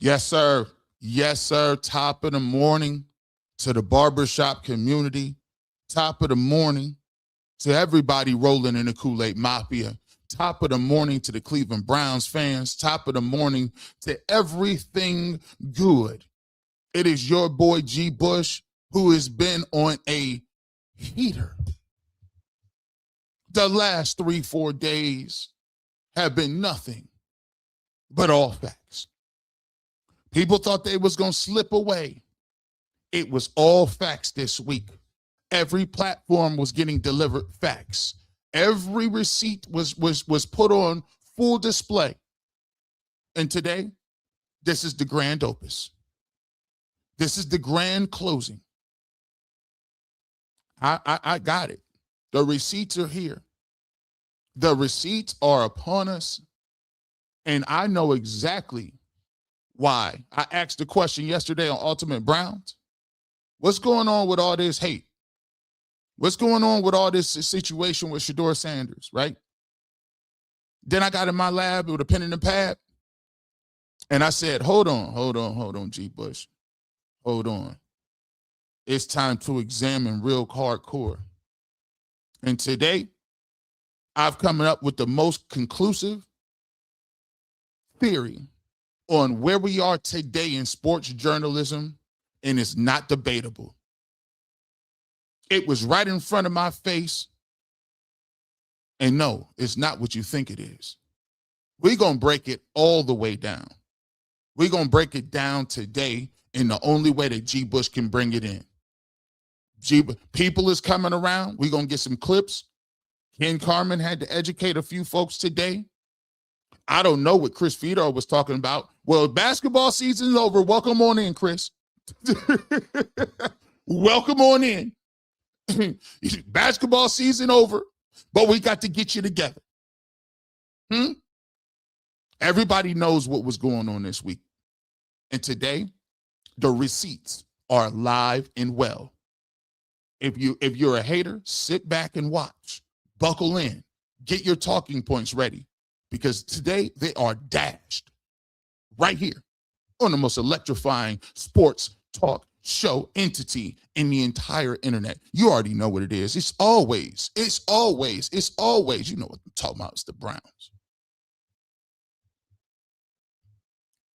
Yes, sir. Yes, sir. Top of the morning to the barbershop community. Top of the morning to everybody rolling in the Kool-Aid Mafia. Top of the morning to the Cleveland Browns fans. Top of the morning to everything good. It is your boy G. Bush who has been on a heater. The last 3-4 days have been nothing but all facts. People thought they was going to slip away. It was all facts this week. Every platform was getting delivered facts. Every receipt was put on full display. And today, this is the grand opus. This is the grand closing. I got it. The receipts are here. The receipts are upon us. And I know exactly why. I asked the question yesterday on Ultimate Browns. What's going on with all this hate? What's going on with all this situation with Shedeur Sanders, right? Then I got in my lab with a pen and a pad, and I said, hold on, G. Bush. Hold on. It's time to examine real hardcore. And today, I've come up with the most conclusive theory on where we are today in sports journalism, and it's not debatable. It was right in front of my face, and no, it's not what you think it is. We're going to break it all the way down. We're going to break it down today in the only way that G. Bush can bring it in. People is coming around. We're going to get some clips. Ken Carman had to educate a few folks today. I don't know what Chris Fedor was talking about. Well, basketball season's over. Welcome on in, Chris. Welcome on in. Basketball season over, but we got to get you together. Everybody knows what was going on this week. And today, the receipts are alive and well. If you're a hater, sit back and watch. Buckle in. Get your talking points ready. Because today they are dashed right here on the most electrifying sports talk show entity in the entire internet. You already know what it is. It's always, you know what I'm talking about. It's the Browns.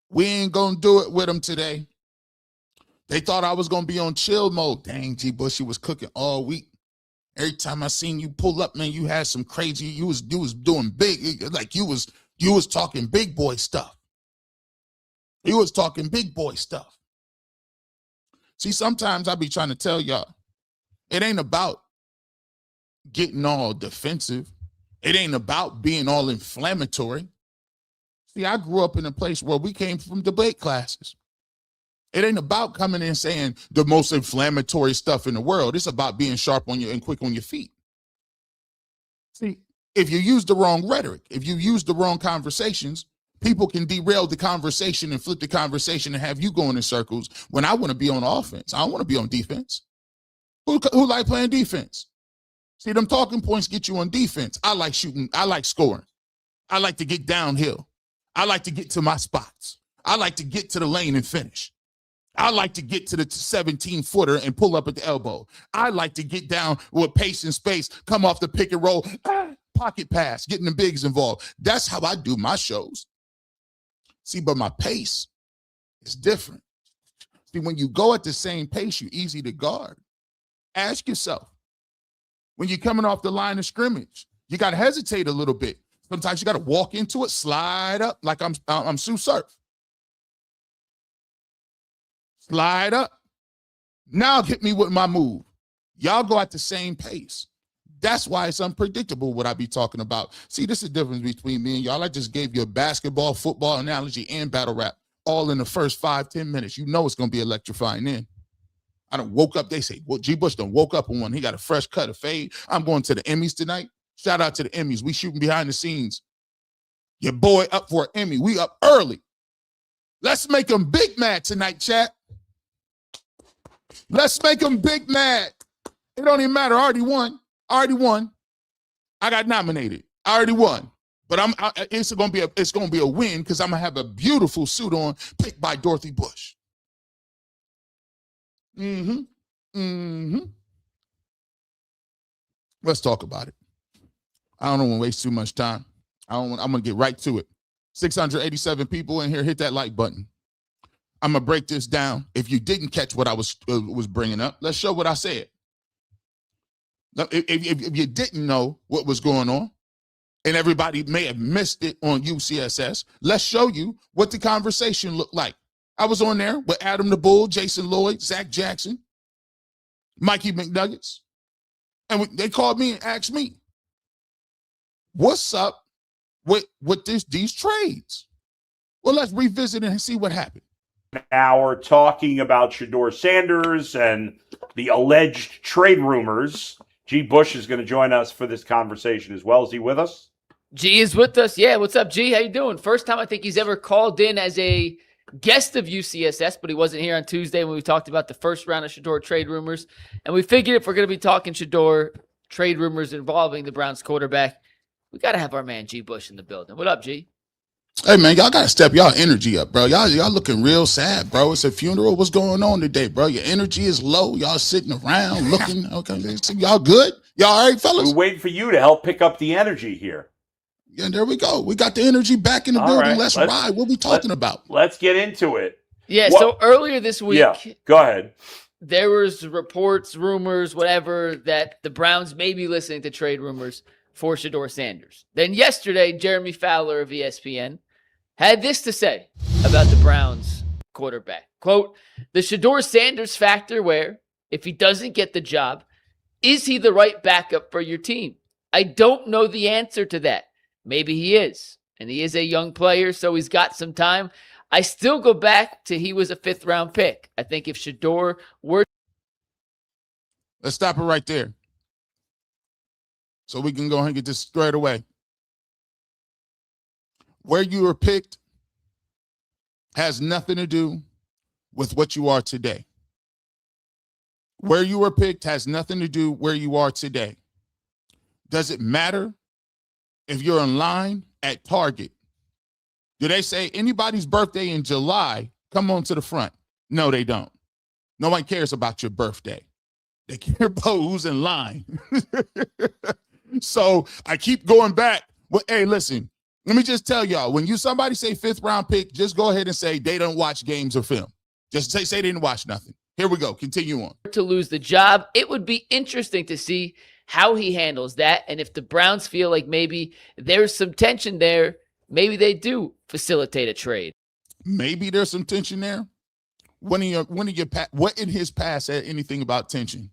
We ain't going to do it with them today. They thought I was going to be on chill mode. Dang, G. Bush, you was cooking all week. Every time I seen you pull up, man, you had some crazy, you was doing big, like you was talking big boy stuff. You was talking big boy stuff. See, sometimes I be trying to tell y'all, it ain't about getting all defensive. It ain't about being all inflammatory. See, I grew up in a place where we came from debate classes. It ain't about coming in saying the most inflammatory stuff in the world. It's about being sharp on and quick on your feet. See, if you use the wrong rhetoric, if you use the wrong conversations, people can derail the conversation and flip the conversation and have you going in circles when I want to be on offense. I don't want to be on defense. Who like playing defense? See, them talking points get you on defense. I like shooting. I like scoring. I like to get downhill. I like to get to my spots. I like to get to the lane and finish. I like to get to the 17-footer and pull up at the elbow. I like to get down with pace and space, come off the pick and roll, pocket pass, getting the bigs involved. That's how I do my shows. See, but my pace is different. See, when you go at the same pace, you're easy to guard. Ask yourself, when you're coming off the line of scrimmage, you got to hesitate a little bit. Sometimes you got to walk into it, slide up like I'm Sue Surf. Slide up. Now hit me with my move. Y'all go at the same pace. That's why it's unpredictable what I be talking about. See, this is the difference between me and y'all. I just gave you a basketball, football analogy and battle rap all in the first 5-10 minutes. You know it's going to be electrifying then. I done woke up. They say, well, G. Bush done woke up on one. He got a fresh cut, a fade. I'm going to the Emmys tonight. Shout out to the Emmys. We shooting behind the scenes. Your boy up for an Emmy. We up early. Let's make them big mad tonight, chat. Let's make them big mad. It don't even matter. I already won. I got nominated. I already won. But it's gonna be a win because I'm gonna have a beautiful suit on picked by Dorothy Bush. Let's talk about it. I don't want to waste too much time. I'm gonna get right to it. 687 people in here. Hit that like button. I'm gonna break this down. If you didn't catch what I was bringing up, let's show what I said. If you didn't know what was going on, and everybody may have missed it on UCSS, let's show you what the conversation looked like. I was on there with Adam the Bull, Jason Lloyd, Zach Jackson, Mikey McNuggets, and they called me and asked me, what's up with these trades? Well, let's revisit it and see what happened. Hour talking about Shedeur Sanders and the alleged trade rumors. G. Bush is going to join us for this conversation as well. Is he with us? G is with us. Yeah, what's up, G? How you doing? First time I think he's ever called in as a guest of UCSS, but he wasn't here on Tuesday when we talked about the first round of Shedeur trade rumors. And we figured if we're going to be talking Shedeur trade rumors involving the Browns quarterback, we got to have our man G. Bush in the building. What up, G? Hey, man, y'all got to step y'all energy up, bro. Y'all looking real sad, bro. It's a funeral. What's going on today, bro? Your energy is low. Y'all sitting around looking. Okay, y'all good? Y'all all right, fellas? We're waiting for you to help pick up the energy here. Yeah, there we go. We got the energy back in the building. Right, let's ride. What we talking about? Let's get into it. Yeah, so earlier this week. Yeah, go ahead. There was reports, rumors, whatever, that the Browns may be listening to trade rumors for Shedeur Sanders. Then yesterday, Jeremy Fowler of ESPN had this to say about the Browns quarterback. Quote, the Shedeur Sanders factor where, if he doesn't get the job, is he the right backup for your team? I don't know the answer to that. Maybe he is. And he is a young player, so he's got some time. I still go back to he was a 5th-round pick. I think if Shedeur were... Let's stop it right there. So we can go ahead and get this squared away. Where you were picked has nothing to do with what you are today. Where you were picked has nothing to do where you are today. Does it matter if you're in line at Target? Do they say anybody's birthday in July, come on to the front? No, they don't. No one cares about your birthday. They care about who's in line. So I keep going back. Well, hey, listen, let me just tell y'all, when somebody say 5th-round pick, just go ahead and say they don't watch games or film. Just say they didn't watch nothing. Here we go. Continue on. To lose the job, it would be interesting to see how he handles that. And if the Browns feel like maybe there's some tension there, maybe they do facilitate a trade. Maybe there's some tension there. What in his past said anything about tension?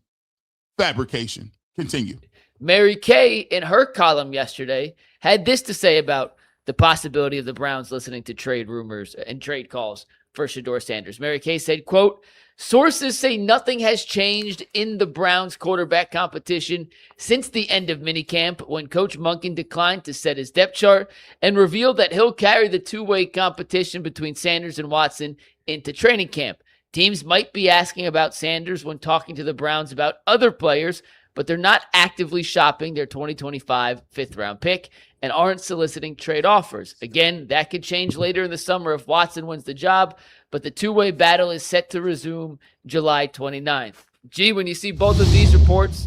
Fabrication. Continue. Mary Kay, in her column yesterday, had this to say about the possibility of the Browns listening to trade rumors and trade calls for Shedeur Sanders. Mary Kay said, quote, sources say nothing has changed in the Browns quarterback competition since the end of minicamp when Coach Monken declined to set his depth chart and revealed that he'll carry the two-way competition between Sanders and Watson into training camp. Teams might be asking about Sanders when talking to the Browns about other players, but they're not actively shopping their 2025 5th-round pick and aren't soliciting trade offers. Again, that could change later in the summer if Watson wins the job, but the two-way battle is set to resume July 29th. Gee, when you see both of these reports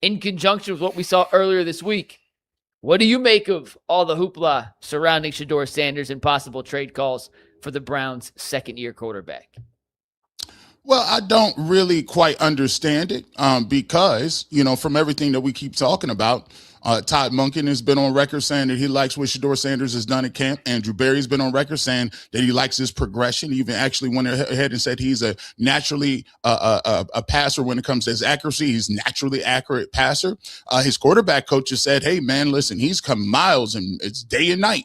in conjunction with what we saw earlier this week, what do you make of all the hoopla surrounding Shedeur Sanders and possible trade calls for the Browns' second-year quarterback? Well, I don't really quite understand it because, from everything that we keep talking about, Todd Monken has been on record saying that he likes what Shedeur Sanders has done at camp. Andrew Berry's been on record saying that he likes his progression. He even actually went ahead and said he's a naturally a passer when it comes to his accuracy. He's naturally accurate passer. His quarterback coach has said, hey, man, listen, he's come miles and it's day and night.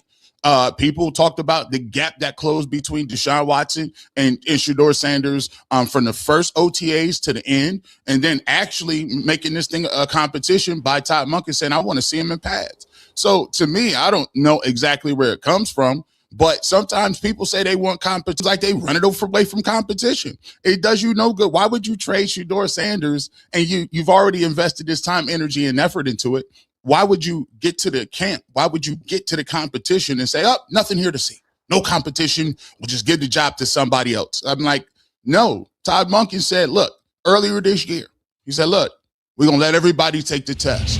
People talked about the gap that closed between Deshaun Watson and Shedeur Sanders from the first OTAs to the end, and then actually making this thing a competition by Todd Monken saying, I want to see him in pads. So to me, I don't know exactly where it comes from, but sometimes people say they want competition, like they run it away from competition. It does you no good. Why would you trade Shedeur Sanders and you've already invested this time, energy, and effort into it? why would you get to the camp? Why would you get to the competition and say, oh, nothing here to see? No competition. We'll just give the job to somebody else. I'm like, no. Todd Monken said, look, earlier this year, he said, look, we're going to let everybody take the test.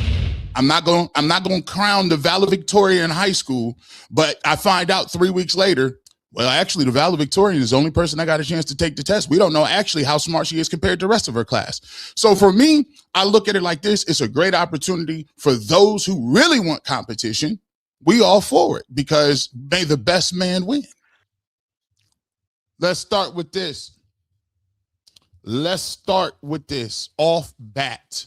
I'm not going to crown the valedictorian in high school, but I find out 3 weeks later, well, actually, the valedictorian is the only person that got a chance to take the test. We don't know actually how smart she is compared to the rest of her class. So for me, I look at it like this. It's a great opportunity for those who really want competition. We all for it because may the best man win. Let's start with this. Let's start with this off bat.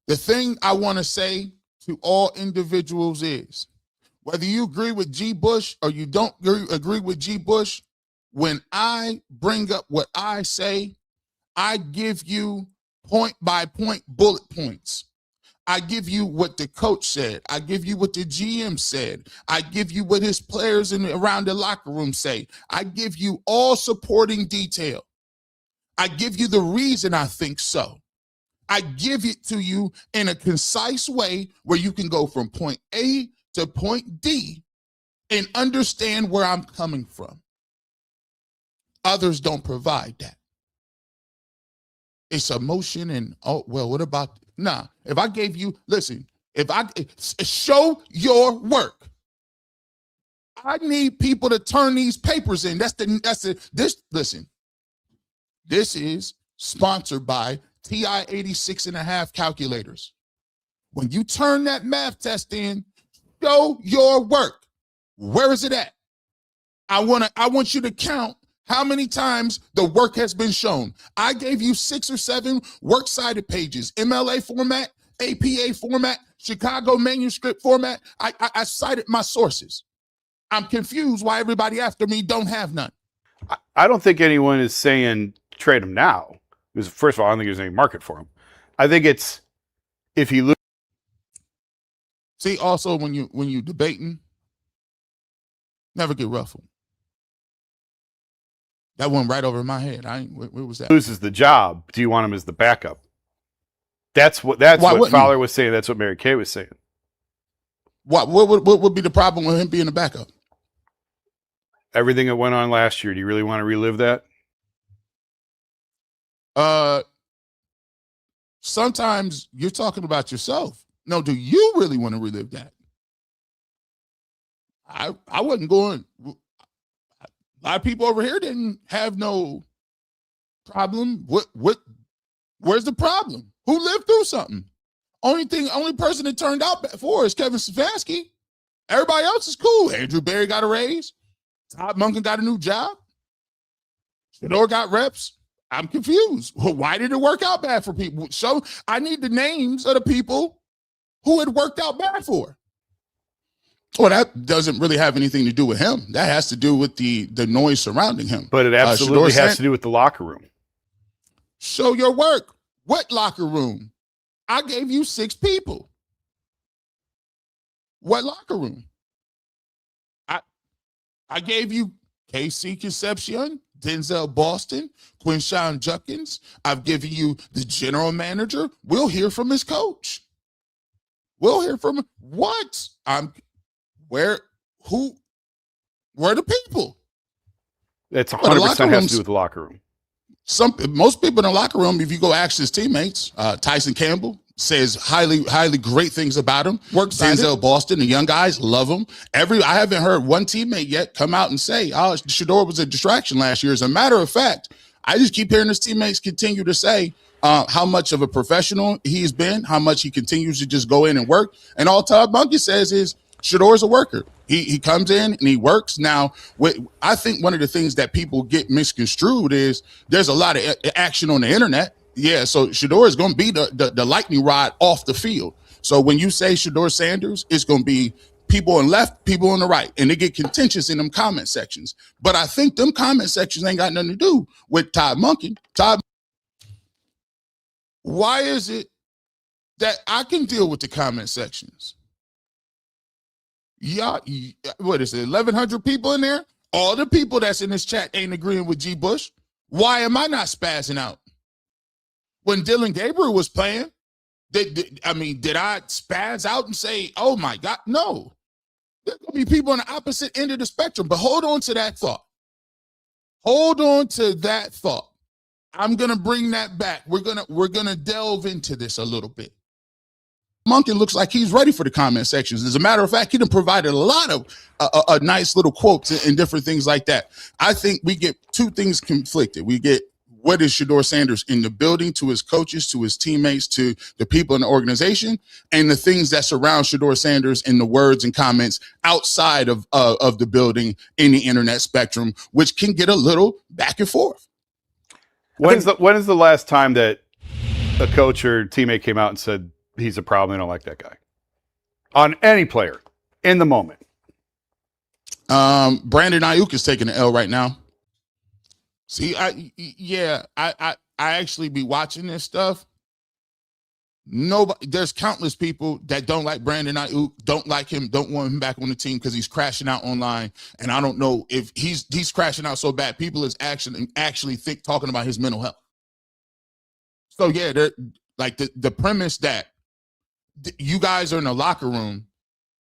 The thing I want to say to all individuals is, whether you agree with G. Bush or you don't agree with G. Bush, when I bring up what I say, I give you point by point bullet points. I give you what the coach said. I give you what the GM said. I give you what his players around the locker room say. I give you all supporting detail. I give you the reason I think so. I give it to you in a concise way where you can go from point A to point D and understand where I'm coming from. Others don't provide that. It's emotion and, oh, well, what about, nah, if I gave you, listen, if I show your work, I need people to turn these papers in. Listen, this is sponsored by TI 86.5 calculators. When you turn that math test in, show your work. Where is it at? I want you to count how many times the work has been shown. I gave you 6 or 7 works cited pages, MLA format, APA format, Chicago manuscript format. I cited my sources. I'm confused why everybody after me don't have none. I don't think anyone is saying trade him now. Because first of all, I don't think there's any market for him. I think it's if he loses. See, also when you debating, never get ruffled. That went right over my head. Where was that? Loses the job. Do you want him as the backup? That's what Fowler was saying. That's what Mary Kay was saying. What would be the problem with him being a backup? Everything that went on last year. Do you really want to relive that? Sometimes you're talking about yourself. No, do you really want to relive that? I wasn't going. A lot of people over here didn't have no problem. Where's the problem? Who lived through something? Only person that turned out for is Kevin Stefanski. Everybody else is cool. Andrew Berry got a raise. Todd Monken got a new job. Shedeur got reps. I'm confused. Well, why did it work out bad for people? So I need the names of the people who it worked out bad for. Well, that doesn't really have anything to do with him. That has to do with the noise surrounding him. But it absolutely has to do with the locker room. Show your work. What locker room? I gave you 6 people. What locker room? I gave you KC Concepcion, Denzel Boston, Quinshawn Judkins. I've given you the general manager. We'll hear from his coach. We'll hear from what? Where are the people? It's 100% has to do with the locker room. Most people in the locker room, if you go ask his teammates, Tyson Campbell says highly great things about him. Denzel Boston, the young guys love him. I haven't heard one teammate yet come out and say, "Oh, Shedeur was a distraction last year." As a matter of fact, I just keep hearing his teammates continue to say how much of a professional he's been, how much he continues to just go in and work. And all Todd Monken says is Shedeur's a worker. He comes in and he works. Now, I think one of the things that people get misconstrued is there's a lot of action on the internet. Yeah, so Shedeur is going to be the lightning rod off the field. So when you say Shedeur Sanders, it's going to be people on the left, people on the right, and they get contentious in them comment sections. But I think them comment sections ain't got nothing to do with Todd Monken. Why is it that I can deal with the comment sections? Yeah, what is it, 1,100 people in there? All the people that's in this chat ain't agreeing with G. Bush. Why am I not spazzing out? When Dylan Gabriel was playing, Did I spaz out and say, oh my God? No. There's going to be people on the opposite end of the spectrum, but hold on to that thought. Hold on to that thought. I'm going to bring that back. We're going to delve into this a little bit. Monken looks like he's ready for the comment sections. As a matter of fact, he done provided a lot of a nice little quotes and different things like that. I think we get two things conflicted. We get what is Shedeur Sanders in the building to his coaches, to his teammates, to the people in the organization, and the things that surround Shedeur Sanders in the words and comments outside of the building in the internet spectrum, which can get a little back and forth. When is the last time that a coach or teammate came out and said he's a problem, I don't like that guy? On any player in the moment. Brandon Ayuk is taking an L right now. See, I actually be watching this stuff. There's countless people that don't like Brandon Ayuk, don't like him, don't want him back on the team because he's crashing out online. And I don't know if he's crashing out so bad, people is actually talking about his mental health. So yeah, they're like the premise that you guys are in the locker room,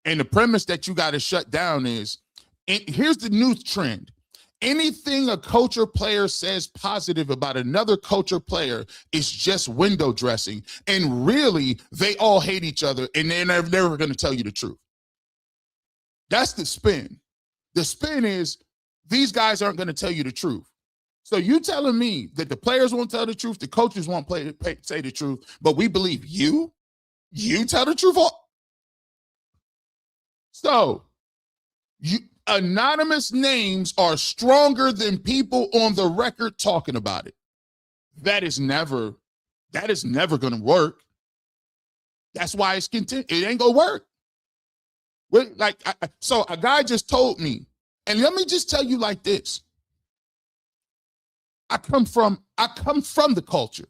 and the premise that you got to shut down is, here's the new trend. Anything a coach or player says positive about another coach or player is just window dressing. And really, they all hate each other, and they're never going to tell you the truth. That's the spin. The spin is these guys aren't going to tell you the truth. So you telling me that the players won't tell the truth, the coaches won't say the truth, but we believe you? You tell the truth? So anonymous names are stronger than people on the record talking about it. That is never going to work. That's why it ain't going to work. So a guy just told me, and let me just tell you like this. I come from the culture.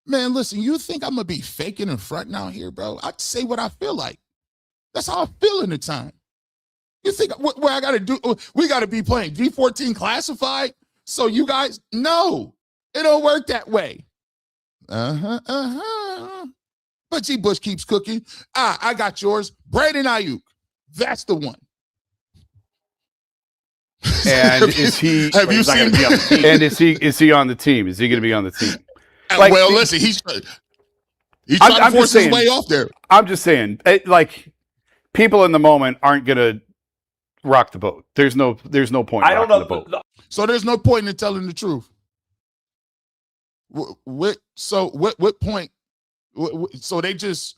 Man, listen, you think I'm going to be faking and fronting out here, bro? I say what I feel like. That's how I feel in the time. You think what I got to do? We got to be playing D14 classified? So you guys, no, it don't work that way. But G. Bush keeps cooking. I got yours. Brandon Ayuk. That's the one. And is he? Have you seen? And is he on the team? Is he going to be on the team? Well, listen, he's trying to force his way off there. I'm just saying, people in the moment aren't going to rock the boat. There's no point. I don't know. The boat. So there's no point in telling the truth. What point? So they just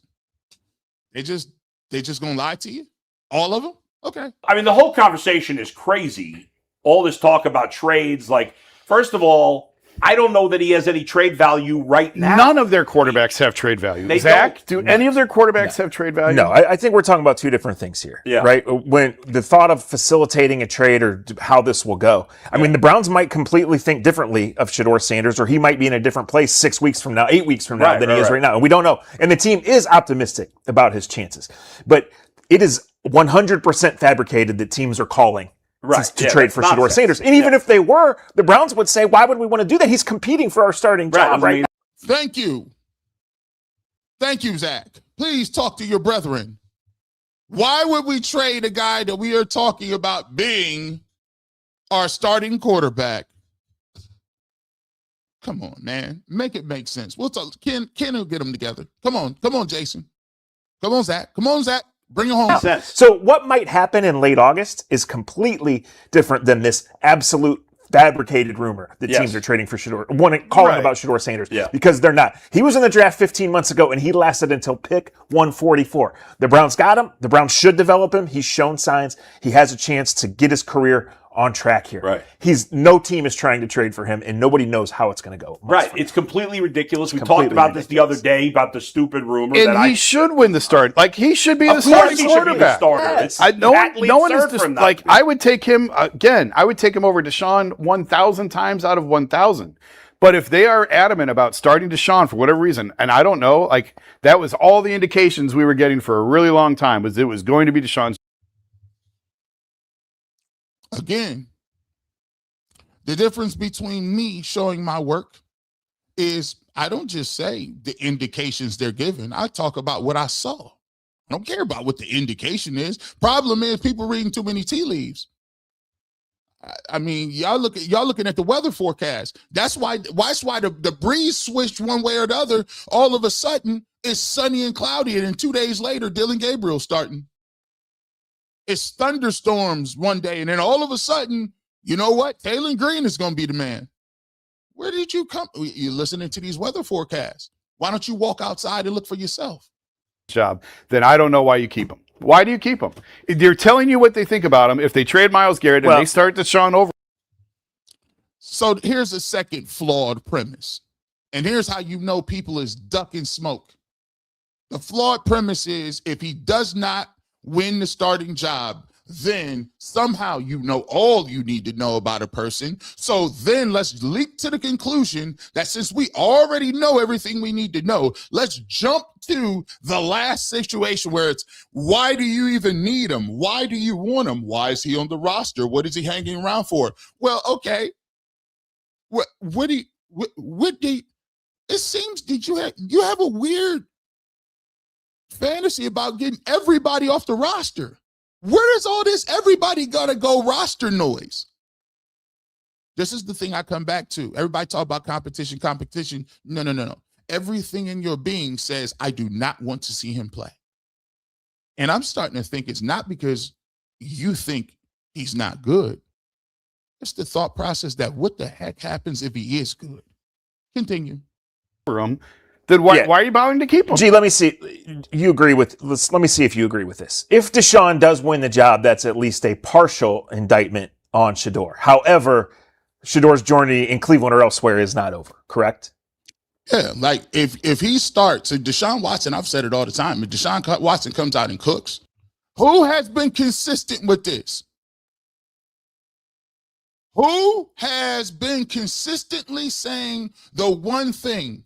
gonna lie to you? All of them? Okay. I mean, the whole conversation is crazy. All this talk about trades, like, first of all, I don't know that he has any trade value right now. None of their quarterbacks have trade value. Zach, do any of their quarterbacks have trade value? No, I think we're talking about two different things here. Yeah. Right? When the thought of facilitating a trade or how this will go. I mean, the Browns might completely think differently of Shedeur Sanders, or he might be in a different place 6 weeks from now, 8 weeks from now than he is right now. And we don't know. And the team is optimistic about his chances. But it is 100% fabricated that teams are calling to trade for Shedeur Sanders. And even if they were, the Browns would say, why would we want to do that? He's competing for our starting job right now. Thank you. Thank you, Zach. Please talk to your brethren. Why would we trade a guy that we are talking about being our starting quarterback? Come on, man. Make it make sense. We'll talk. Ken will get them together. Come on, Jason. Come on, Zach. Bring it home. So what might happen in late August is completely different than this absolute fabricated rumor that teams are trading for Shedeur, calling about Shedeur Sanders, because they're not. He was in the draft 15 months ago, and he lasted until pick 144. The Browns got him. The Browns should develop him. He's shown signs. He has a chance to get his career on track here. Right. No team is trying to trade for him, and nobody knows how it's going to go. Right. It's completely ridiculous. We talked about this the other day, about the stupid rumor. And he should win the start. Like, he should be the starting quarterback. Yes. No one is like, I would take him again. I would take him over Deshaun 1,000 times out of 1,000. But if they are adamant about starting Deshaun for whatever reason, and I don't know, like, that was all the indications we were getting for a really long time, was it was going to be Deshaun. Again, the difference between me showing my work is I don't just say the indications they're given. I talk about what I saw. I don't care about what the indication is. Problem is people reading too many tea leaves. I mean, y'all looking at the weather forecast. That's why the breeze switched one way or the other. All of a sudden, it's sunny and cloudy, and then 2 days later, Dylan Gabriel's starting. It's thunderstorms one day, and then all of a sudden, you know what? Taylor Green is going to be the man. Where did you come? You're listening to these weather forecasts. Why don't you walk outside and look for yourself? Job, then I don't know why you keep him. Why do you keep him? They're telling you what they think about him. If they trade Myles Garrett and they start Deshaun over. So here's a second flawed premise. And here's how you know people is ducking smoke. The flawed premise is if he does not win the starting job, then somehow you know all you need to know about a person. So then let's leap to the conclusion that since we already know everything we need to know, let's jump to the last situation where it's, why do you even need him? Why do you want him? Why is he on the roster? What is he hanging around for? Well, okay. It seems that you have a weird fantasy about getting everybody off the roster. Where is all this everybody gotta go roster noise? This is the thing I come back to. Everybody talk about competition. No. Everything in your being says, I do not want to see him play. And I'm starting to think it's not because you think he's not good. It's the thought process that what the heck happens if he is good? Continue. Then why are you bothering to keep him? Gee, let me see. Let me see if you agree with this. If Deshaun does win the job, that's at least a partial indictment on Shedeur. However, Shedeur's journey in Cleveland or elsewhere is not over, correct? Yeah, like if he starts, if Deshaun Watson, I've said it all the time, if Deshaun Watson comes out and cooks, who has been consistent with this? Who has been consistently saying the one thing?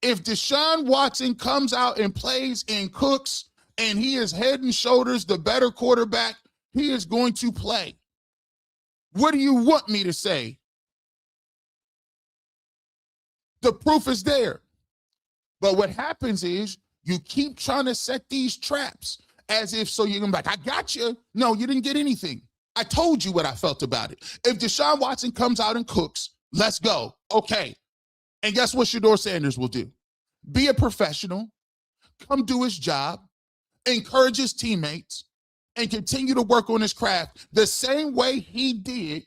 If Deshaun Watson comes out and plays and cooks and he is head and shoulders the better quarterback, he is going to play. What do you want me to say? The proof is there. But what happens is you keep trying to set these traps as if so you're going to be like, I got you. No, you didn't get anything. I told you what I felt about it. If Deshaun Watson comes out and cooks, let's go. Okay. And guess what Shedeur Sanders will do? Be a professional, come do his job, encourage his teammates, and continue to work on his craft the same way he did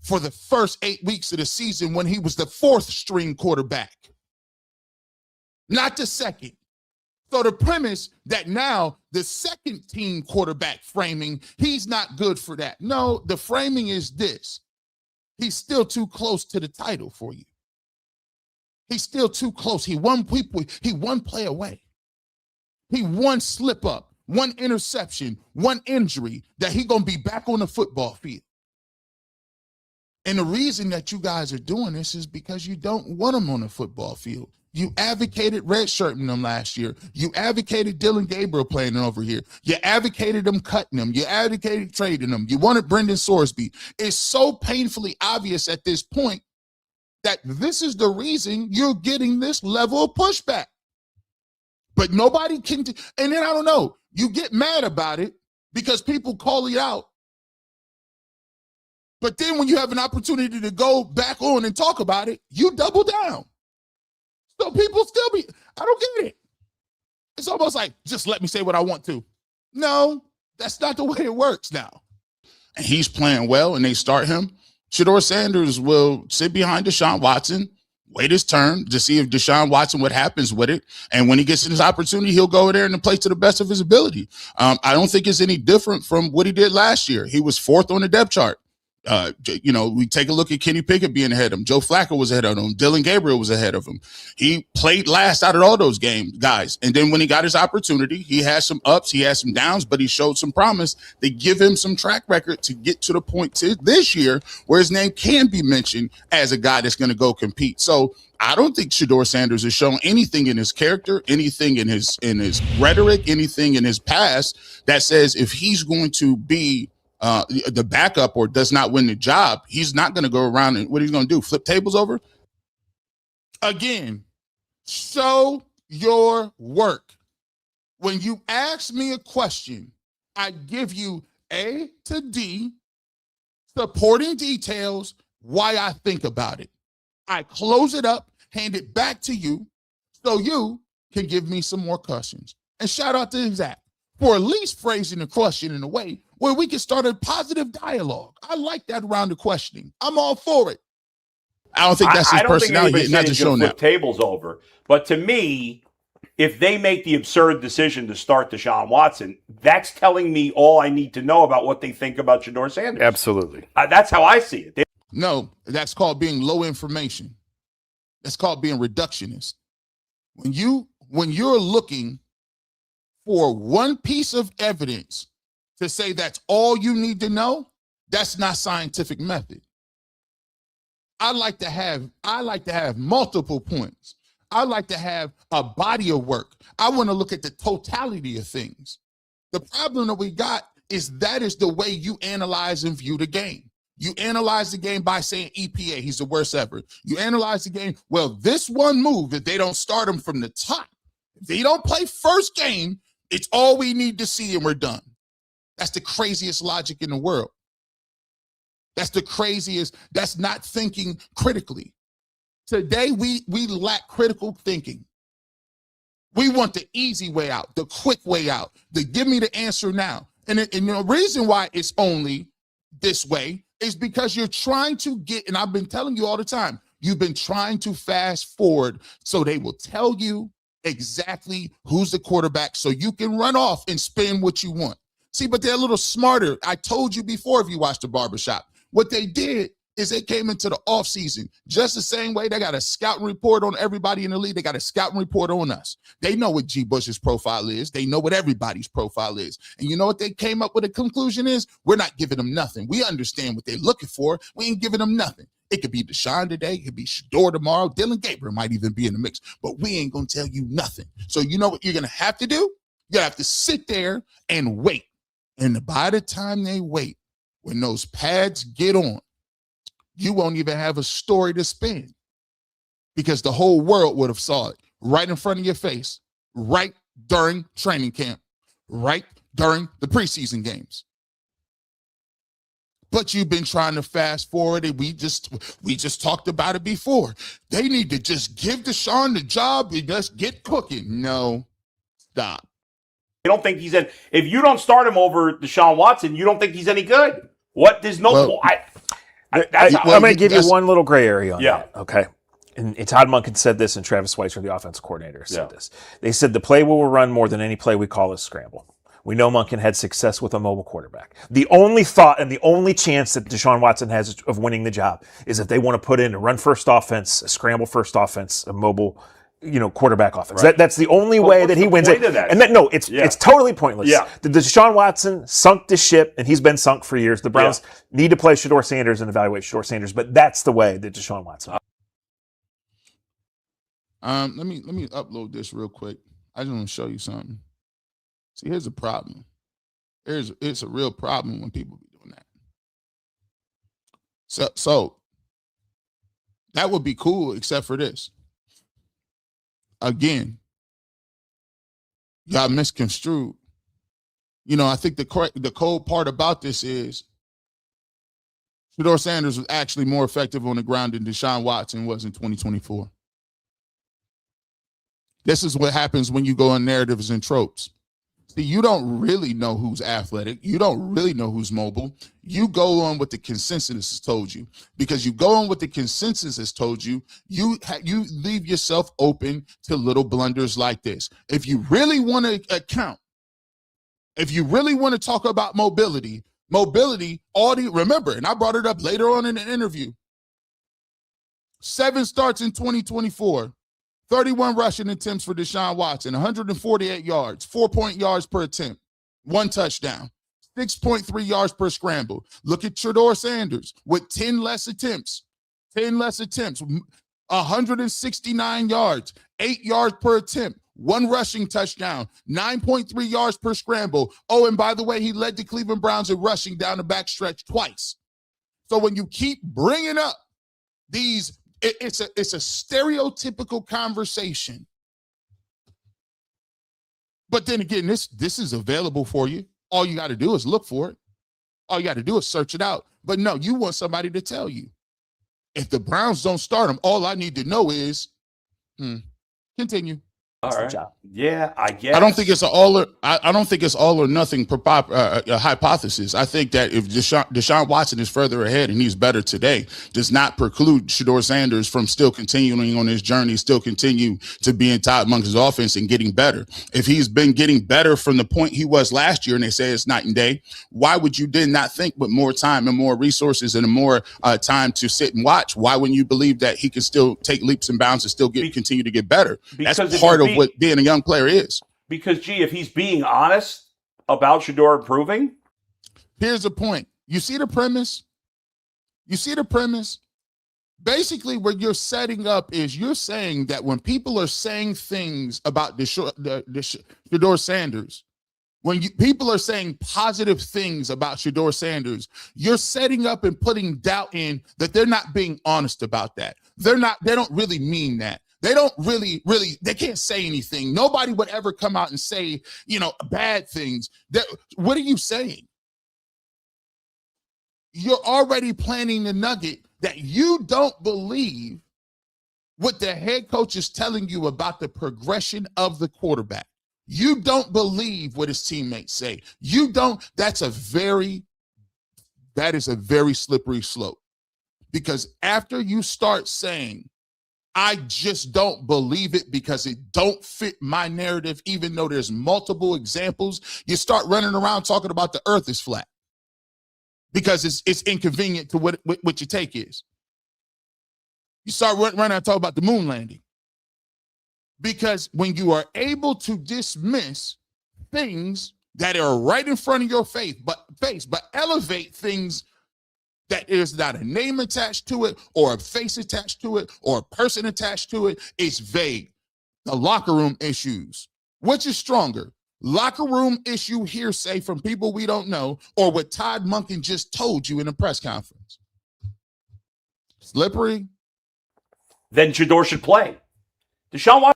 for the first 8 weeks of the season when he was the fourth string quarterback, not the second. So the premise that now the second team quarterback framing, he's not good for that. No, the framing is this. He's still too close to the title for you. He's still too close. He one play away. He one slip up, one interception, one injury that he gonna be back on the football field. And the reason that you guys are doing this is because you don't want him on the football field. You advocated redshirting them last year. You advocated Dylan Gabriel playing over here. You advocated them cutting them. You advocated trading them. You wanted Brendan Sorsby. It's so painfully obvious at this point that this is the reason you're getting this level of pushback. But nobody can, and then I don't know, you get mad about it because people call you out. But then when you have an opportunity to go back on and talk about it, you double down. So people still I don't get it. It's almost like, just let me say what I want to. No, that's not the way it works now. And he's playing well and they start him. Shedeur Sanders will sit behind Deshaun Watson, wait his turn to see if Deshaun Watson, what happens with it. And when he gets his opportunity, he'll go there and play to the best of his ability. I don't think it's any different from what he did last year. He was fourth on the depth chart. We take a look at Kenny Pickett being ahead of him. Joe Flacco was ahead of him. Dylan Gabriel was ahead of him. He played last out of all those guys. And then when he got his opportunity, he had some ups, he had some downs, but he showed some promise. They give him some track record to get to the point to this year where his name can be mentioned as a guy that's going to go compete. So I don't think Shedeur Sanders has shown anything in his character, anything in his rhetoric, anything in his past that says if he's going to be the backup or does not win the job, he's not going to go around and what he's going to do, flip tables over? Again, show your work. When you ask me a question, I give you A to D, supporting details, why I think about it. I close it up, hand it back to you, so you can give me some more questions. And shout out to Zach for at least phrasing the question in a way where we can start a positive dialogue. I like that round of questioning. I'm all for it. I don't think that's his personality. Not just showing that. Tables over. But to me, if they make the absurd decision to start Deshaun Watson, that's telling me all I need to know about what they think about Shedeur Sanders. Absolutely. That's how I see it. No, that's called being low information. That's called being reductionist. When you're looking for one piece of evidence to say that's all you need to know, that's not scientific method. I like to have multiple points. I like to have a body of work. I want to look at the totality of things. The problem that we got is that is the way you analyze and view the game. You analyze the game by saying EPA, he's the worst ever. You analyze the game, well, this one move, if they don't start him from the top, if they don't play first game, it's all we need to see and we're done. That's the craziest logic in the world. That's the craziest. That's not thinking critically. Today, we lack critical thinking. We want the easy way out, the quick way out, the give me the answer now. And the reason why it's only this way is because you're trying to get, and I've been telling you all the time, you've been trying to fast forward so they will tell you exactly who's the quarterback so you can run off and spin what you want. See, but they're a little smarter. I told you before if you watched the barbershop. What they did is they came into the offseason just the same way they got a scouting report on everybody in the league. They got a scouting report on us. They know what G. Bush's profile is. They know what everybody's profile is. And you know what they came up with a conclusion is? We're not giving them nothing. We understand what they're looking for. We ain't giving them nothing. It could be Deshaun today. It could be Shedeur tomorrow. Dylan Gabriel might even be in the mix. But we ain't going to tell you nothing. So you know what you're going to have to do? You have to sit there and wait. And by the time they wait, when those pads get on, you won't even have a story to spin because the whole world would have saw it right in front of your face, right during training camp, right during the preseason games. But you've been trying to fast forward, and we just talked about it before. They need to just give Deshaun the job and just get cooking. No, stop. I don't think he's in. If you don't start him over Deshaun Watson, you don't think he's any good. What? There's no. Well, I'm going to give you one little gray area on that. Okay. And Todd Monken said this, and Travis Schweitzer, the offensive coordinator, said this. They said the play we will run more than any play we call is scramble. We know Monken had success with a mobile quarterback. The only thought and the only chance that Deshaun Watson has of winning the job is if they want to put in a run first offense, a scramble first offense, a mobile quarterback offense. Right. That's the only way that he wins it. And it's totally pointless. Yeah. The Deshaun Watson sunk the ship, and he's been sunk for years. The Browns need to play Shedeur Sanders and evaluate Shedeur Sanders, but that's the way that Deshaun Watson. Let me upload this real quick. I just want to show you something. See, here's a problem. It's a real problem when people be doing that. So that would be cool, except for this. Again, y'all misconstrued. I think the cold part about this is Shedeur Sanders was actually more effective on the ground than Deshaun Watson was in 2024. This is what happens when you go on narratives and tropes. See, you don't really know who's athletic. You don't really know who's mobile. You go on what the consensus has told you. Because you go on what the consensus has told you, you leave yourself open to little blunders like this. If you really want to account, if you really want to talk about mobility, remember, and I brought it up later on in the interview, 7 starts in 2024. 31 rushing attempts for Deshaun Watson, 148 yards, 4 yards per attempt, 1 touchdown, 6.3 yards per scramble. Look at Shedeur Sanders with 10 less attempts, 169 yards, 8 yards per attempt, 1 rushing touchdown, 9.3 yards per scramble. Oh, and by the way, he led the Cleveland Browns in rushing down the backstretch twice. So when you keep bringing up these It's a stereotypical conversation. But then again, this is available for you. All you got to do is look for it. All you got to do is search it out. But no, you want somebody to tell you. If the Browns don't start him, all I need to know is, continue. All right. Yeah, I guess. I don't think it's I don't think it's all or nothing hypothesis. I think that if Deshaun Watson is further ahead and he's better today, does not preclude Shedeur Sanders from still continuing on his journey, still continue to be in Todd Monken's offense and getting better. If he's been getting better from the point he was last year, and they say it's night and day, why would you then not think with more time and more resources and more time to sit and watch? Why wouldn't you believe that he can still take leaps and bounds and still continue to get better? That's part of what being a young player is. Because, if he's being honest about Shedeur improving. Here's the point. You see the premise? Basically, what you're setting up is you're saying that when people are saying things about Shedeur Sanders, when people are saying positive things about Shedeur Sanders, you're setting up and putting doubt in that they're not being honest about that. They don't really mean that. They don't really, they can't say anything. Nobody would ever come out and say, bad things. What are you saying? You're already planting the nugget that you don't believe what the head coach is telling you about the progression of the quarterback. You don't believe what his teammates say. That is a very slippery slope. Because after you start saying, I just don't believe it because it don't fit my narrative, even though there's multiple examples, you start running around talking about the earth is flat because it's inconvenient to what your take is. You start running around and talk about the moon landing because when you are able to dismiss things that are right in front of your face, but elevate things that there's not a name attached to it or a face attached to it or a person attached to it, it's vague. The locker room issues. Which is stronger? Locker room issue hearsay from people we don't know or what Todd Monken just told you in a press conference? Slippery. Then Shedeur should play. Deshaun Watson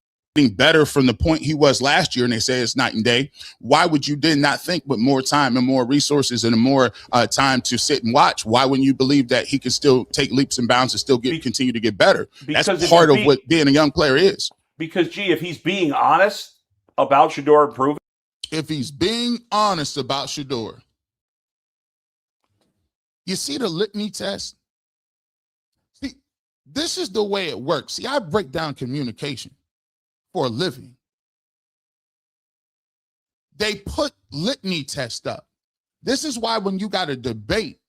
better from the point he was last year, and they say it's night and day. Why would you then not think with more time and more resources and more time to sit and watch? Why wouldn't you believe that he can still take leaps and bounds and still continue to get better? That's part of what being a young player is. Because, if he's being honest about Shedeur improving. If he's being honest about Shedeur, you see the litany test? See, this is the way it works. See, I break down communication for a living. They put litany test up. This is why when you got a debate,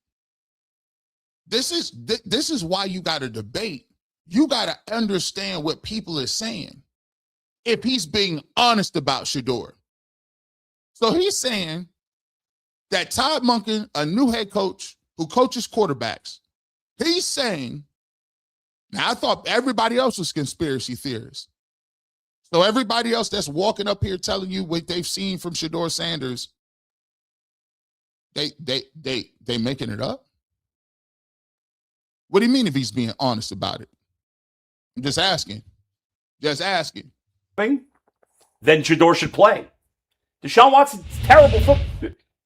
this is why you got a debate. You got to understand what people are saying. If he's being honest about Shedeur. So he's saying that Todd Monken, a new head coach who coaches quarterbacks, he's saying, now I thought everybody else was conspiracy theorists. So everybody else that's walking up here telling you what they've seen from Shedeur Sanders, they making it up? What do you mean if he's being honest about it? I'm just asking. Just asking. Then Shedeur should play. Deshaun Watson's terrible.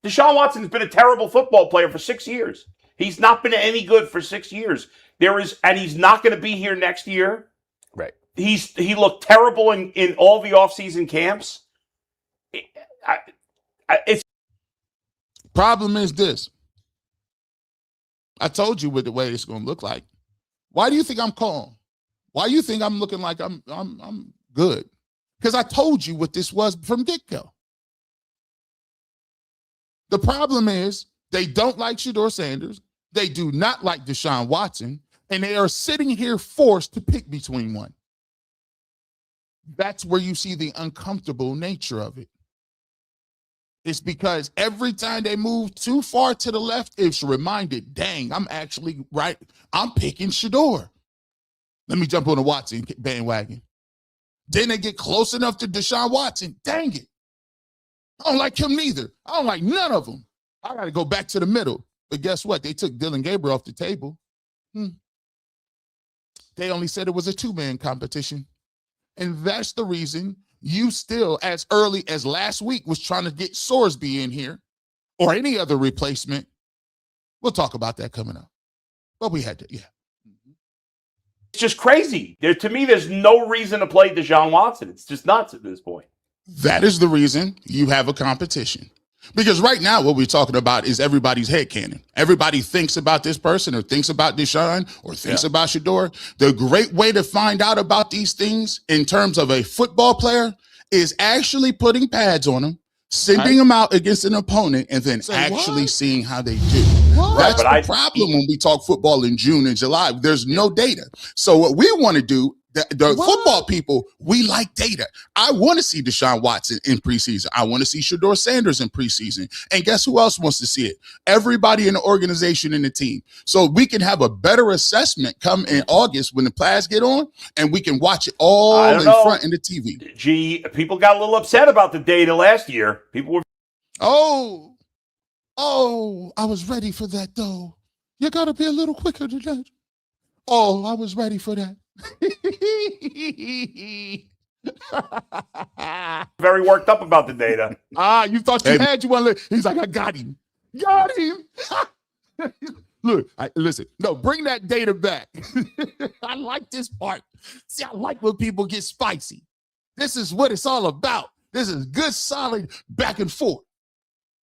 Deshaun Watson's been a terrible football player for 6 years. He's not been any good for 6 years. And he's not going to be here next year. Right. He looked terrible in all the offseason camps. It's problem is this. I told you what the way it's going to look like. Why do you think I'm calm? Why do you think I'm looking like I'm good? Because I told you what this was from get-go. The problem is they don't like Shedeur Sanders. They do not like Deshaun Watson. And they are sitting here forced to pick between one. That's where you see the uncomfortable nature of it. It's because every time they move too far to the left, it's reminded, dang, I'm actually right. I'm picking Shedeur. Let me jump on the Watson bandwagon. Then they get close enough to Deshaun Watson. Dang it. I don't like him neither. I don't like none of them. I got to go back to the middle. But guess what? They took Dylan Gabriel off the table. They only said it was a two-man competition. And that's the reason you still, as early as last week, was trying to get Sorsby in here or any other replacement. We'll talk about that coming up. But we had to, yeah. It's just crazy. To me, there's no reason to play Deshaun Watson. It's just nuts at this point. That is the reason you have a competition. Because right now, what we're talking about is everybody's headcanon. Everybody thinks about this person or thinks about Deshaun or thinks about Shedeur. The great way to find out about these things in terms of a football player is actually putting pads on them, sending them out against an opponent, and then seeing how they do. That's the problem when we talk football in June and July. There's no data. So what we want to do, the football people, we like data. I want to see Deshaun Watson in preseason. I want to see Shedeur Sanders in preseason. And guess who else wants to see it? Everybody in the organization and the team. So we can have a better assessment come in August when the players get on, and we can watch it all in front of the TV. Gee, people got a little upset about the data last year. People were... Oh, I was ready for that, though. You got to be a little quicker than that. Oh, I was ready for that. Very worked up about the data. You thought you had you one. He's like, I got him. Got him. Look, listen. No, bring that data back. I like this part. See, I like when people get spicy. This is what it's all about. This is good, solid back and forth.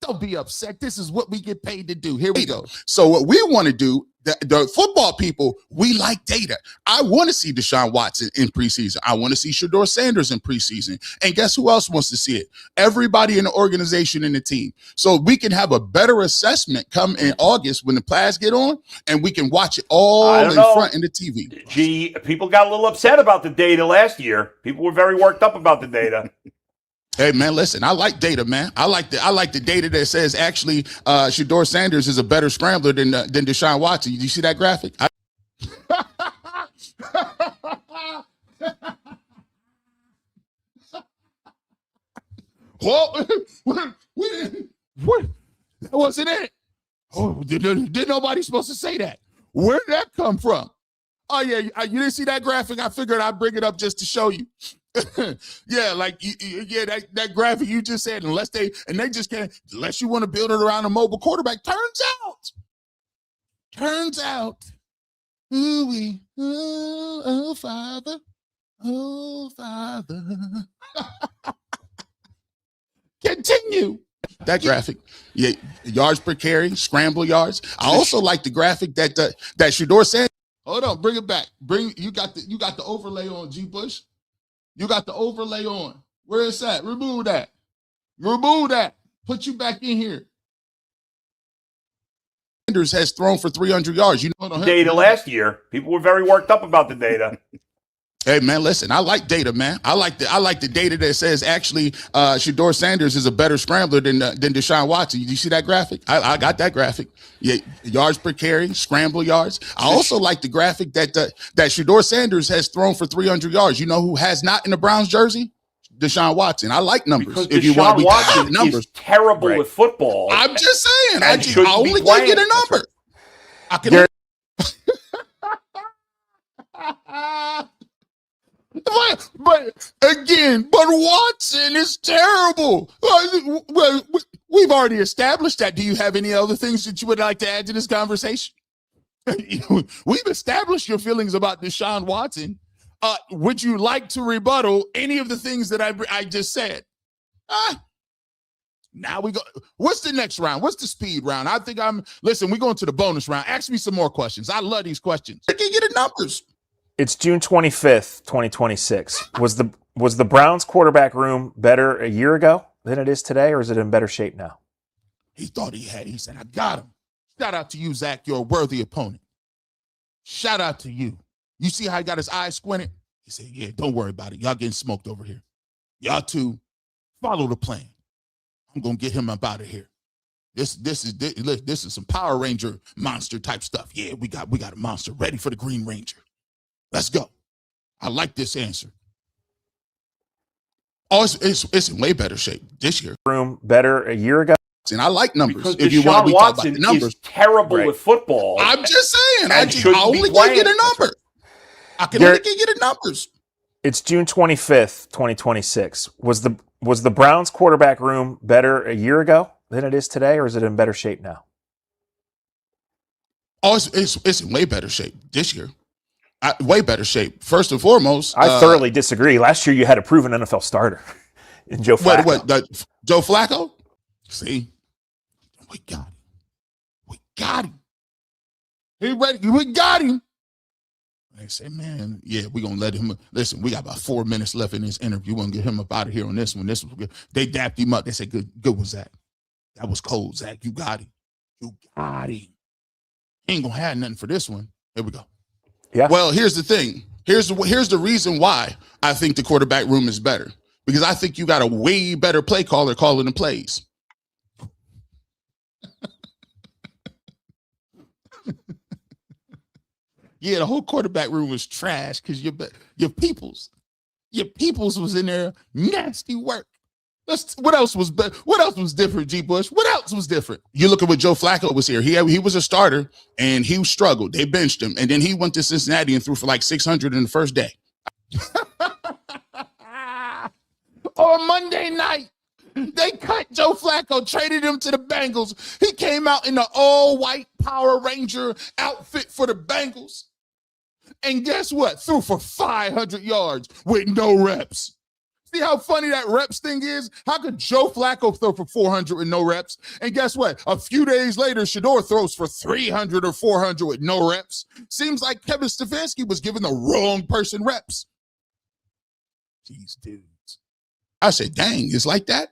Don't be upset. This is what we get paid to do. Here we go. So what we want to do, the football people, we like data. I want to see Deshaun Watson in preseason. I want to see Shedeur Sanders in preseason. And guess who else wants to see it? Everybody in the organization and the team. So we can have a better assessment come in August when the players get on, and we can watch it all in front of the TV. Gee, people got a little upset about the data last year. People were very worked up about the data. Hey man, listen, I like data, man. I like the data that says actually Shedeur Sanders is a better scrambler than Deshaun Watson. You see that graphic? What? That wasn't it. Oh, did nobody supposed to say that? Where did that come from? Oh yeah, you didn't see that graphic? I figured I'd bring it up just to show you. Yeah, like that graphic you just said, unless they just can't, unless you want to build it around a mobile quarterback. Turns out, oh Father, continue. That graphic, yeah, yards per carry, scramble yards. I also like the graphic that Shedeur said. Hold on, bring it back. You got the overlay on, G Bush. You got the overlay on. Where is that? Remove that. Put you back in here. Sanders has thrown for 300 yards. You know data last year. People were very worked up about the data. Hey man, listen, I like data, man. I like the data that says actually Shedeur Sanders is a better scrambler than Deshaun Watson. You see that graphic? I got that graphic. Yeah, yards per carry, scramble yards. I also like the graphic that Shedeur Sanders has thrown for 300 yards. You know who has not in the Browns jersey? Deshaun Watson. I like numbers. Because Deshaun Watson is terrible with football. I'm just saying. I only can get a number. I can. But Watson is terrible. Well, we've already established that. Do you have any other things that you would like to add to this conversation? We've established your feelings about Deshaun Watson. Would you like to rebuttal any of the things that I just said? Now we go. What's the next round? What's the speed round? Listen, we're going to the bonus round. Ask me some more questions. I love these questions. I can get the numbers. It's June 25th, 2026. Was the Browns quarterback room better a year ago than it is today, or is it in better shape now? He thought he said, I got him. Shout out to you, Zach. You're a worthy opponent. Shout out to you. You see how he got his eyes squinted? He said, yeah, don't worry about it. Y'all getting smoked over here. Y'all two, follow the plan. I'm going to get him up out of here. This is some Power Ranger monster type stuff. Yeah, we got a monster ready for the Green Ranger. Let's go. I like this answer. Oh, it's in way better shape this year. Room better a year ago. And I like numbers. Because Deshaun Watson is terrible with football. I'm just saying. I only can get a number. I can only give you the numbers. It's June 25th, 2026. Was the Browns quarterback room better a year ago than it is today, or is it in better shape now? Oh, it's in way better shape this year. Way better shape. First and foremost, I thoroughly disagree. Last year you had a proven NFL starter in Joe Flacco. Joe Flacco? See, we got him. We got him. He ready? We got him. They say, man, yeah, we're going to let him. Listen, we got about 4 minutes left in this interview. We're going to get him up out of here on this one. This was good. They dapped him up. They said, good was Zach. That was cold, Zach. You got him. You got him. He ain't going to have nothing for this one. Here we go. Yeah. Well, here's the thing. Here's the reason why I think the quarterback room is better. Because I think you got a way better play caller calling the plays. Yeah, the whole quarterback room was trash because your peoples was in there, nasty work. What else was different, G. Bush? What else was different? You look at what Joe Flacco was here. He was a starter and he struggled. They benched him, and then he went to Cincinnati and threw for like 600 in the first day. On Monday night, they cut Joe Flacco, traded him to the Bengals. He came out in the all-white Power Ranger outfit for the Bengals. And guess what? Threw for 500 yards with no reps. See how funny that reps thing is? How could Joe Flacco throw for 400 with no reps? And guess what? A few days later, Shedeur throws for 300 or 400 with no reps. Seems like Kevin Stefanski was giving the wrong person reps. These dudes. I said, dang, it's like that?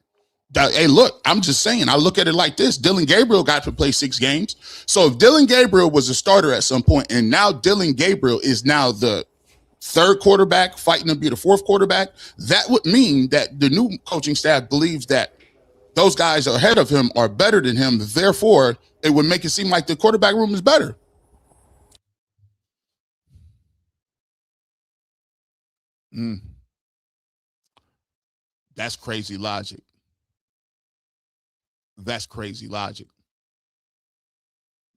Hey, look, I'm just saying, I look at it like this. Dylan Gabriel got to play 6 games. So if Dylan Gabriel was a starter at some point, and now Dylan Gabriel is now the 3rd quarterback fighting to be the 4th quarterback, that would mean that the new coaching staff believes that those guys ahead of him are better than him. Therefore, it would make it seem like the quarterback room is better. That's crazy logic. That's crazy logic.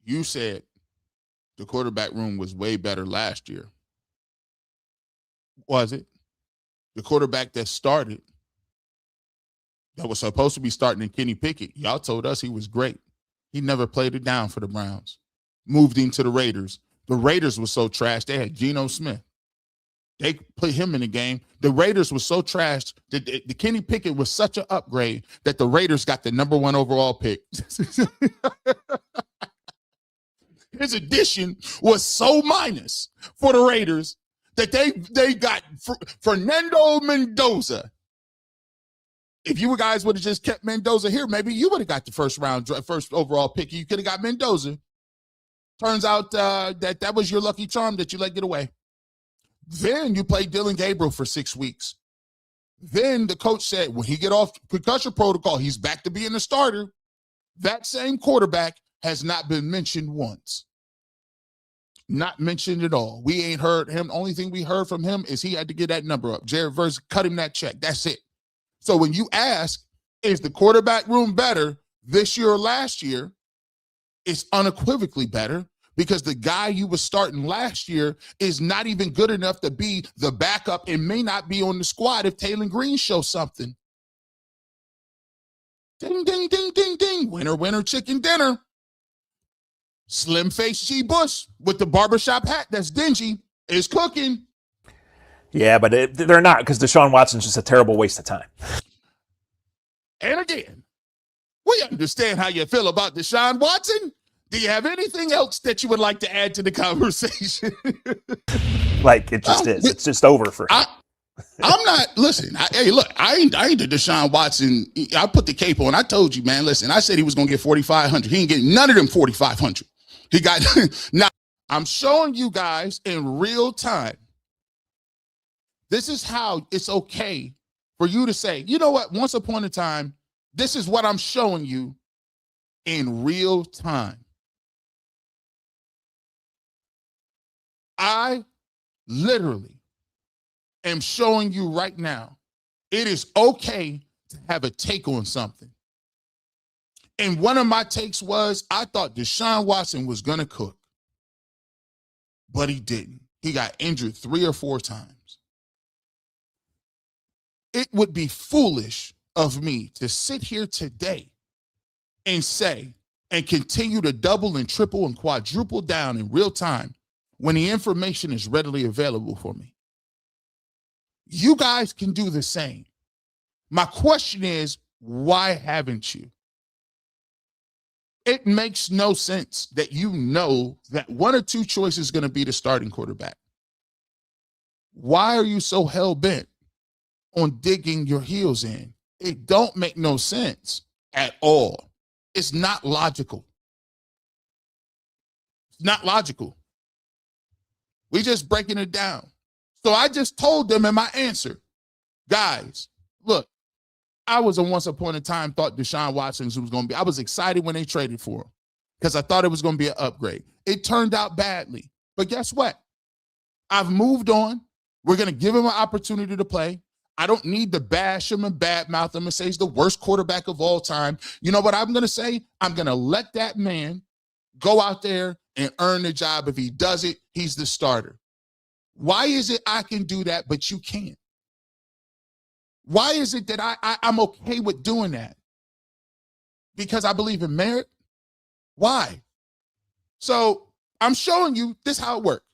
You said the quarterback room was way better last year. Was it? The quarterback that started, that was supposed to be starting in Kenny Pickett, y'all told us he was great. He never played it down for the Browns. Moved him to the Raiders. The Raiders were so trash, they had Geno Smith. They put him in the game. The Raiders were so trashed that the Kenny Pickett was such an upgrade that the Raiders got the #1 overall pick. His addition was so minus for the Raiders that they got Fernando Mendoza. If you guys would have just kept Mendoza here, maybe you would have got the first overall pick. You could have got Mendoza. Turns out that was your lucky charm that you let get away. Then you play Dylan Gabriel for 6 weeks. Then the coach said, when he get off concussion protocol, he's back to being a starter. That same quarterback has not been mentioned once. Not mentioned at all. We ain't heard him. Only thing we heard from him is he had to get that number up. Jared Verse cut him that check. That's it. So when you ask, is the quarterback room better this year or last year? It's unequivocally better. Because the guy you were starting last year is not even good enough to be the backup and may not be on the squad if Taylor Green shows something. Ding, ding, ding, ding, ding. Winner, winner, chicken dinner. Slim face G. Bush with the barbershop hat that's dingy is cooking. Yeah, but they're not, because Deshaun Watson's just a terrible waste of time. And again, we understand how you feel about Deshaun Watson. Do you have anything else that you would like to add to the conversation? Like, it just is. It's just over for him. I'm not, listen, hey, look, I ain't the Deshaun Watson. I put the cape on. I told you, man, listen, I said he was going to get 4,500. He ain't getting none of them 4,500. He got, now, I'm showing you guys in real time. This is how it's okay for you to say, you know what, once upon a time, this is what I'm showing you in real time. I literally am showing you right now, it is okay to have a take on something. And one of my takes was, I thought Deshaun Watson was going to cook, but he didn't. He got injured 3 or 4 times. It would be foolish of me to sit here today and say and continue to double and triple and quadruple down in real time when the information is readily available for me. You guys can do the same. My question is, why haven't you? It makes no sense that you know that one or two choices is going to be the starting quarterback. Why are you so hell-bent on digging your heels in? It don't make no sense at all. It's not logical. It's not logical. We just breaking it down. So I just told them in my answer, guys, look, I was a once upon a time thought Deshaun Watson was going to be. I was excited when they traded for him because I thought it was going to be an upgrade. It turned out badly. But guess what? I've moved on. We're going to give him an opportunity to play. I don't need to bash him and badmouth him and say he's the worst quarterback of all time. You know what I'm going to say? I'm going to let that man go out there and earn the job. If he does it, he's the starter. Why is it I can do that, but you can't? Why is it that I'm okay with doing that? Because I believe in merit? Why? So I'm showing you this how it works.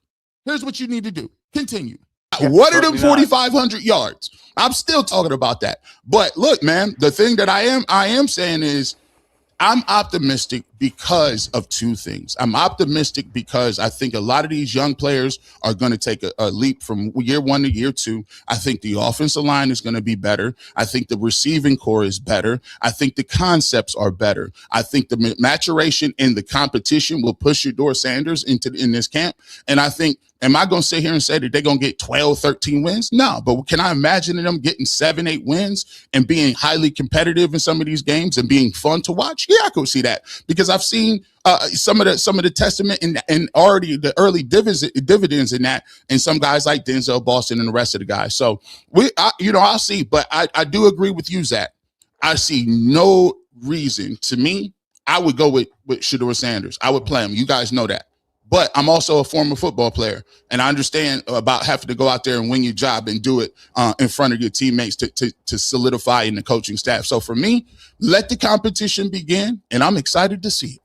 Here's what you need to do. Continue. Yeah, what are them 4,500 yards? I'm still talking about that. But look, man, the thing that I am saying is I'm optimistic because of two things. I'm optimistic because I think a lot of these young players are going to take a leap from year 1 to year 2. I think the offensive line is going to be better. I think the receiving core is better. I think the concepts are better. I think the maturation in the competition will push Shedeur Sanders in this camp. And I think, am I going to sit here and say that they're going to get 12, 13 wins? No, but can I imagine them getting 7, 8 wins and being highly competitive in some of these games and being fun to watch? Yeah, I could see that because I've seen some of the testament and already the early dividends in that, and some guys like Denzel Boston and the rest of the guys. So I'll see, but I do agree with you, Zach. I see no reason. To me, I would go with Shedeur Sanders. I would play him. You guys know that. But I'm also a former football player, and I understand about having to go out there and win your job and do it in front of your teammates to solidify in the coaching staff. So for me, let the competition begin, and I'm excited to see it.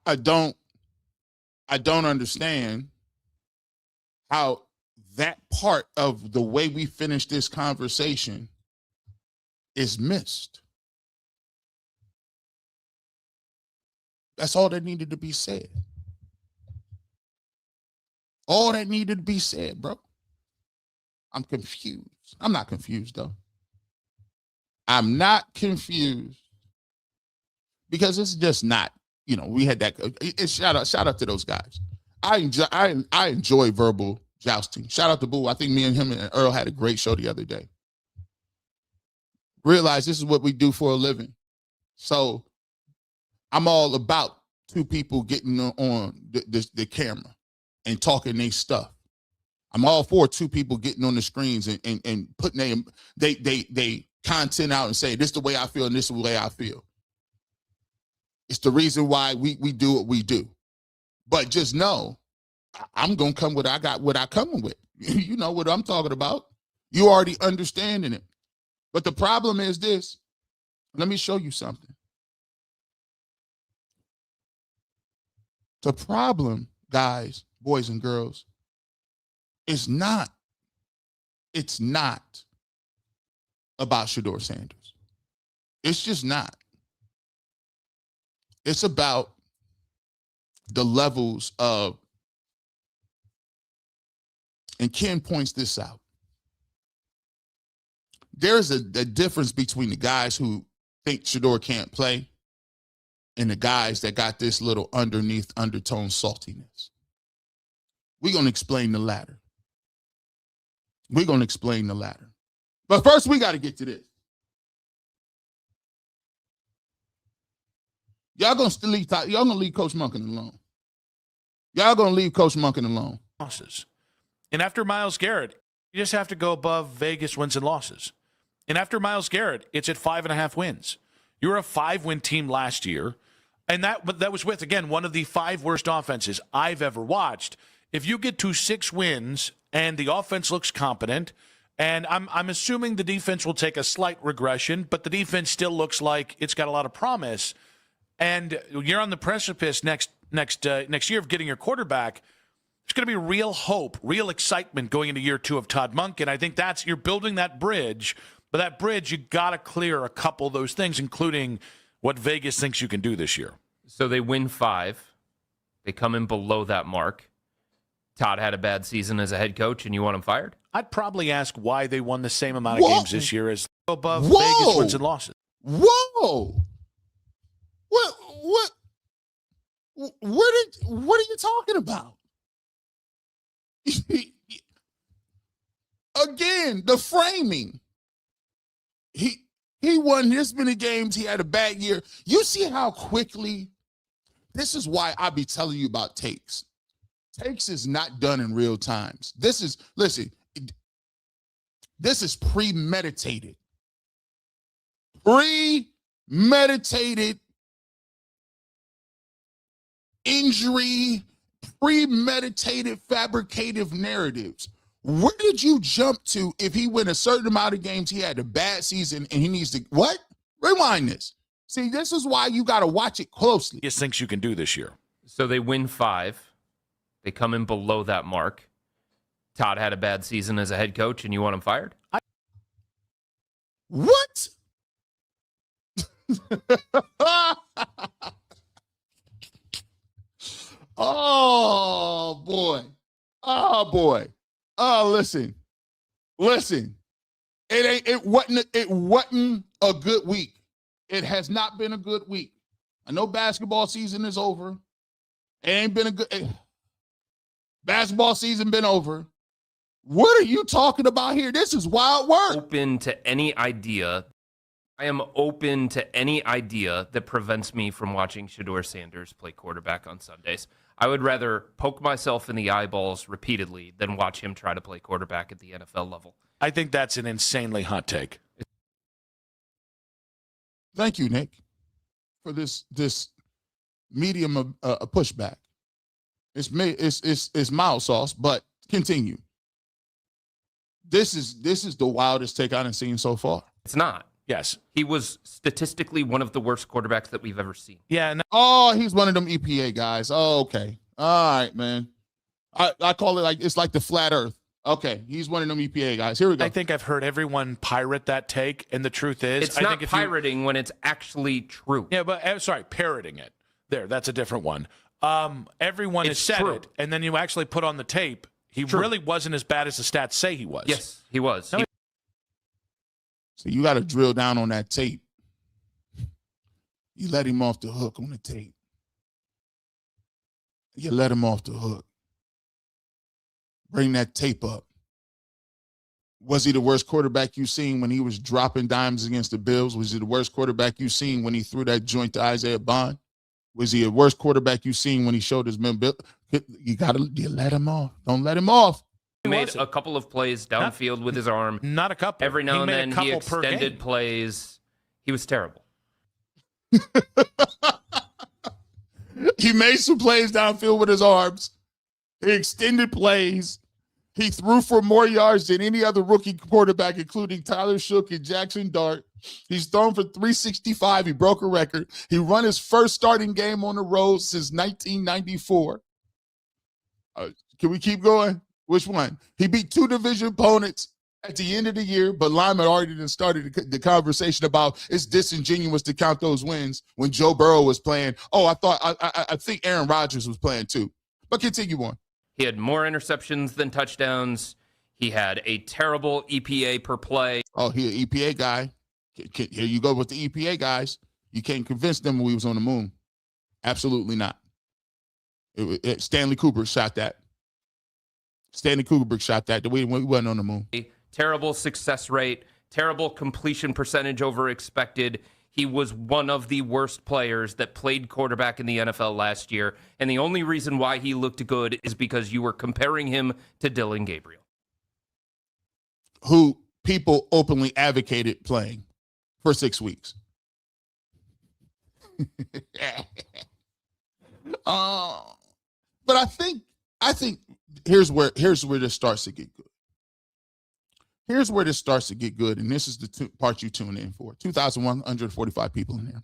I don't understand how that part of the way we finish this conversation is missed. That's all that needed to be said. All that needed to be said, bro. I'm confused. I'm not confused, though. I'm not confused because it's just not, we had that. Shout out to those guys. I enjoy verbal jousting. Shout out to Boo. I think me and him and Earl had a great show the other day. Realize this is what we do for a living. So I'm all about two people getting on the camera and talking their stuff. I'm all for two people getting on the screens and putting they content out and say, this is the way I feel and this is the way I feel. It's the reason why we do what we do. But just know, I'm going to come with what I come with. You know what I'm talking about. You already understanding it. But the problem is this. Let me show you something. The problem, guys, boys and girls, it's not about Shedeur Sanders. It's just not. It's about the levels of, and Ken points this out. There's a difference between the guys who think Shedeur can't play and the guys that got this little undertone saltiness. We're going to explain the latter. But first, we got to get to this. Y'all going to leave Coach Monken alone. Losses. And after Myles Garrett, you just have to go above Vegas wins and losses. And after Myles Garrett, it's at 5.5 wins. You were a 5-win team last year. And that was with, again, one of the 5 worst offenses I've ever watched. If you get to 6 wins and the offense looks competent, and I'm assuming the defense will take a slight regression, but the defense still looks like it's got a lot of promise, and you're on the precipice next year of getting your quarterback, there's going to be real hope, real excitement going into year 2 of Todd Monken. I think you're building that bridge, but that bridge, you got to clear a couple of those things, including what Vegas thinks you can do this year. So they win 5. They come in below that mark. Todd had a bad season as a head coach, and you want him fired? I'd probably ask why they won the same amount of games this year as above Whoa. Vegas wins and losses. Whoa! What? What are you talking about? Again, the framing. He won this many games. He had a bad year. You see how quickly. This is why I be telling you about takes. Takes is not done in real times. This is premeditated. Premeditated injury, premeditated fabricative narratives. Where did you jump to if he win a certain amount of games, he had a bad season and he needs to, what? Rewind this. See, this is why you got to watch it closely. He thinks you can do this year. So they win 5. They come in below that mark. Todd had a bad season as a head coach, and you want him fired? What? Oh, boy. Oh, boy. Oh, listen. It wasn't a good week. It has not been a good week. I know basketball season is over. It ain't been a good basketball season been over. What are you talking about here? This is wild work. Open to any idea. I am open to any idea that prevents me from watching Shedeur Sanders play quarterback on Sundays. I would rather poke myself in the eyeballs repeatedly than watch him try to play quarterback at the NFL level. I think that's an insanely hot take. Thank you, Nick, for this medium of a pushback. It's mild sauce, but continue. This is the wildest take I've seen so far. It's not. Yes. He was statistically one of the worst quarterbacks that we've ever seen. Yeah. No. Oh, he's one of them EPA guys. Oh, okay. All right, man. I call it it's like the flat earth. Okay, he's one of them EPA guys. Here we go. I think I've heard everyone pirate that take, and the truth is, it's not pirating when it's actually true. Yeah, but sorry, parroting it. That's a different one. Everyone has said it, and then you actually put on the tape. He really wasn't as bad as the stats say he was. Yes, he was. So you got to drill down on that tape. You let him off the hook on the tape. You let him off the hook. Bring that tape up. Was he the worst quarterback you seen when he was dropping dimes against the Bills? Was he the worst quarterback you seen when he threw that joint to Isaiah Bond? Was he the worst quarterback you seen when he showed his men? You let him off. Don't let him off. He made a couple of plays downfield with his arm. Not a couple. Every now and then he extended plays. He was terrible. He made some plays downfield with his arms. He extended plays. He threw for more yards than any other rookie quarterback, including Tyler Shook and Jackson Dart. He's thrown for 365. He broke a record. He run his first starting game on the road since 1994. Can we keep going? Which one? He beat 2 division opponents at the end of the year, but Lyman already done started the conversation about it's disingenuous to count those wins when Joe Burrow was playing. Oh, I think Aaron Rodgers was playing too. But continue on. He had more interceptions than touchdowns. He had a terrible EPA per play. Oh, he an EPA guy. Here you go with the EPA guys. You can't convince them when we was on the moon. Absolutely not. Stanley Kubrick shot that. Stanley Kubrick shot that. We wasn't on the moon. Terrible success rate, terrible completion percentage over expected. He was one of the worst players that played quarterback in the NFL last year. And the only reason why he looked good is because you were comparing him to Dylan Gabriel, who people openly advocated playing for 6 weeks. But I think here's where this starts to get good. Here's where this starts to get good, and this is the part you tune in for. 2,145 people in here.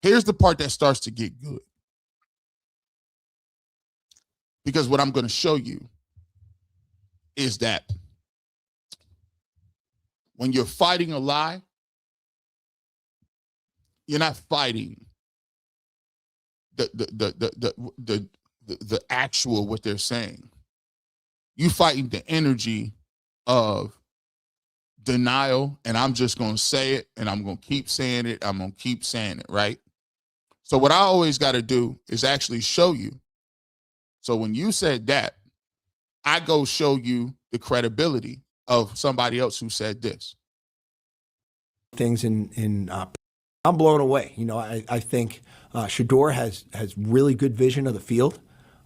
Here's the part that starts to get good. Because what I'm going to show you is that when you're fighting a lie, you're not fighting the actual what they're saying. You fighting the energy of denial, and I'm just going to say it, and I'm going to keep saying it. I'm going to keep saying it, right? So what I always got to do is actually show you. So when you said that, I go show you the credibility of somebody else who said this. Things I'm blown away. You know, I think Shedeur has really good vision of the field.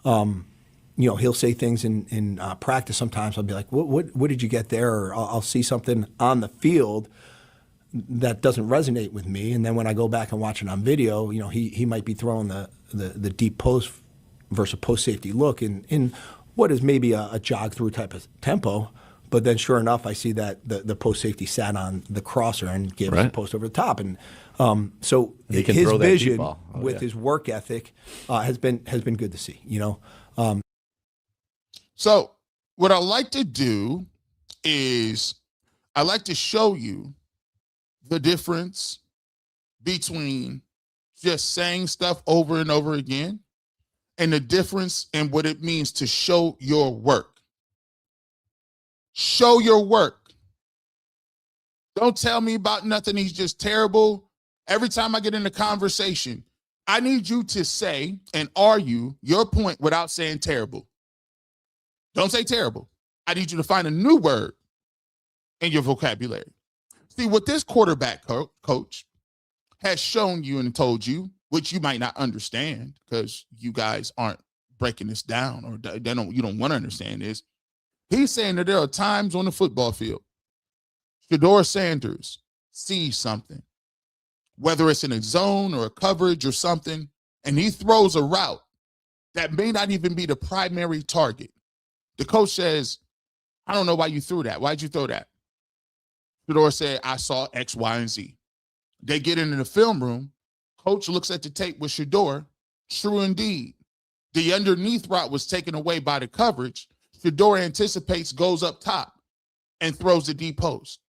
You know, he'll say things in practice sometimes. I'll be like, what did you get there? Or I'll see something on the field that doesn't resonate with me. And then when I go back and watch it on video, you know, he might be throwing the deep post versus post safety look in what is maybe a jog through type of tempo. But then sure enough, I see that the post safety sat on the crosser and gave us a post over the top. And so his vision with his work ethic has been good to see, you know. So what I like to do is I like to show you the difference between just saying stuff over and over again and the difference in what it means to show your work. Show your work. Don't tell me about nothing. He's just terrible. Every time I get in a conversation, I need you to say and argue your point without saying terrible. Don't say terrible. I need you to find a new word in your vocabulary. See, what this quarterback coach has shown you and told you, which you might not understand because you guys aren't breaking this down or you don't want to understand this. He's saying that there are times on the football field, Shedeur Sanders sees something, whether it's in a zone or a coverage or something, and he throws a route that may not even be the primary target. The coach says, I don't know why you threw that. Why'd you throw that? Shedeur said, I saw X, Y, and Z. They get into the film room. Coach looks at the tape with Shedeur. True indeed. The underneath route was taken away by the coverage. Shedeur anticipates, goes up top, and throws the deep post.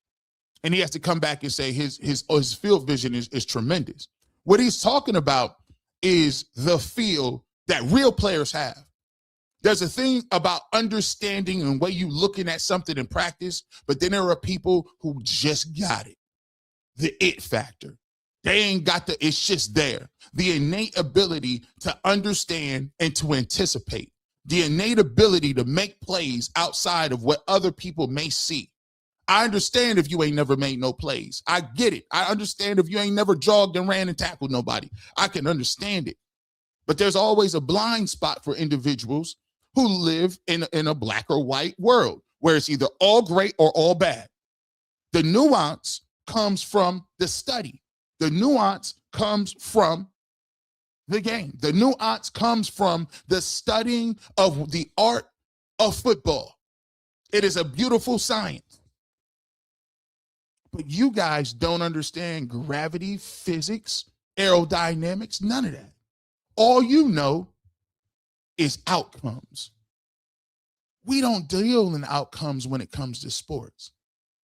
And he has to come back and say his field vision is tremendous. What he's talking about is the feel that real players have. There's a thing about understanding and way you looking at something in practice, but then there are people who just got it. The it factor. They ain't got it's just there. The innate ability to understand and to anticipate. The innate ability to make plays outside of what other people may see. I understand if you ain't never made no plays. I get it. I understand if you ain't never jogged and ran and tackled nobody. I can understand it. But there's always a blind spot for individuals who live in a black or white world where it's either all great or all bad. The nuance comes from the study. The nuance comes from the game. The nuance comes from the studying of the art of football. It is a beautiful science. But you guys don't understand gravity, physics, aerodynamics, none of that. All you know is outcomes. We don't deal in outcomes when it comes to sports.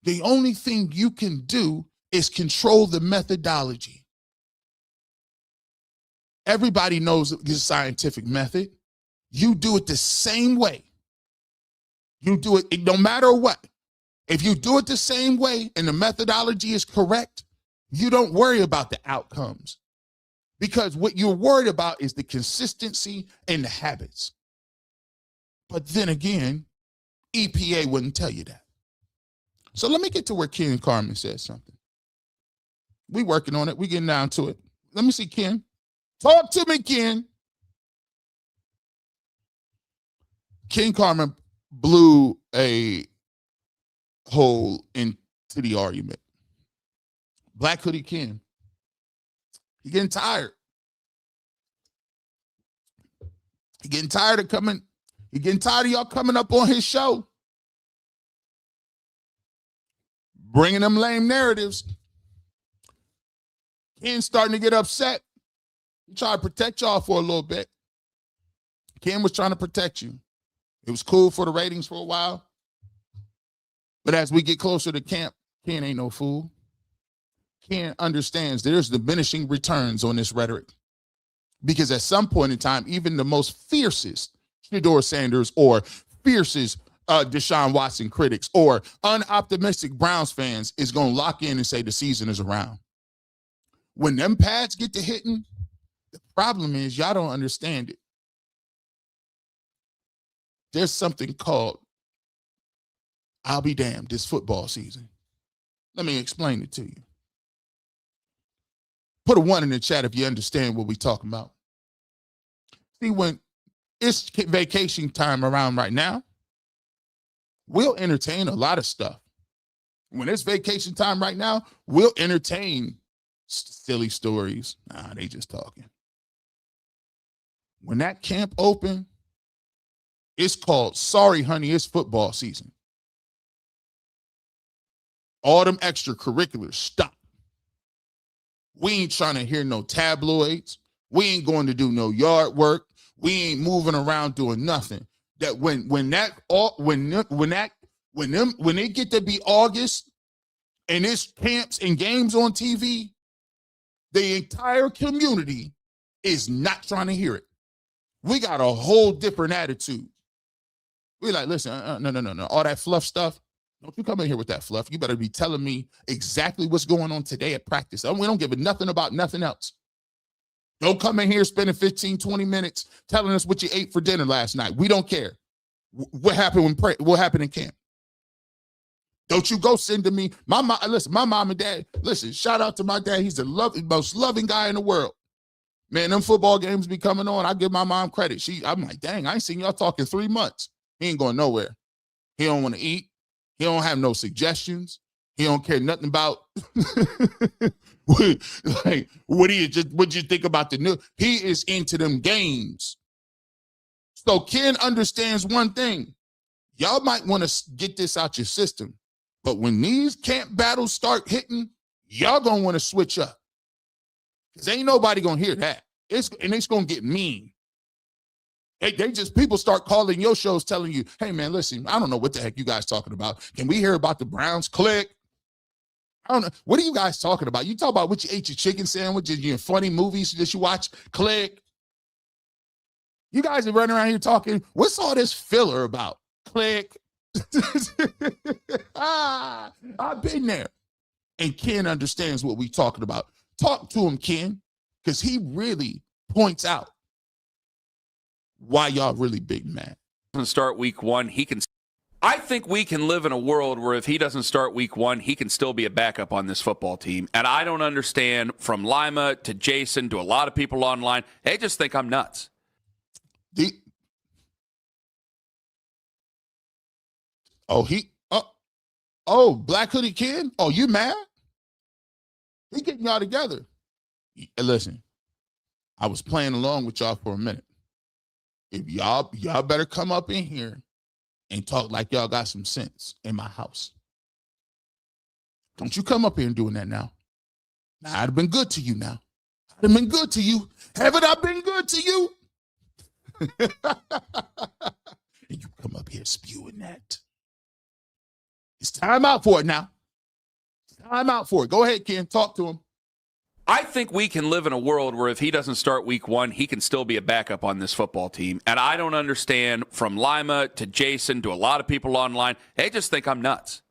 The only thing you can do is control the methodology. Everybody knows this scientific method. You do it the same way. You do it no matter what. If you do it the same way and the methodology is correct, you don't worry about the outcomes. Because what you're worried about is the consistency and the habits. But then again, EPA wouldn't tell you that. So let me get to where Ken Carmen says something. We working on it. We getting down to it. Let me see, Ken. Talk to me, Ken. Ken Carmen blew a hole into the argument. Black Hoodie Ken. He getting tired. He getting tired of coming. He getting tired of y'all coming up on his show, bringing them lame narratives. Ken's starting to get upset. He tried to protect y'all for a little bit. Ken was trying to protect you. It was cool for the ratings for a while. But as we get closer to camp, Ken ain't no fool. Ken understands there's diminishing returns on this rhetoric. Because at some point in time, even the most fiercest Shedeur Sanders or fiercest Deshaun Watson critics or unoptimistic Browns fans is going to lock in and say the season is around. When them pads get to hitting, the problem is y'all don't understand it. There's something called, I'll be damned, this football season. Let me explain it to you. Put a 1 in the chat if you understand what we're talking about. See, when it's vacation time around right now, we'll entertain a lot of stuff. When it's vacation time right now, we'll entertain silly stories. Nah, they just talking. When that camp open, it's called, sorry, honey, it's football season. All them extracurriculars, stop. We ain't trying to hear no tabloids. We ain't going to do no yard work. We ain't moving around doing nothing. That when they get to be August and it's camps and games on TV, the entire community is not trying to hear it. We got a whole different attitude. We're like, listen, no. All that fluff stuff, don't you come in here with that fluff. You better be telling me exactly what's going on today at practice. We don't give a nothing about nothing else. Don't come in here spending 15, 20 minutes telling us what you ate for dinner last night. We don't care. What happened what happened in camp? Don't you go send to me. My mom and dad, listen, shout out to my dad. He's the most loving guy in the world. Man, them football games be coming on. I give my mom credit. I'm like, dang, I ain't seen y'all talk in 3 months. He ain't going nowhere. He don't want to eat. He don't have no suggestions. He don't care nothing about like what you think about the new. He is into them games. So Ken understands one thing. Y'all might want to get this out your system, but when these camp battles start hitting, y'all gonna want to switch up. Because ain't nobody gonna hear that. It's gonna get mean. People start calling your shows telling you, hey man, listen, I don't know what the heck you guys talking about. Can we hear about the Browns? Click. I don't know. What are you guys talking about? You talk about what you ate your chicken sandwich and your funny movies that you watch? Click. You guys are running around here talking, what's all this filler about? Click. I've been there. And Ken understands what we're talking about. Talk to him, Ken, because he really points out why y'all really big mad. Start week 1, he can. I think we can live in a world where if he doesn't start week 1, he can still be a backup on this football team. And I don't understand, from Lima to Jason to a lot of people online, they just think I'm nuts. Black Hoodie Ken? Oh, you mad? He getting y'all together. Listen, I was playing along with y'all for a minute. If y'all better come up in here and talk like y'all got some sense in my house. Don't you come up here and doing that now. Now, I'd have been good to you now. I'd have been good to you. Haven't I been good to you? And you come up here spewing that. It's time out for it now. It's time out for it. Go ahead, Ken. Talk to him. I think we can live in a world where if he doesn't start week 1, he can still be a backup on this football team. And I don't understand, from Lima to Jason to a lot of people online, they just think I'm nuts.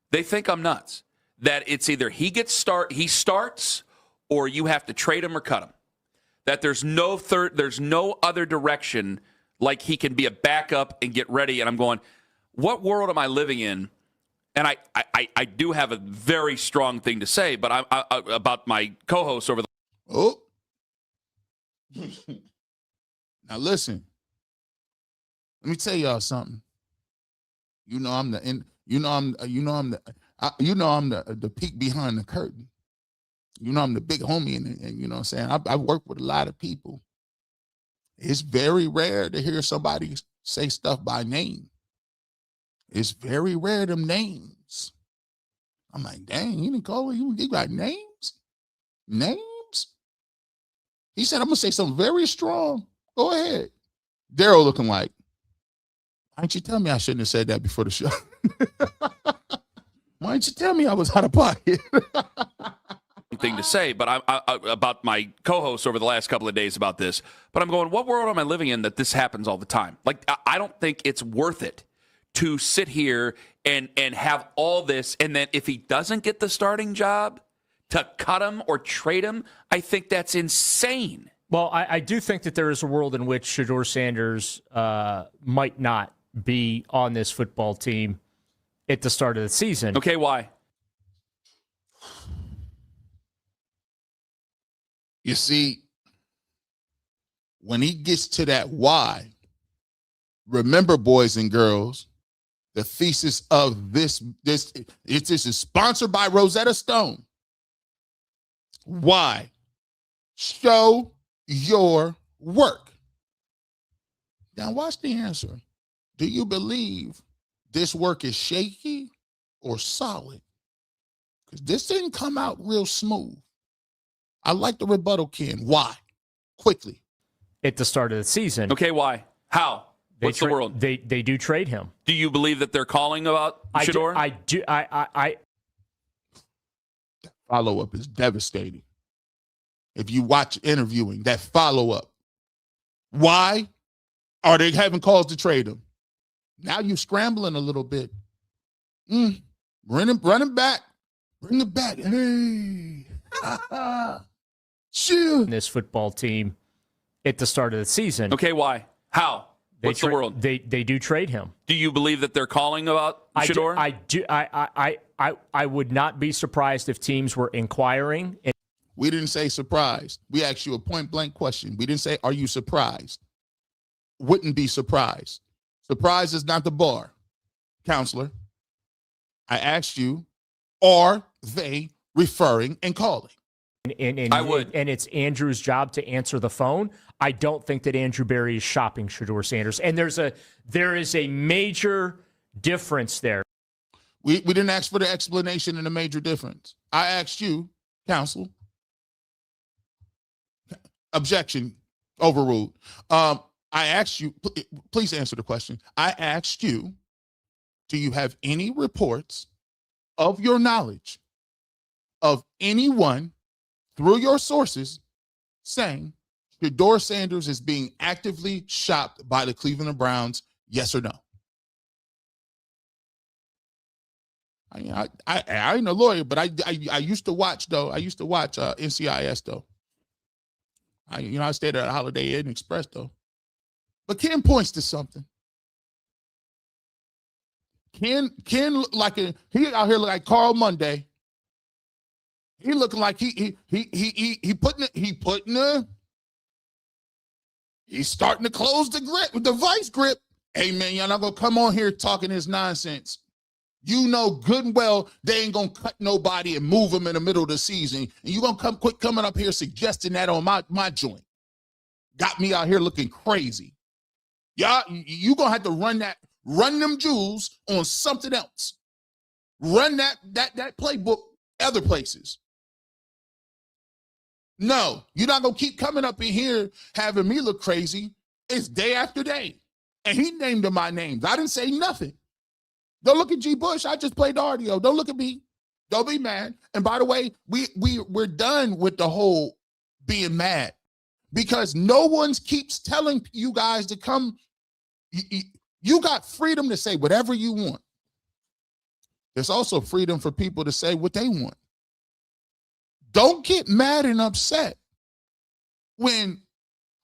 They think I'm nuts. That it's either he starts, or you have to trade him or cut him. That there's no other direction, like he can be a backup and get ready. And I'm going, what world am I living in? And I do have a very strong thing to say, but I about my co-host over the. Oh, now listen. Let me tell y'all something. I'm the peek behind the curtain. You know, I'm the big homie, and you know what I'm saying? I've worked with a lot of people. It's very rare to hear somebody say stuff by name. It's very rare, them names. I'm like, dang, you didn't call it? You got names? Names? He said, I'm going to say something very strong. Go ahead. Daryl looking like, why didn't you tell me I shouldn't have said that before the show? Why didn't you tell me I was out of pocket? Thing to say, but I about my co-hosts over the last couple of days about this. But I'm going, what world am I living in that this happens all the time? Like, I don't think it's worth it to sit here and have all this, and then if he doesn't get the starting job, to cut him or trade him. I think that's insane. Well, I do think that there is a world in which Shedeur Sanders might not be on this football team at the start of the season. Okay, why? You see, when he gets to that why, remember, boys and girls, the thesis of this is sponsored by Rosetta Stone. Why? Show your work. Now watch the answer. Do you believe this work is shaky or solid? Because this didn't come out real smooth. I like the rebuttal, Ken. Why? Quickly. At the start of the season. Okay, why? How? What's the world? They do trade him. Do you believe that they're calling about Shedeur? I do. Follow-up is devastating. If you watch interviewing, that follow-up. Why are they having calls to trade him? Now you're scrambling a little bit. Running back. Bring it back. Hey. Chill. This football team at the start of the season. Okay, why? How? What's the world? They do trade him. Do you believe that they're calling about Shedeur? I would not be surprised if teams were inquiring. We didn't say surprised. We asked you a point-blank question. We didn't say, are you surprised? Wouldn't be surprised. Surprise is not the bar, counselor. I asked you, are they referring and calling? And I would. And it's Andrew's job to answer the phone. I don't think that Andrew Berry is shopping Shedeur Sanders. And there is a major difference there. We didn't ask for the explanation and the major difference. I asked you, counsel. Objection overruled. I asked you, please answer the question. I asked you, do you have any reports of your knowledge of anyone through your sources saying Shedeur Sanders is being actively shopped by the Cleveland Browns? Yes or no? I ain't a lawyer, but I used to watch though. I used to watch NCIS though. I stayed at a Holiday Inn Express though. But Ken points to something. Ken look like he out here look like Carl Monday. He looking like he's starting to close the grip with the vice grip. Hey man, y'all not gonna come on here talking this nonsense. You know good and well they ain't gonna cut nobody and move them in the middle of the season. And you gonna quit coming up here suggesting that on my joint. Got me out here looking crazy. Y'all, you gonna have to run them jewels on something else. Run that playbook other places. No, you're not gonna keep coming up in here having me look crazy. It's day after day. And he named them my names. I didn't say nothing. Don't look at G. Bush. I just played the audio. Don't look at me. Don't be mad. And by the way, we're done with the whole being mad because no one keeps telling you guys to come. You got freedom to say whatever you want. There's also freedom for people to say what they want. Don't get mad and upset when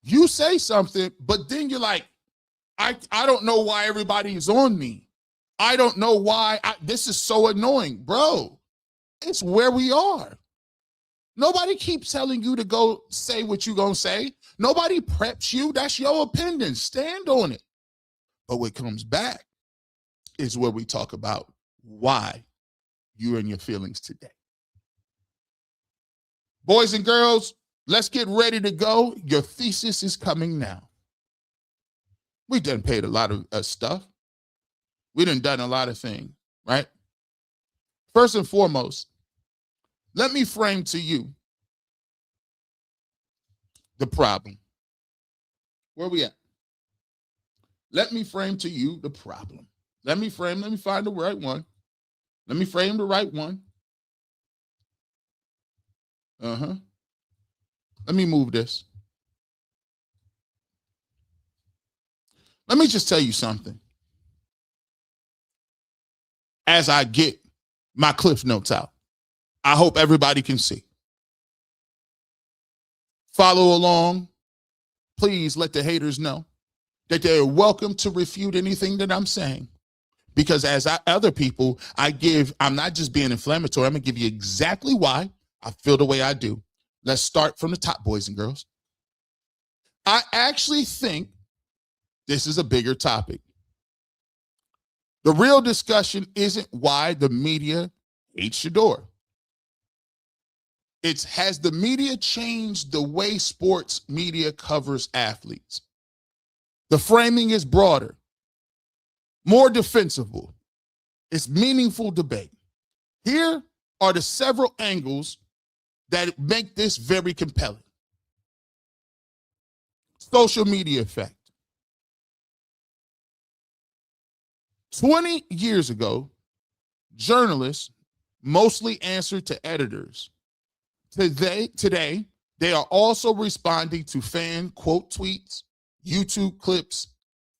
you say something, but then you're like, I don't know why everybody is on me. I don't know why. This is so annoying. Bro, it's where we are. Nobody keeps telling you to go say what you're going to say. Nobody preps you. That's your opinion. Stand on it. But what comes back is where we talk about why you're in your feelings today. Boys and girls, let's get ready to go. Your thesis is coming now. We done paid a lot of stuff. We done a lot of things, right? First and foremost, let me frame to you the problem. Where we at? Let me frame to you the problem. Let me find the right one. Let me frame the right one. Let me move this. Let me just tell you something. As I get my Cliff Notes out, I hope everybody can see. Follow along. Please let the haters know that they're welcome to refute anything that I'm saying. Because other people, I'm not just being inflammatory. I'm going to give you exactly why I feel the way I do. Let's start from the top, boys and girls. I actually think this is a bigger topic. The real discussion isn't why the media hates Shedeur. It's, has the media changed the way sports media covers athletes? The framing is broader, more defensible. It's meaningful debate. Here are the several angles that make this very compelling. Social media effect. 20 years ago, journalists mostly answered to editors. Today, they are also responding to fan quote tweets, YouTube clips,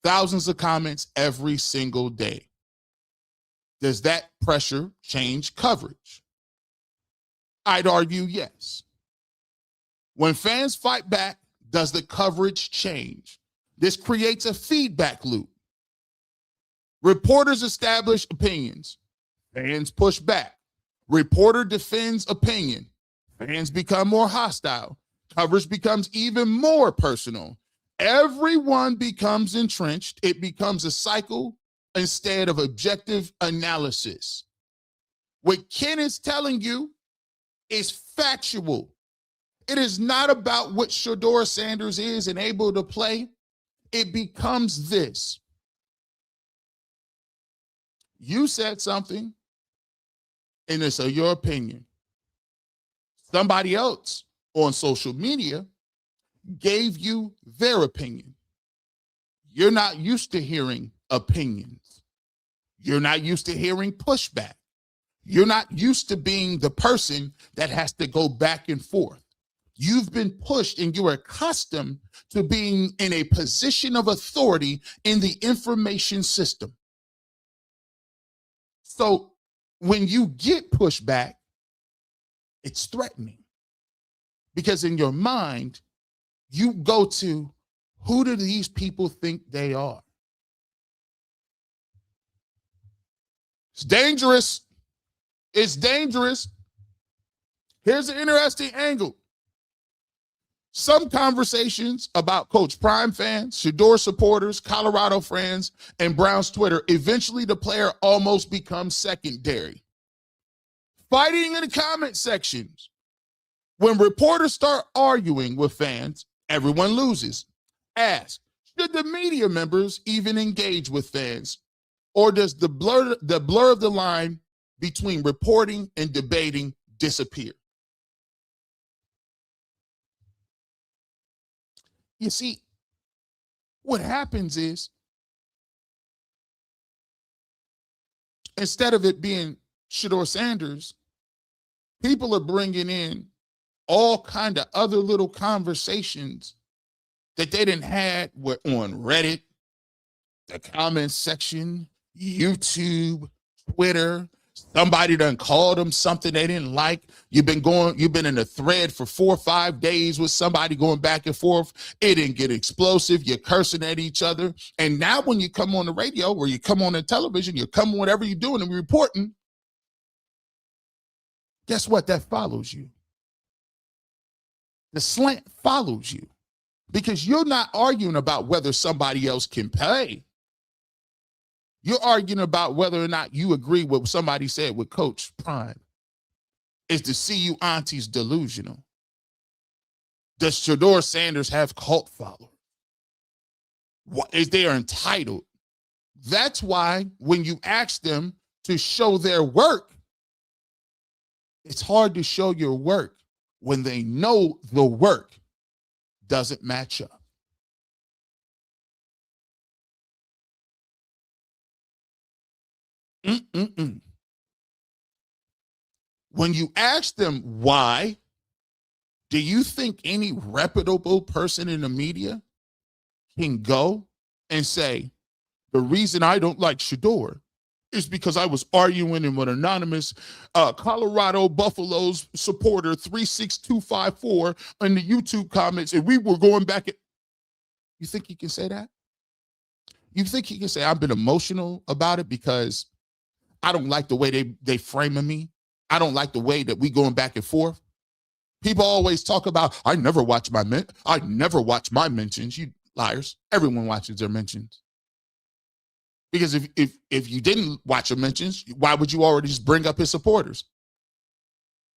thousands of comments every single day. Does that pressure change coverage? I'd argue yes. When fans fight back, does the coverage change? This creates a feedback loop. Reporters establish opinions. Fans push back. Reporter defends opinion. Fans become more hostile. Coverage becomes even more personal. Everyone becomes entrenched. It becomes a cycle instead of objective analysis. What Ken is telling you is factual. It is not about what Shedeur Sanders is and able to play. It becomes this. You said something, and it's your opinion. Somebody else on social media gave you their opinion. You're not used to hearing opinions. You're not used to hearing pushback. You're not used to being the person that has to go back and forth. You've been pushed and you're accustomed to being in a position of authority in the information system. So when you get pushback, it's threatening. Because in your mind, you go to, who do these people think they are? It's dangerous. It's dangerous. Here's an interesting angle. Some conversations about Coach Prime fans, Shedeur supporters, Colorado fans, and Browns Twitter, eventually the player almost becomes secondary. Fighting in the comment sections. When reporters start arguing with fans, everyone loses. Ask, should the media members even engage with fans? Or does the blur of the line between reporting and debating disappear? You see, what happens is, instead of it being Shedeur Sanders, people are bringing in all kind of other little conversations that they didn't had on Reddit, the comments section, YouTube, Twitter. Somebody done called them something they didn't like. You've been in a thread for 4 or 5 days with somebody going back and forth. It didn't get explosive. You're cursing at each other. And now when you come on the radio or you come on the television, you come on whatever you're doing and reporting, guess what? That follows you. The slant follows you because you're not arguing about whether somebody else can play. You're arguing about whether or not you agree with what somebody said with Coach Prime. Is the CU aunties delusional? Does Shedeur Sanders have cult followers? They are entitled. That's why when you ask them to show their work, it's hard to show your work when they know the work doesn't match up. When you ask them why, do you think any reputable person in the media can go and say, the reason I don't like Shedeur is because I was arguing with an anonymous Colorado Buffaloes supporter 36254 in the YouTube comments, and we were going back at. You think he can say that? You think he can say, I've been emotional about it because I don't like the way they framing me. I don't like the way that we going back and forth. People always talk about, I never watch my mentions. You liars. Everyone watches their mentions. Because if you didn't watch your mentions, why would you already just bring up his supporters?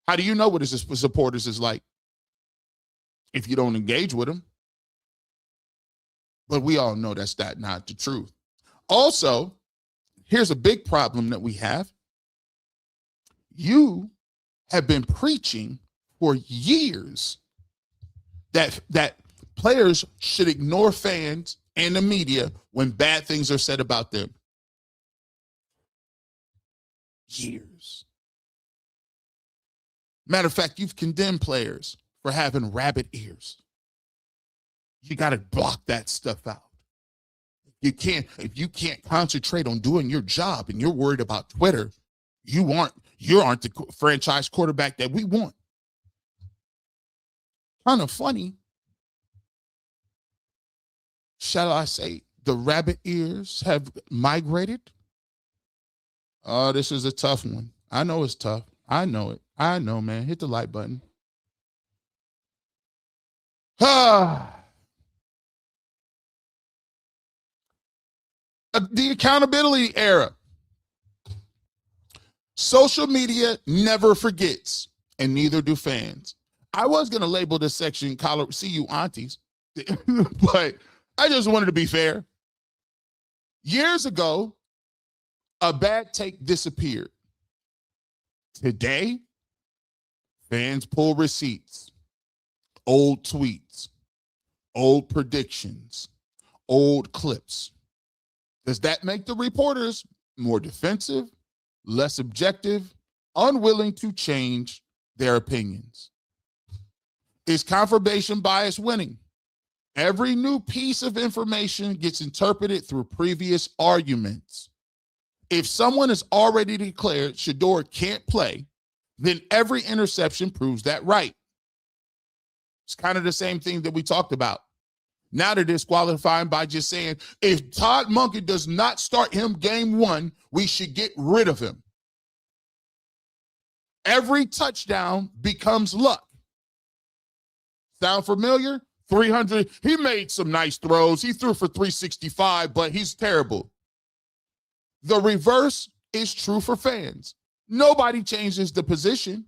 How do you know what his supporters is like if you don't engage with them? But we all know that's not the truth. Also, here's a big problem that we have. You have been preaching for years that players should ignore fans and the media when bad things are said about them. Years. Matter of fact, you've condemned players for having rabbit ears. You got to block that stuff out. If you can't concentrate on doing your job and you're worried about Twitter, you aren't the franchise quarterback that we want. Kind of funny. Shall I say the rabbit ears have migrated? Oh, this is a tough one. I know it's tough. I know it. I know, man. Hit the like button. The accountability era. Social media never forgets, and neither do fans. I was going to label this section, see you aunties, but I just wanted to be fair. Years ago, a bad take disappeared. Today, fans pull receipts, old tweets, old predictions, old clips. Does that make the reporters more defensive, less objective, unwilling to change their opinions? Is confirmation bias winning? Every new piece of information gets interpreted through previous arguments. If someone has already declared Shedeur can't play, then every interception proves that right. It's kind of the same thing that we talked about. Now they're disqualifying by just saying, if Todd Monken does not start him game one, we should get rid of him. Every touchdown becomes luck. Sound familiar? 300. He made some nice throws. He threw for 365, but he's terrible. The reverse is true for fans. Nobody changes the position.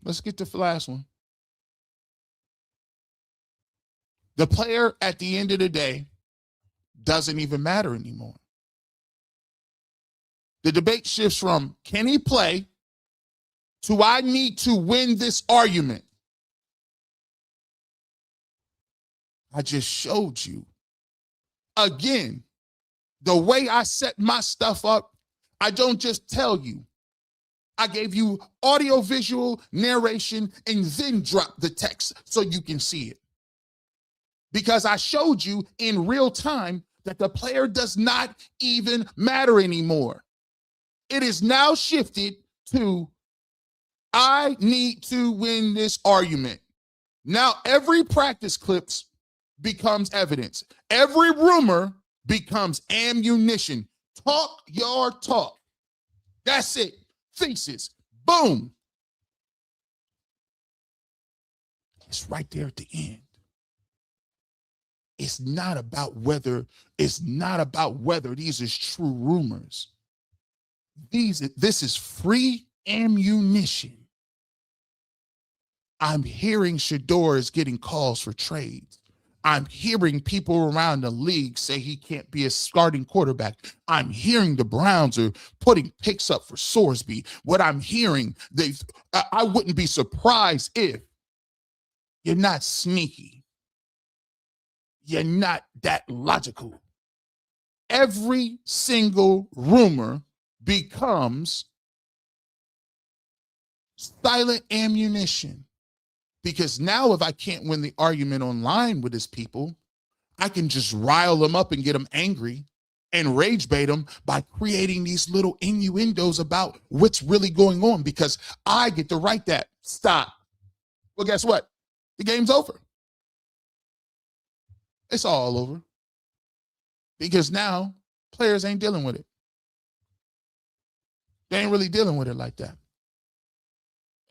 Let's get to the last one. The player at the end of the day doesn't even matter anymore. The debate shifts from can he play to I need to win this argument. I just showed you. Again, the way I set my stuff up, I don't just tell you. I gave you audio, visual, narration, and then drop the text so you can see it. Because I showed you in real time that the player does not even matter anymore. It is now shifted to I need to win this argument. Now every practice clips becomes evidence. Every rumor becomes ammunition. Talk your talk. That's it. Thesis. Boom. It's right there at the end. It's not about whether these are true rumors. This is free ammunition. I'm hearing Shedeur is getting calls for trades. I'm hearing people around the league say he can't be a starting quarterback. I'm hearing the Browns are putting picks up for Sorsby. What I'm hearing, I wouldn't be surprised if you're not sneaky. You're not that logical. Every single rumor becomes silent ammunition. Because now if I can't win the argument online with his people, I can just rile them up and get them angry and rage bait them by creating these little innuendos about what's really going on, because I get to write that. Stop. Well, guess what? The game's over. It's all over. Because now players ain't dealing with it. They ain't really dealing with it like that.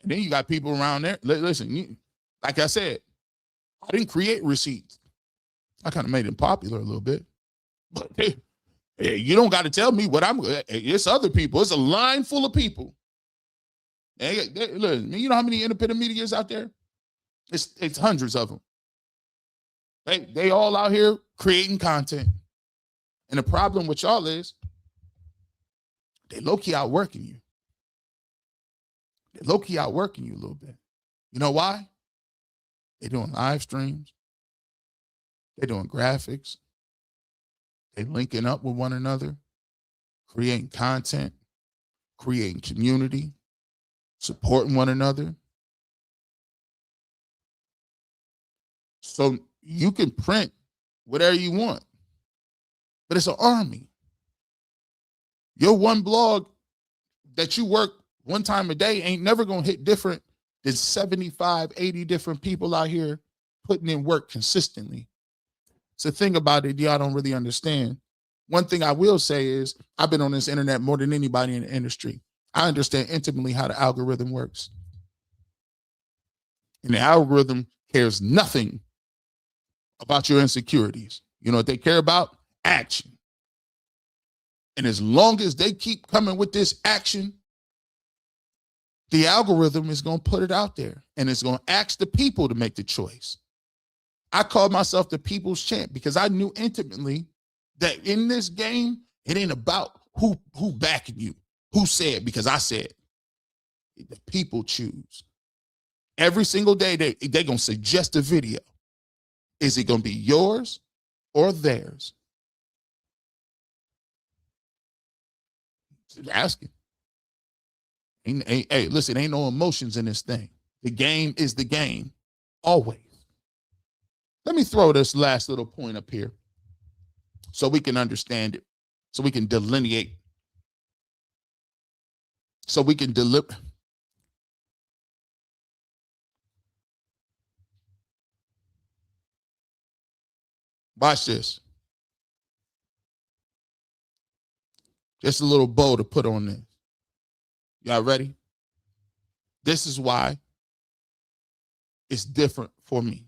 And then you got people around there. Listen, like I said, I didn't create receipts. I kind of made them popular a little bit. But hey, you don't got to tell me what I'm. It's other people. It's a line full of people. Listen, you know how many independent media is out there? It's hundreds of them. They all out here creating content. And the problem with y'all is they low-key outworking you. They're low-key outworking you a little bit. You know why? They're doing live streams. They're doing graphics. They're linking up with one another, creating content, creating community, supporting one another. So you can print whatever you want, but it's an army. Your one blog that you work one time a day ain't never going to hit different than 75, 80 different people out here putting in work consistently. It's the thing about it y'all don't really understand. One thing I will say is I've been on this internet more than anybody in the industry. I understand intimately how the algorithm works. And the algorithm cares nothing about your insecurities. You know what they care about? Action. And as long as they keep coming with this action, the algorithm is going to put it out there and it's going to ask the people to make the choice. I called myself the people's champ because I knew intimately that in this game, it ain't about who backing you, who said, because I said. The people choose. Every single day, they're going to suggest a video. Is it going to be yours or theirs? Asking. Hey, listen, ain't no emotions in this thing. The game is the game, always. Let me throw this last little point up here so we can understand it, so we can delineate, so we can deliver. Watch this. Just a little bow to put on this. Y'all ready? This is why it's different for me.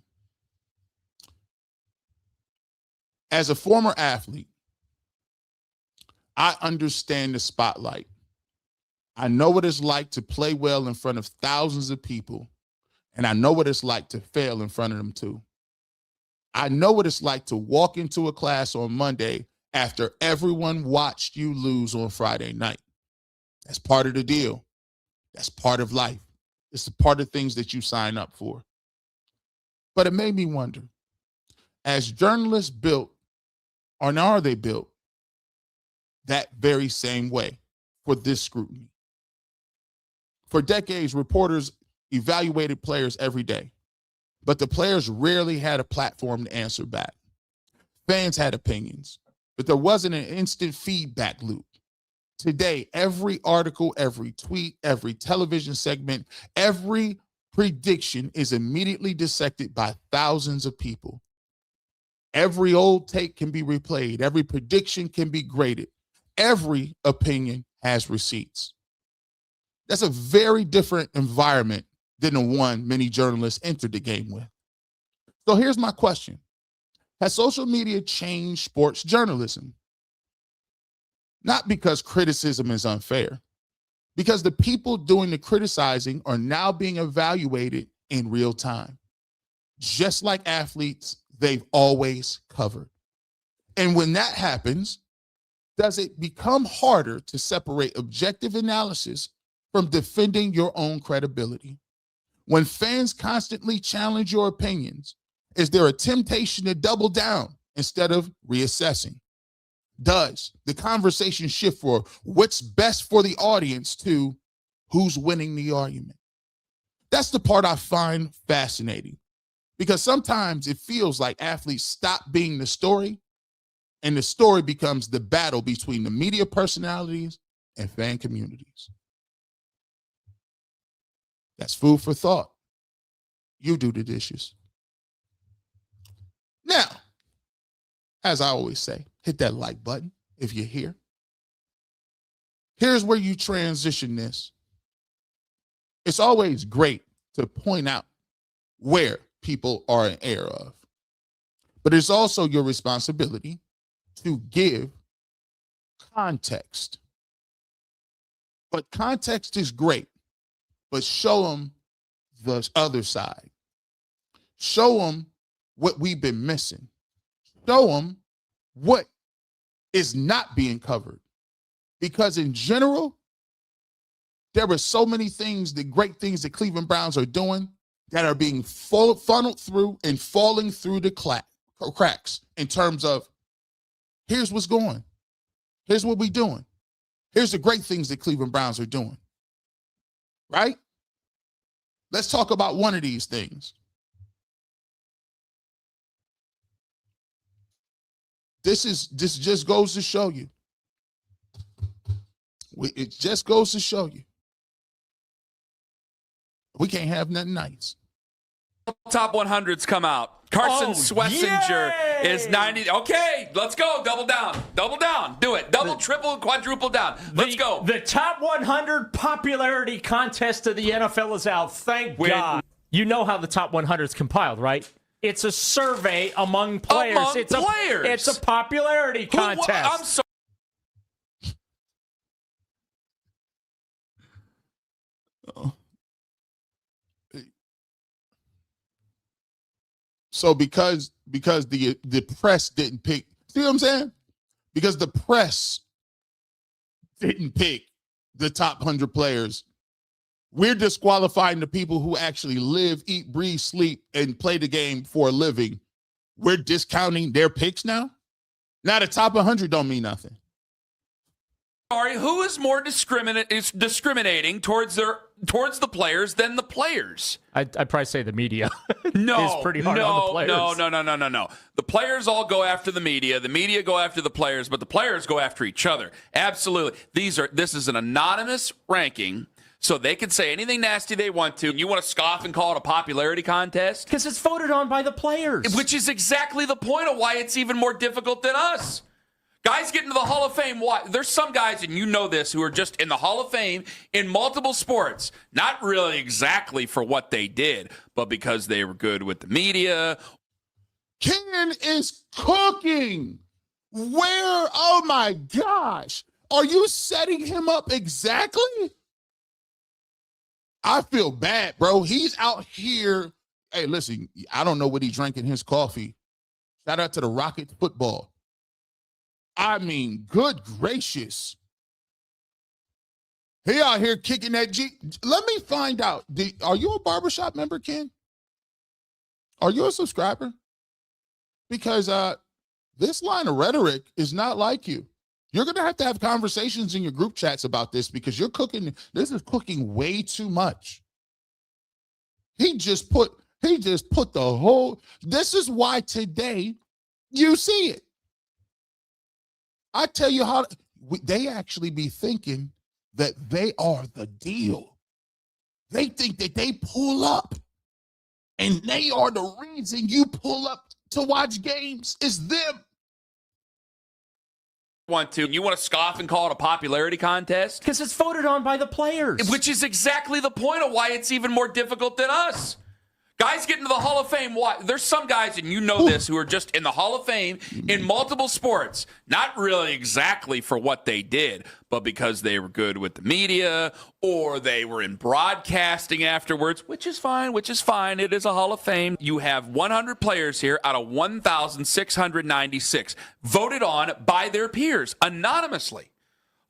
As a former athlete, I understand the spotlight. I know what it's like to play well in front of thousands of people, and I know what it's like to fail in front of them too. I know what it's like to walk into a class on Monday after everyone watched you lose on Friday night. That's part of the deal. That's part of life. It's a part of things that you sign up for. But it made me wonder, as journalists built, or are they built that very same way for this scrutiny? For decades, reporters evaluated players every day, but the players rarely had a platform to answer back. Fans had opinions, but there wasn't an instant feedback loop. Today, every article, every tweet, every television segment, every prediction is immediately dissected by thousands of people. Every old take can be replayed. Every prediction can be graded. Every opinion has receipts. That's a very different environment than the one many journalists entered the game with. So here's my question. Has social media changed sports journalism? Not because criticism is unfair, because the people doing the criticizing are now being evaluated in real time. Just like athletes, they've always covered. And when that happens, does it become harder to separate objective analysis from defending your own credibility? When fans constantly challenge your opinions, is there a temptation to double down instead of reassessing? Does the conversation shift for what's best for the audience to who's winning the argument? That's the part I find fascinating, because sometimes it feels like athletes stop being the story and the story becomes the battle between the media personalities and fan communities. That's food for thought. You do the dishes. Now, as I always say, hit that like button if you're here. Here's where you transition this. It's always great to point out where people are in error of, but it's also your responsibility to give context. But context is great, but show them the other side. Show them what we've been missing. Show them what is not being covered. Because in general, there are so many things, the great things that Cleveland Browns are doing that are being funneled through and falling through the cracks in terms of, here's what's going. Here's what we're doing. Here's the great things that Cleveland Browns are doing. Right? Let's talk about one of these things. This just goes to show you. It just goes to show you. We can't have nothing nice. Top 100s come out. Carson Schwarzenegger is 90. Okay, let's go. Double down. Double down. Do it. Double, triple, quadruple down. Let's go. The top 100 popularity contest of the NFL is out. Thank God. You know how the top 100 is compiled, right? It's a survey among players. It's a popularity contest. I'm sorry. So because the press didn't pick, see what I'm saying? Because the press didn't pick the top 100 players, we're disqualifying the people who actually live, eat, breathe, sleep, and play the game for a living. We're discounting their picks now? Now the top 100 don't mean nothing. Sorry, who is more discriminating towards the players than the players? I'd probably say the media. No, is pretty hard on the players. No. The players all go after the media. The media go after the players, but the players go after each other. Absolutely. This is an anonymous ranking, so they can say anything nasty they want to. You want to scoff and call it a popularity contest? Because it's voted on by the players. Which is exactly the point of why it's even more difficult than us. Guys get into the Hall of Fame. Why? There's some guys, and you know this, who are just in the Hall of Fame in multiple sports. Not really exactly for what they did, but because they were good with the media. Ken is cooking. Where? Oh, my gosh. Are you setting him up exactly? I feel bad, bro. He's out here. Hey, listen, I don't know what he drank in his coffee. Shout out to the Rockets football. I mean, good gracious. He out here kicking that G. Let me find out. Are you a barbershop member, Ken? Are you a subscriber? Because this line of rhetoric is not like you. You're going to have conversations in your group chats about this because you're cooking. This is cooking way too much. He just put the whole. This is why today you see it. I tell you how they actually be thinking that they are the deal. They think that they pull up and they are the reason you pull up to watch games. It's them. You want to scoff and call it a popularity contest? Because it's voted on by the players. Which is exactly the point of why it's even more difficult than us. Guys get into the Hall of Fame. Why? There's some guys, and you know this, who are just in the Hall of Fame in multiple sports. Not really exactly for what they did, but because they were good with the media or they were in broadcasting afterwards, which is fine. It is a Hall of Fame. You have 100 players here out of 1,696 voted on by their peers anonymously.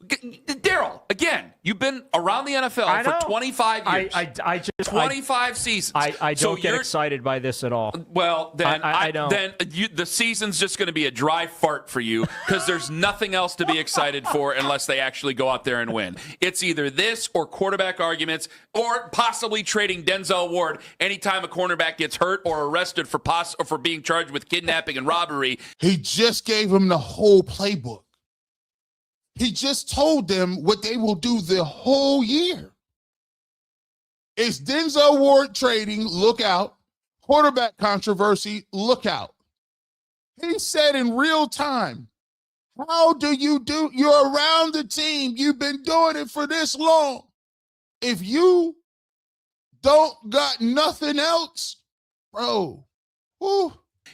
Daryl, again, you've been around the NFL for 25 years. I just 25 seasons. I don't get excited by this at all. Well, then I don't. Then the season's just going to be a dry fart for you because there's nothing else to be excited for unless they actually go out there and win. It's either this or quarterback arguments or possibly trading Denzel Ward anytime a cornerback gets hurt or arrested for being charged with kidnapping and robbery. He just gave him the whole playbook. He just told them what they will do the whole year. It's Denzel Ward trading, look out. Quarterback controversy, look out. He said in real time, how do? You're around the team. You've been doing it for this long. If you don't got nothing else, bro. Whew.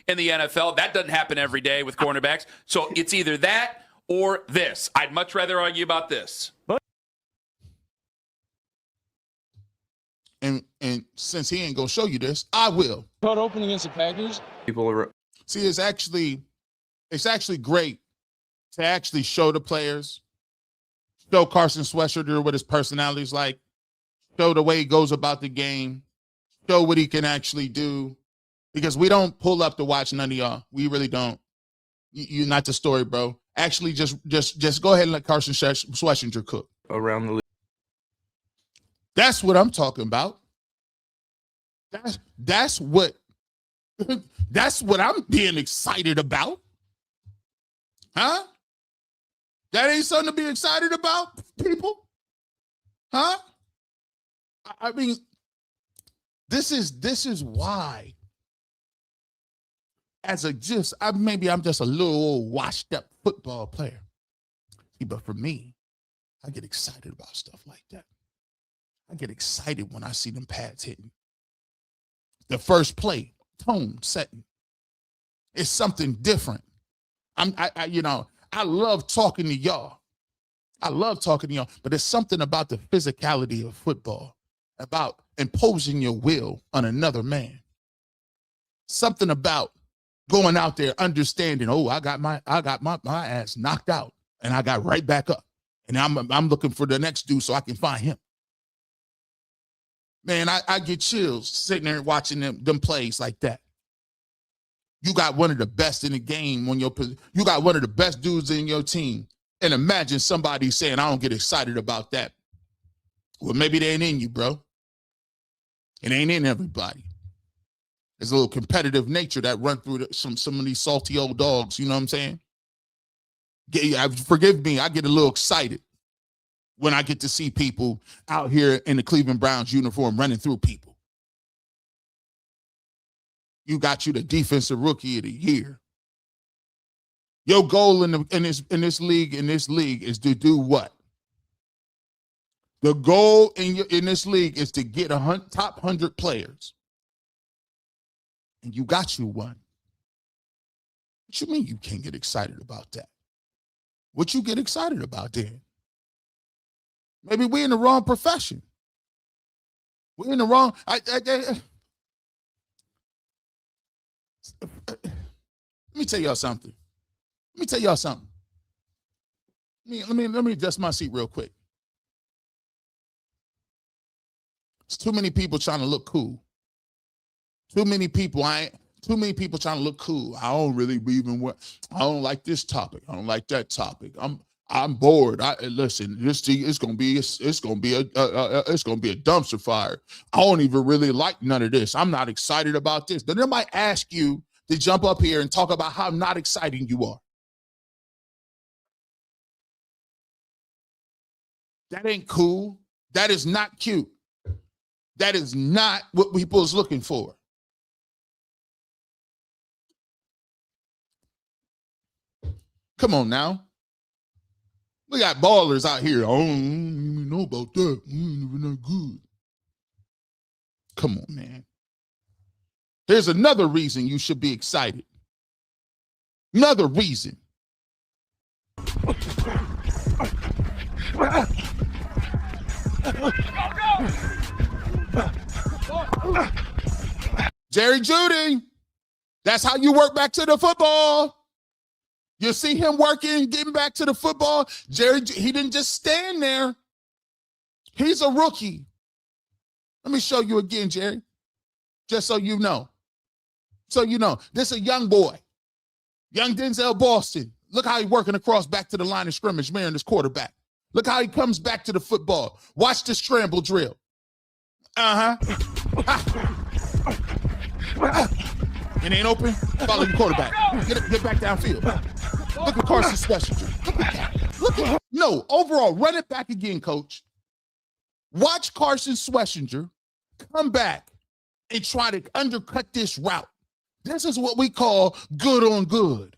In the NFL, that doesn't happen every day with cornerbacks. So it's either that or this. I'd much rather argue about this. And since he ain't gonna show you this, I will. Cut open against the Packers. See, it's actually great to actually show the players, show Carson Schwarzenegger what his personality is like, show the way he goes about the game, show what he can actually do. Because we don't pull up to watch none of y'all. We really don't. You're not the story, bro. Actually, just go ahead and let Carson Schwarzenegger cook. Around the league. That's what I'm talking about. That's what I'm being excited about. Huh? That ain't something to be excited about, people? Huh? I mean, this is why. Maybe I'm just a little old washed up football player. But for me, I get excited about stuff like that. I get excited when I see them pads hitting. The first play, tone setting. It's something different. I love talking to y'all. But there's something about the physicality of football, about imposing your will on another man. Something about going out there understanding, I got my ass knocked out and I got right back up. And I'm looking for the next dude so I can find him. Man, I get chills sitting there watching them plays like that. You got one of the best in the game you got one of the best dudes in your team. And imagine somebody saying, I don't get excited about that. Well, maybe they ain't in you, bro. It ain't in everybody. There's a little competitive nature that run through some of these salty old dogs. You know what I'm saying? Forgive me, I get a little excited when I get to see people out here in the Cleveland Browns uniform running through people. You got you the defensive rookie of the year. Your goal in this league is to do what? The goal in this league is to get top 100 players. And you got you one. What you mean you can't get excited about that? What you get excited about then? Maybe we're in the wrong profession. We're in the wrong. Let me tell y'all something. Let me adjust my seat real quick. There's too many people trying to look cool. Too many people trying to look cool. I don't really even I don't like this topic. I don't like that topic. I'm bored. Listen, it's gonna be a dumpster fire. I don't even really like none of this. I'm not excited about this. Then they might ask you to jump up here and talk about how not exciting you are. That ain't cool. That is not cute. That is not what people is looking for. Come on now. We got ballers out here. I don't even know about that. We're not good. Come on, man. Here's another reason you should be excited. Another reason. Jerry Jeudy, that's how you work back to the football. You see him working, getting back to the football. Jerry, he didn't just stand there. He's a rookie. Let me show you again, Jerry, just so you know. So you know, this is a young boy, young Denzel Boston. Look how he's working across back to the line of scrimmage, marrying this quarterback. Look how he comes back to the football. Watch the scramble drill. It ain't open. Follow your quarterback. Get back downfield. Look at Carson Schlesinger. Look at that. Look at no, overall, run it back again, coach. Watch Carson Schlesinger come back and try to undercut this route. This is what we call good on good.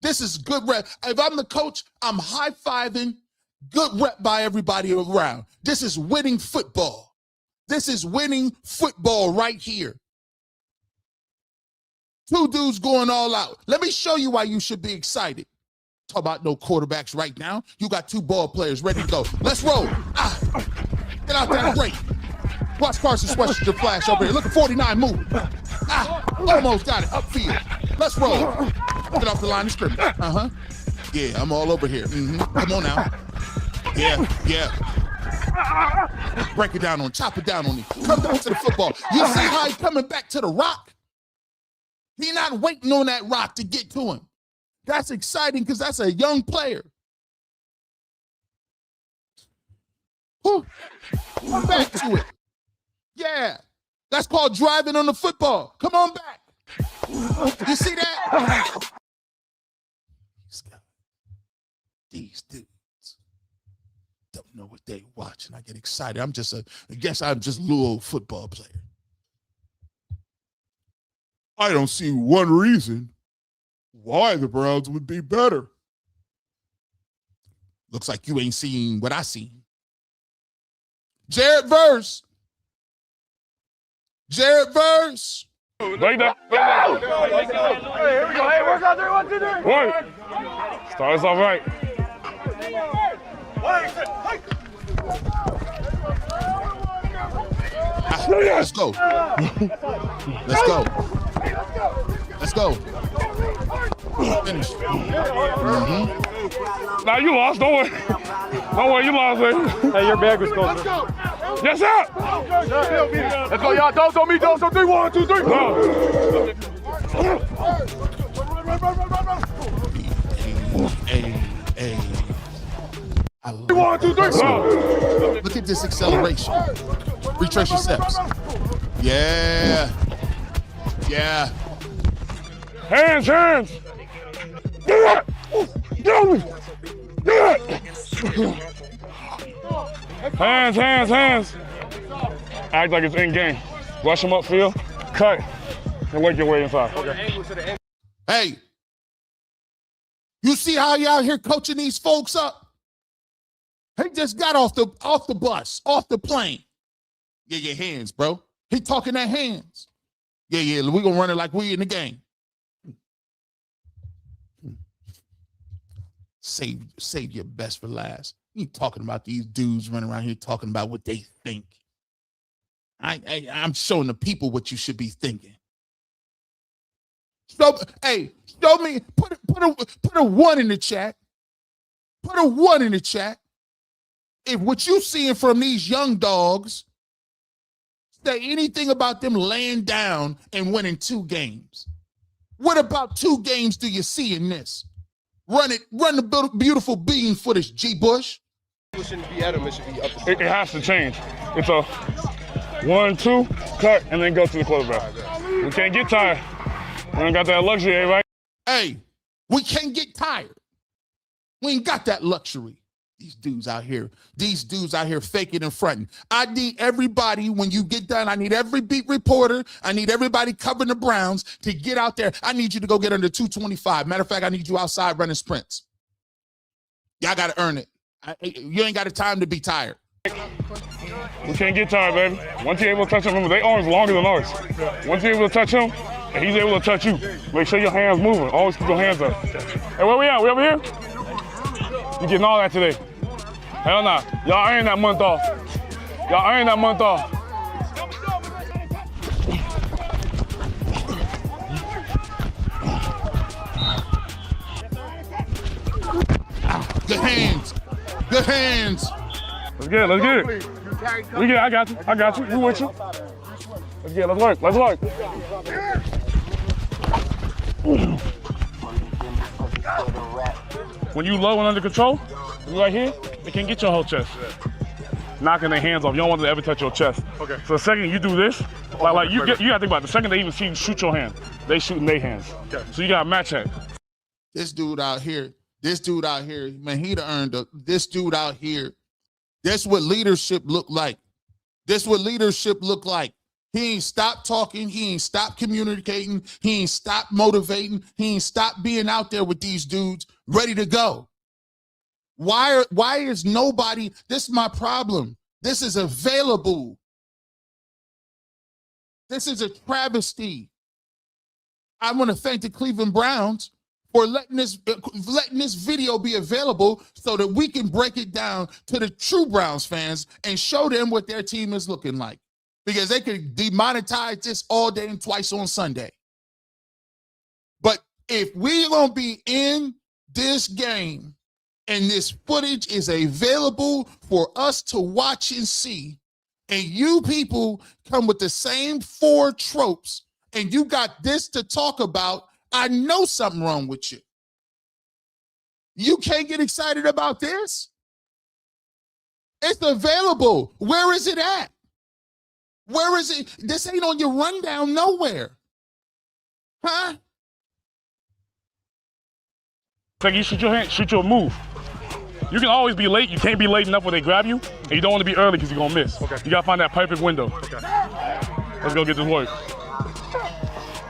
This is good rep. If I'm the coach, I'm high-fiving. Good rep by everybody around. This is winning football. This is winning football right here. Two dudes going all out. Let me show you why you should be excited. Talk about no quarterbacks right now. You got two ball players ready to go. Let's roll. Get out there and break. Watch Carson Schlesinger flash over here. Look at 49 moving. Almost got it. Upfield. Let's roll. Get off the line of scrimmage. Yeah, I'm all over here. Come on now. Yeah. Break it down on, chop it down on him. Come back to the football. You see how he's coming back to the rock? He's not waiting on that rock to get to him. That's exciting because that's a young player. Come back to it. Yeah. That's called driving on the football. Come on back. You see that? These dudes don't know what they're watching. I get excited. I'm just a little football player. I don't see one reason why the Browns would be better. Looks like you ain't seen what I seen. Jared Verse. Break that. Hey, here we go. Hey, work out 3, 1, 2, 3. One. Start us off right. Let's go. Finish. Now you lost. Don't worry, you lost. Hey, your bag was close. Yes, sir. Let's go, y'all. Don't me. Don't. 3, 1, 2, 3. Go. 3, 1, 2, 3. Go. Look at this acceleration. Retrace your steps. Yeah. Hands. Get on me. Hands. Act like it's in game. Rush them upfield, cut, and work your way inside. Okay. Hey, you see how you out here coaching these folks up? He just got off the bus, off the plane. Yeah, your hands, bro. He talking that hands. Yeah, we gonna run it like we in the game. Save your best for last. You talking about these dudes running around here talking about what they think. I'm showing the people what you should be thinking. Show me, put a 1 in the chat. Put a 1 in the chat. If what you seeing from these young dogs, say anything about them laying down and winning 2 games. What about 2 games do you see in this? Run the beautiful bean footage, G. Bush. It shouldn't be Adam, it should be up. It has to change. It's a 1, 2, cut, and then go to the quarterback. We can't get tired. We don't got that luxury, right? Hey, we can't get tired. We ain't got that luxury. These dudes out here faking and fronting. I need everybody, when you get done, I need every beat reporter, I need everybody covering the Browns to get out there. I need you to go get under 225. Matter of fact, I need you outside running sprints. Y'all got to earn it. You ain't got the time to be tired. We can't get tired, baby. Once you're able to touch him, remember, their arms are longer than ours. Once you're able to touch him, and he's able to touch you, make sure your hands moving. Always keep your hands up. Hey, where we at? We over here? You getting all that today? Hell nah. Y'all earned that month off. Y'all earned that month off. Good hands. Good hands. Let's get it. Let's get it. We get it. I got you. I got you. We with you. Let's get it. Let's work. Let's work. When you low and under control, you right here, they can't get your whole chest. Knocking their hands off. You don't want them to ever touch your chest. Okay. So the second you do this, like you gotta think about it. The second they even see you shoot your hand, they shooting their hands. Okay. So you gotta match that. This dude out here, man, he'd earned this dude out here. That's what leadership look like. This what leadership look like. He ain't stopped talking. He ain't stopped communicating. He ain't stopped motivating. He ain't stopped being out there with these dudes ready to go. Why is nobody, this is my problem. This is available. This is a travesty. I want to thank the Cleveland Browns for letting this video be available so that we can break it down to the true Browns fans and show them what their team is looking like. Because they could demonetize this all day and twice on Sunday. But if we're going to be in this game and this footage is available for us to watch and see, and you people come with the same 4 tropes and you got this to talk about, I know something wrong with you. You can't get excited about this. It's available. Where is it at? Where is it? This ain't on your rundown nowhere. Huh? Like you shoot your hand, shoot your move. You can always be late. You can't be late enough when they grab you, and you don't want to be early because you're going to miss. Okay. You got to find that perfect window. Okay. Let's go get this work.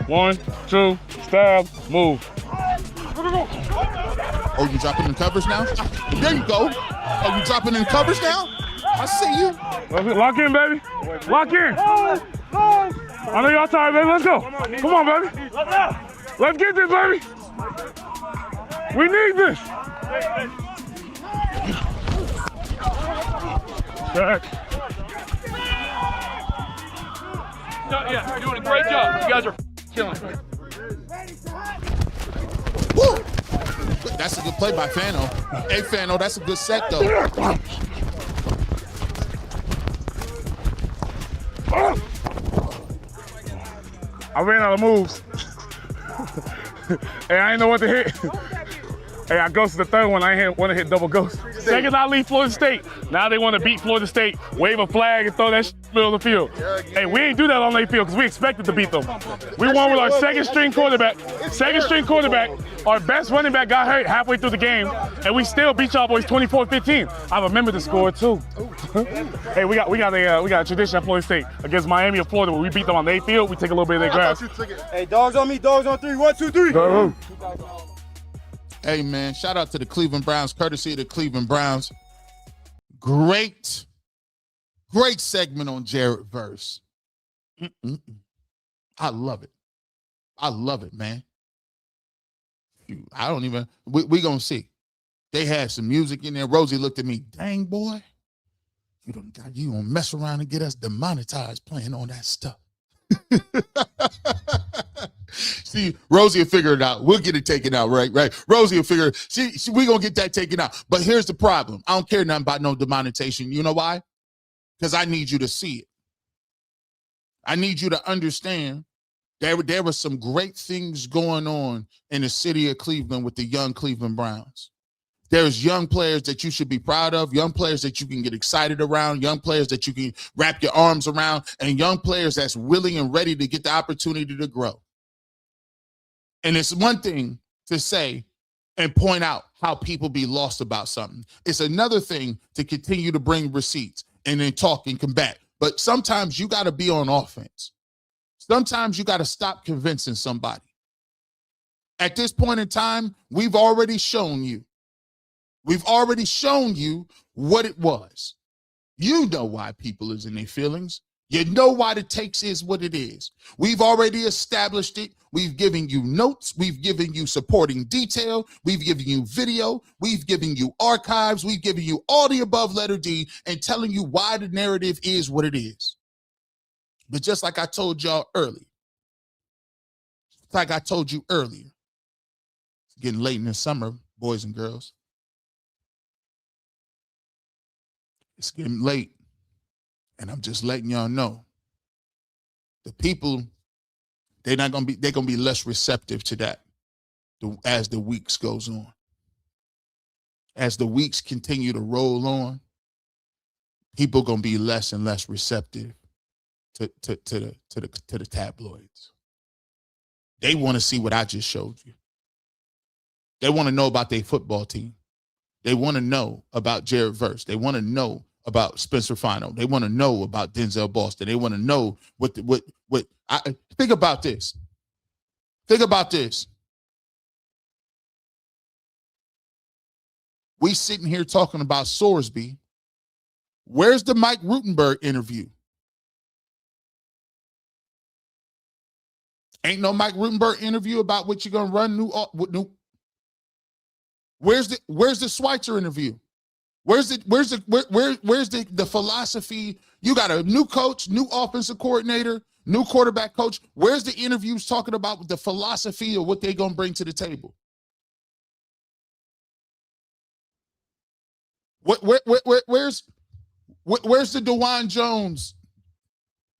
1, 2, stab, move. Oh, you dropping in covers now? There you go. Oh, you dropping in covers now? I see you. Lock in, baby. Lock in. I know y'all tired, baby. Let's go. Come on, baby. Let's get this, baby. We need this. Back. Yeah, you're doing a great job. You guys are killing it. Woo! That's a good play by Fano. Hey, Fano, that's a good set, though. I ran out of moves. Hey, I didn't know what to hit. Hey, I ghosted the third one. I ain't want to hit double ghost. Second, I leave Florida State. Now they want to beat Florida State, wave a flag, and throw that shit in the middle of the field. Hey, we ain't do that on their field because we expected to beat them. We won with our second string quarterback. Our best running back got hurt halfway through the game, and we still beat y'all boys 24-15. I remember the score too. Hey, we got a tradition at Florida State against Miami of Florida where we beat them on their field. We take a little bit of their grass. Hey, dogs on me, dogs on 3. 1, 2, 3. Go. Hey, man, shout out to the Cleveland Browns, courtesy of the Cleveland Browns. Great segment on Garrett verse. I love it. I love it, man. I don't even, we gonna see. They had some music in there. Rosie looked at me, dang, boy, you gonna mess around and get us demonetized playing on that stuff. See, Rosie will figure it out. We'll get it taken out, right? Rosie will figure it. We gonna get that taken out. But here's the problem. I don't care nothing about no demonetization. You know why? Because I need you to see it. I need you to understand there were some great things going on in the city of Cleveland with the young Cleveland Browns. There's young players that you should be proud of, young players that you can get excited around, young players that you can wrap your arms around, and young players that's willing and ready to get the opportunity to grow. And it's one thing to say and point out how people be lost about something. It's another thing to continue to bring receipts and then talk and combat. But sometimes you got to be on offense. Sometimes you got to stop convincing somebody. At this point in time, we've already shown you what it was. You know why people is in their feelings. You know why the takes is what it is. We've already established it. We've given you notes. We've given you supporting detail. We've given you video. We've given you archives. We've given you all the above letter D and telling you why the narrative is what it is. But just like I told y'all earlier, it's getting late in the summer, boys and girls. It's getting late. And I'm just letting y'all know, the people, they're going to be less receptive to that as the weeks goes on. As the weeks continue to roll on, people going to be less and less receptive to the tabloids. They want to see what I just showed you. They want to know about their football team. They want to know about Jared Verse. They want to know about Spencer Fino. They want to know about Denzel Boston. They want to know think about this. Think about this. We sitting here talking about Sorsby. Where's the Mike Rutenberg interview? Ain't no Mike Rutenberg interview about what you're gonna run new. Where's the Schweitzer interview? Where's the philosophy? You got a new coach, new offensive coordinator, new quarterback coach. Where's the interviews talking about the philosophy of what they're gonna bring to the table? Where's the DeJuan Jones,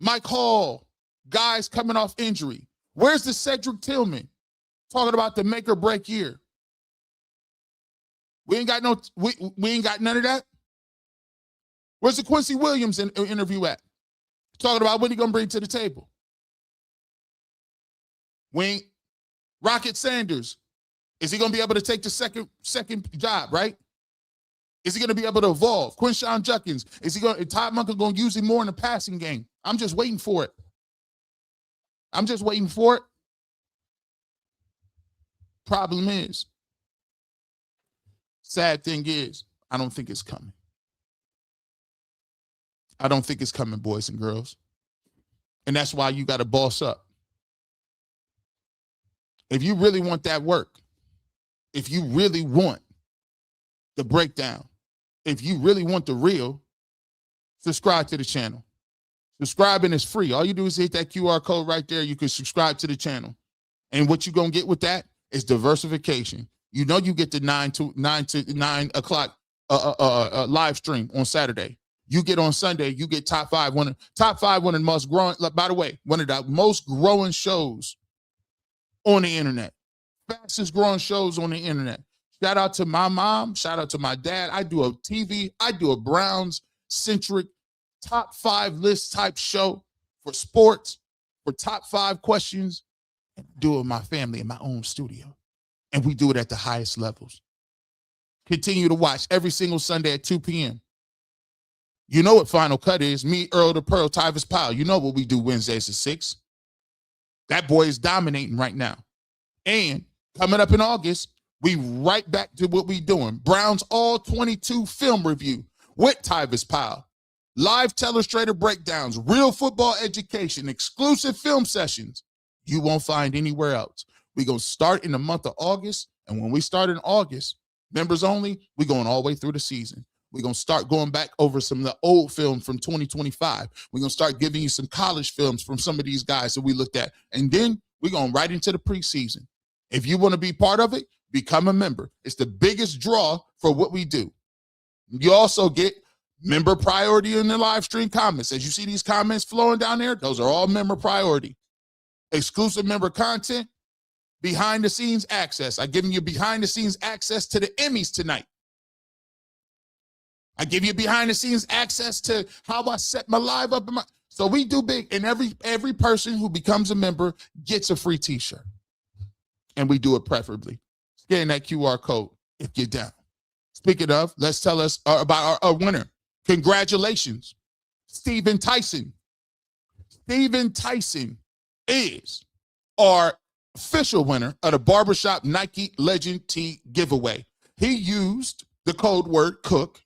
Mike Hall, guys coming off injury? Where's the Cedric Tillman talking about the make or break year? We ain't got none of that. Where's the Quincy Williams interview at? Talking about what he gonna bring to the table. Rocket Sanders, is he gonna be able to take the second job, right? Is he gonna be able to evolve? Quinshawn Judkins, Todd Monken gonna use him more in the passing game? I'm just waiting for it. Problem is, sad thing is, I don't think it's coming. I don't think it's coming, boys and girls. And that's why you got to boss up. If you really want that work, if you really want the breakdown, if you really want the real, subscribe to the channel. Subscribing is free. All you do is hit that QR code right there. You can subscribe to the channel. And what you're going to get with that is diversification. You know you get the 9 to 9 o'clock live stream on Saturday. You get on Sunday, you get top five, one of the most growing, by the way, one of the most growing shows on the internet. Fastest growing shows on the internet. Shout out to my mom, shout out to my dad. I do a Browns-centric top 5 list type show for sports, for top 5 questions, and do it with my family in my own studio. And we do it at the highest levels. Continue to watch every single Sunday at 2 p.m. You know what Final Cut is. Me, Earl the Pearl, Tyvis Powell. You know what we do Wednesdays at 6. That boy is dominating right now. And coming up in August, we right back to what we doing. Browns All 22 film review with Tyvis Powell. Live telestrator breakdowns, real football education, exclusive film sessions you won't find anywhere else. We're going to start in the month of August. And when we start in August, members only, we're going all the way through the season. We're going to start going back over some of the old film from 2025. We're going to start giving you some college films from some of these guys that we looked at. And then we're going right into the preseason. If you want to be part of it, become a member. It's the biggest draw for what we do. You also get member priority in the live stream comments. As you see these comments flowing down there, those are all member priority. Exclusive member content, behind the scenes access. I'm giving you behind the scenes access to the Emmys tonight. I give you behind the scenes access to how I set my live up. So we do big, and every person who becomes a member gets a free t-shirt. And we do it preferably. Scan that QR code if you're down. Speaking of, let's tell us about our winner. Congratulations, Steven Tyson. Steven Tyson is our official winner of the Barbershop Nike Legend Tee giveaway. He used the code word COOK,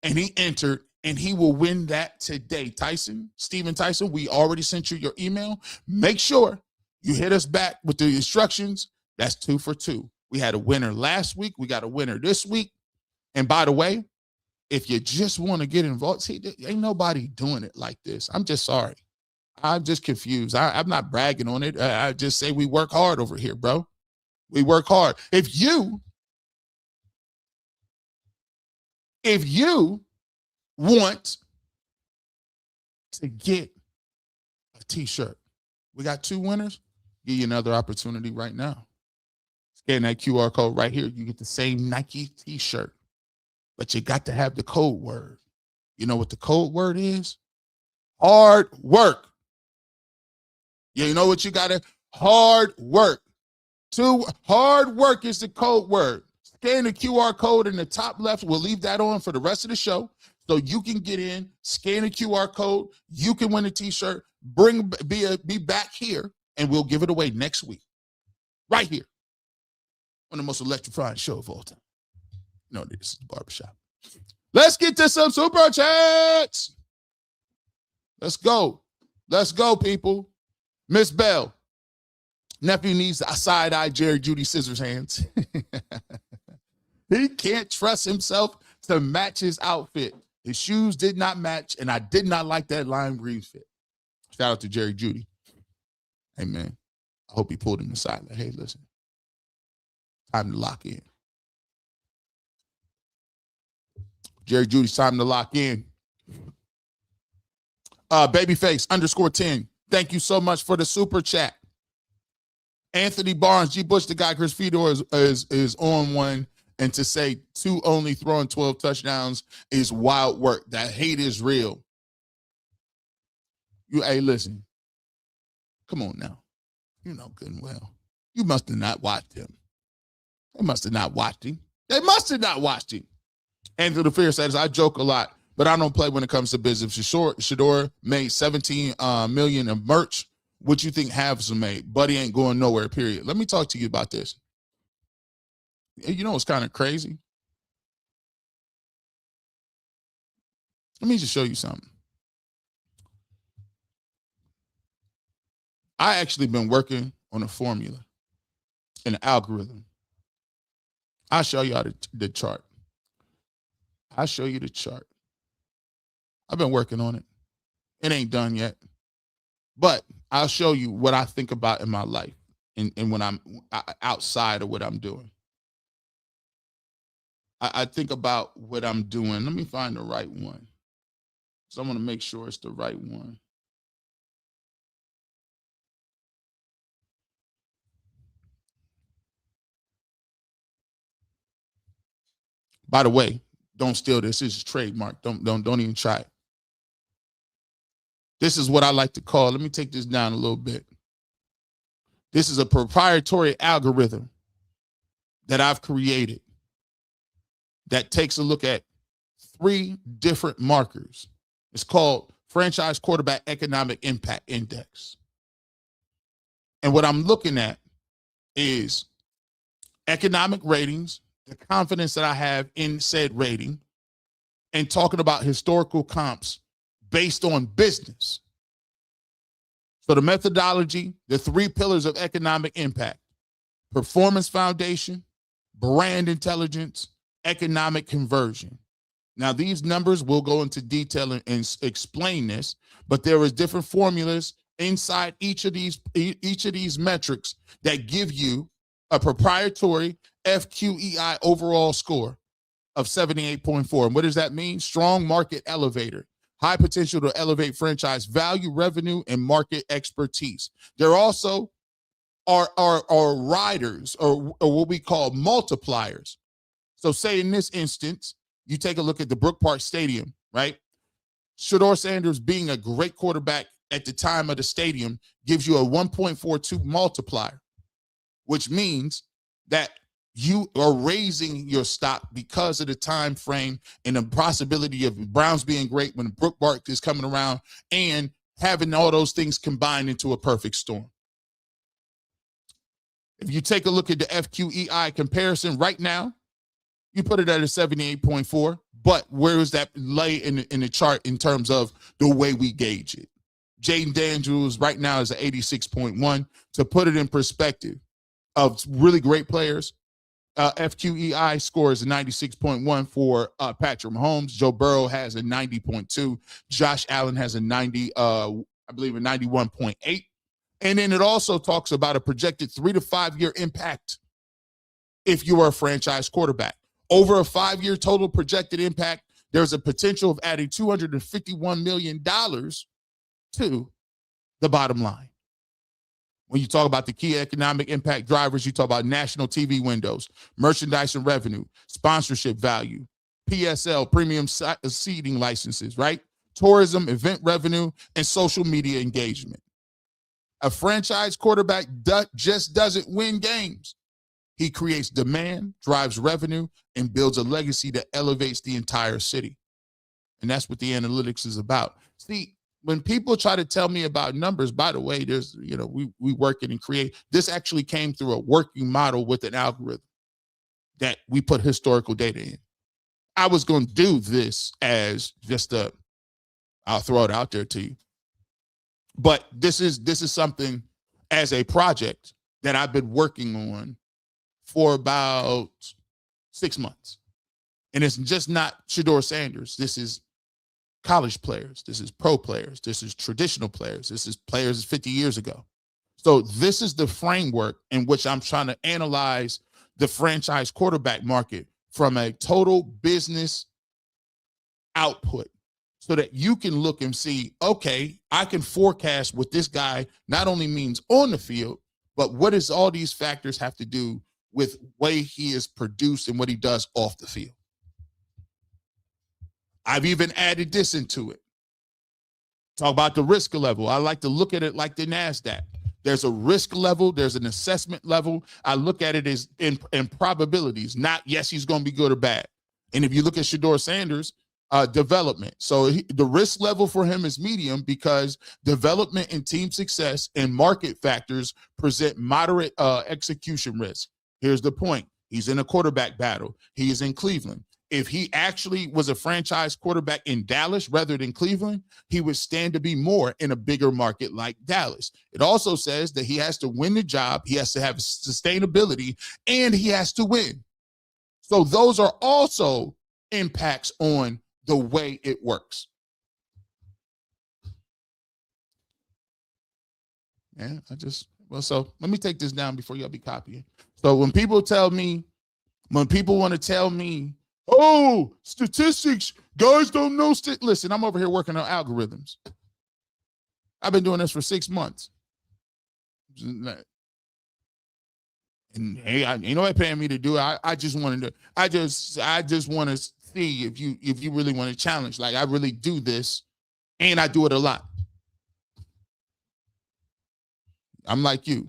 and he entered and he will win that today. Steven Tyson, we already sent you your email. Make sure you hit us back with the instructions. That's 2 for 2. We had a winner last week. We got a winner this week. And by the way, if you just want to get involved, see, ain't nobody doing it like this. I'm just sorry. I'm just confused. I'm not bragging on it. I just say we work hard over here, bro. We work hard. If you want to get a t-shirt, we got 2 winners. Give you another opportunity right now. Scan that QR code right here. You get the same Nike t-shirt, but you got to have the code word. You know what the code word is? Hard work. Yeah, you know what you got to? Hard work. Hard work is the code word. Scan the QR code in the top left. We'll leave that on for the rest of the show. So you can get in, scan the QR code. You can win a t-shirt. Be back here, and we'll give it away next week. Right here. On the most electrifying show of all time. No, this is the barbershop. Let's get to some super chats. Let's go. Let's go, people. Miss Bell. Nephew needs a side-eye Jerry Judy scissors hands. He can't trust himself to match his outfit. His shoes did not match, and I did not like that lime green fit. Shout out to Jerry Judy. Hey, man, I hope he pulled him aside. Like, hey, listen, time to lock in. Jerry Judy's time to lock in. Babyface _10. Thank you so much for the super chat. Anthony Barnes, G. Bush, the guy, Chris Fedor is on one. And to say 2 only throwing 12 touchdowns is wild work. That hate is real. Hey, listen. Come on now. You know good and well. You must have not watched him. They must have not watched him. They must have not watched him. Andrew the Fear says, I joke a lot, but I don't play when it comes to business. Shedeur made $17 million in merch. What you think Havs are made? Buddy ain't going nowhere, period. Let me talk to you about this. You know what's kind of crazy? Let me just show you something. I actually been working on a formula, an algorithm. I'll show y'all the chart. I'll show you the chart. I've been working on it. It ain't done yet. But I'll show you what I think about in my life and when I'm outside of what I'm doing. I think about what I'm doing. Let me find the right one. So I want to make sure it's the right one. By the way, don't steal this. This is trademark. Don't even try it. This is what I like to call, let me take this down a little bit. This is a proprietary algorithm that I've created that takes a look at 3 different markers. It's called Franchise Quarterback Economic Impact Index. And what I'm looking at is economic ratings, the confidence that I have in said rating, and talking about historical comps based on business. So the methodology, the 3 pillars of economic impact: performance foundation, brand intelligence, economic conversion. Now, these numbers will go into detail and explain this, but there is different formulas inside each of these metrics that give you a proprietary FQEI overall score of 78.4. And what does that mean? Strong market elevator, high potential to elevate franchise value, revenue, and market expertise. There also are riders or what we call multipliers. So say in this instance, you take a look at the Brook Park Stadium, right? Shedeur Sanders being a great quarterback at the time of the stadium gives you a 1.42 multiplier, which means that you are raising your stock because of the time frame and the possibility of Browns being great when Brook Park is coming around and having all those things combined into a perfect storm. If you take a look at the FQEI comparison right now, you put it at a 78.4, But where does that lay in the chart in terms of the way we gauge it? Jaden Daniels right now is at 86.1. To put it in perspective of really great players, FQEI scores a 96.1 for Patrick Mahomes. Joe Burrow has a 90.2. Josh Allen has a 90, I believe a 91.8. And then it also talks about a projected 3 to 5 year impact if you are a franchise quarterback. Over a 5-year total projected impact, there's a potential of adding $251 million to the bottom line. When you talk about the key economic impact drivers, you talk about national TV windows, merchandise and revenue, sponsorship value, PSL, premium seating licenses, right? Tourism, event revenue, and social media engagement. A franchise quarterback just doesn't win games. He creates demand, drives revenue, and builds a legacy that elevates the entire city. And that's what the analytics is about. See, when people try to tell me about numbers, by the way, there's, we work it and create. This actually came through a working model with an algorithm that we put historical data in. I was going to do this as just I'll throw it out there to you. But this is something as a project that I've been working on for about 6 months. And it's just not Shedeur Sanders. This is college players. This is pro players. This is traditional players. This is players 50 years ago. So this is the framework in which I'm trying to analyze the franchise quarterback market from a total business output so that you can look and see, okay, I can forecast what this guy not only means on the field, but what does all these factors have to do with way he is produced and what he does off the field. I've even added this into it. Talk about the risk level. I like to look at it like the NASDAQ. There's a risk level. There's an assessment level. I look at it as in probabilities, not yes, he's going to be good or bad. And if you look at Shedeur Sanders, development. So the risk level for him is medium because development and team success and market factors present moderate execution risk. Here's the point. He's in a quarterback battle. He is in Cleveland. If he actually was a franchise quarterback in Dallas rather than Cleveland, he would stand to be more in a bigger market like Dallas. It also says that he has to win the job, he has to have sustainability, and he has to win. So those are also impacts on the way it works. Yeah, so let me take this down before y'all be copying. So when people want to tell me, oh, statistics, guys don't know. Listen, I'm over here working on algorithms. I've been doing this for 6 months. And hey, ain't nobody paying me to do it. I just want to see if you really want to challenge. Like, I really do this, and I do it a lot. I'm like you.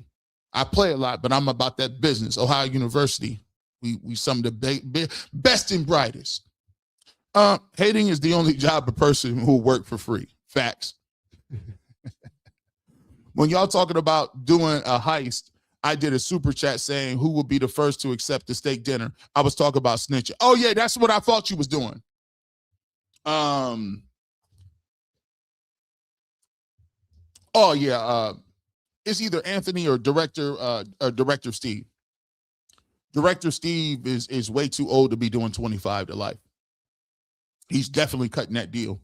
I play a lot, but I'm about that business. Ohio University, we some of the best and brightest. Hating is the only job a person who will work for free. Facts. When y'all talking about doing a heist, I did a super chat saying who will be the first to accept the steak dinner. I was talking about snitching. Oh yeah, that's what I thought you was doing. Oh yeah. It's either Anthony or Director Steve. Director Steve is way too old to be doing 25 to life. He's definitely cutting that deal.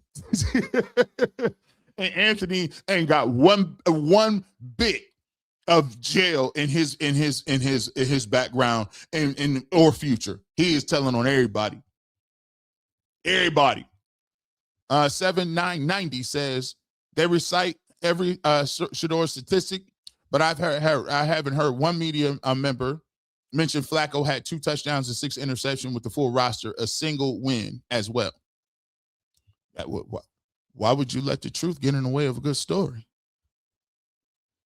And Anthony ain't got one bit of jail in his background and or future. He is telling on everybody. Everybody. 7990 says they recite every Shedeur statistic, but I haven't heard one media member mention Flacco had 2 touchdowns and 6 interceptions with the full roster, a single win as well. Why would you let the truth get in the way of a good story?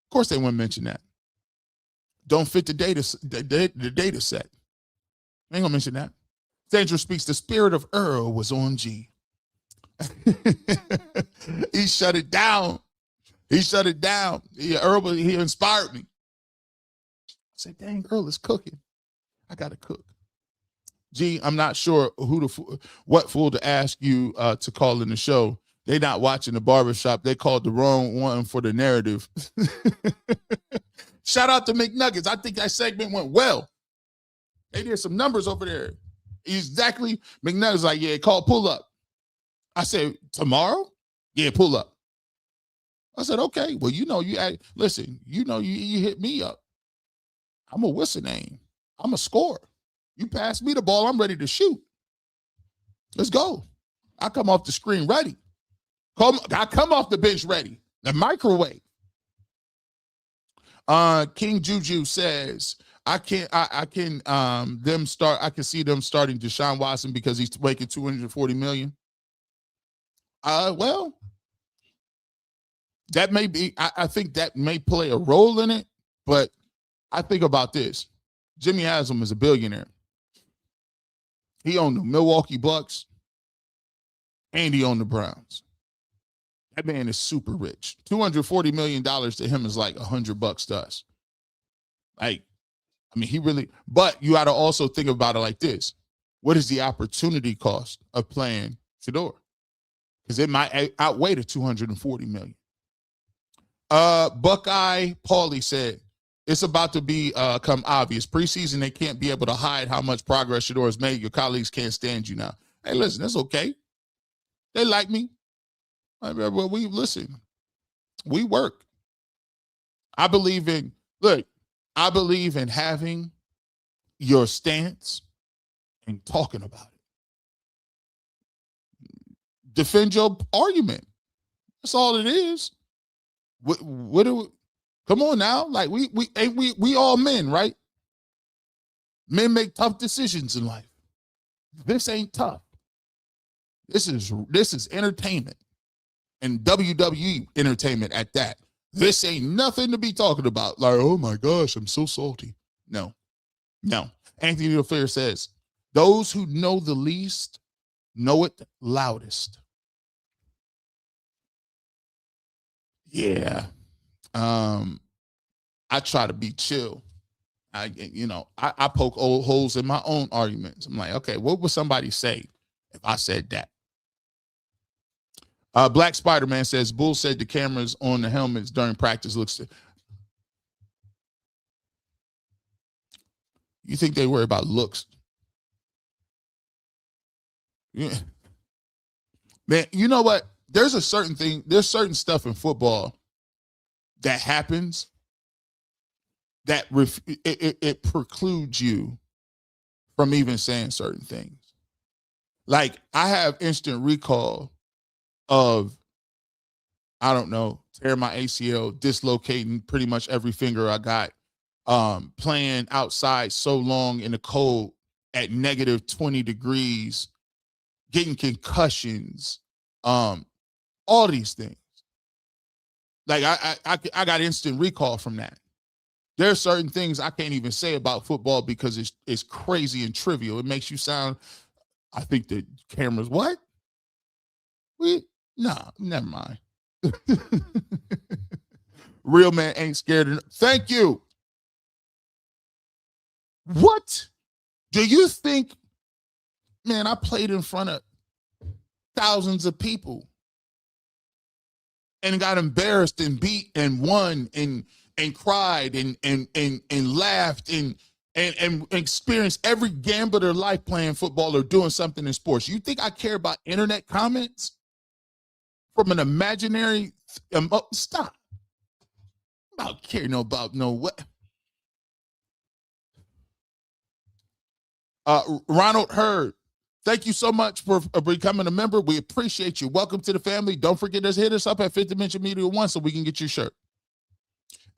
Of course they wouldn't mention that. Don't fit the data set. They ain't gonna mention that. Sandra speaks, the spirit of Earl was on G. He shut it down. Earl, he inspired me. I said, dang, Earl is cooking. I gotta cook. G, I'm not sure what fool to ask you to call in the show. They not watching the barbershop. They called the wrong one for the narrative. Shout out to McNuggets. I think that segment went well. They did some numbers over there. Exactly. McNuggets like, yeah, pull up. I said, tomorrow? Yeah, pull up. I said, okay. Well, you hit me up. I'm a whistle name. I'm a scorer. You pass me the ball, I'm ready to shoot. Let's go. I come off the screen ready. I come off the bench ready. The microwave. King Juju says, I can see them starting Deshaun Watson because he's making $240 million. Well, that may be, I think that may play a role in it, but I think about this. Jimmy Haslam is a billionaire. He owned the Milwaukee Bucks and he owned the Browns. That man is super rich. $240 million to him is like $100 to us. Like, I mean, he really, but you got to also think about it like this. What is the opportunity cost of playing Shedeur? Because it might outweigh the $240 million. Buckeye Paulie said, it's about to become obvious. Preseason, they can't be able to hide how much progress Shedeur has made. Your colleagues can't stand you now. Hey, listen, that's okay. They like me. Well, we work. I believe in having your stance and talking about it. Defend your argument. That's all it is. Come on now. Like we all men, right? Men make tough decisions in life. This ain't tough. This is entertainment. And WWE entertainment at that. This ain't nothing to be talking about. Like, oh my gosh, I'm so salty. No. Anthony LaFleur says, those who know the least know it loudest. Yeah. I try to be chill. I poke old holes in my own arguments. I'm like, okay, what would somebody say if I said that? Black Spider-Man says, Bull said the cameras on the helmets during practice looks. You think they worry about looks? Yeah. Man, you know what? There's certain stuff in football that happens that it precludes you from even saying certain things. Like, I have instant recall of, I don't know, tear my ACL, dislocating pretty much every finger I got, playing outside so long in the cold at negative 20 degrees, getting concussions, all these things. Like I got instant recall from that. There are certain things I can't even say about football because it's crazy and trivial. It makes you sound, I think the cameras, what? Nah, never mind. Real man ain't scared. Thank you. What do you think? Man, I played in front of thousands of people and got embarrassed and beat and won and cried and laughed and experienced every gambit of their life playing football or doing something in sports. You think I care about internet comments from an imaginary? Stop. I don't care about what. Ronald Hurd, thank you so much for becoming a member. We appreciate you. Welcome to the family. Don't forget to hit us up at Fifth Dimension Media 1 so we can get your shirt.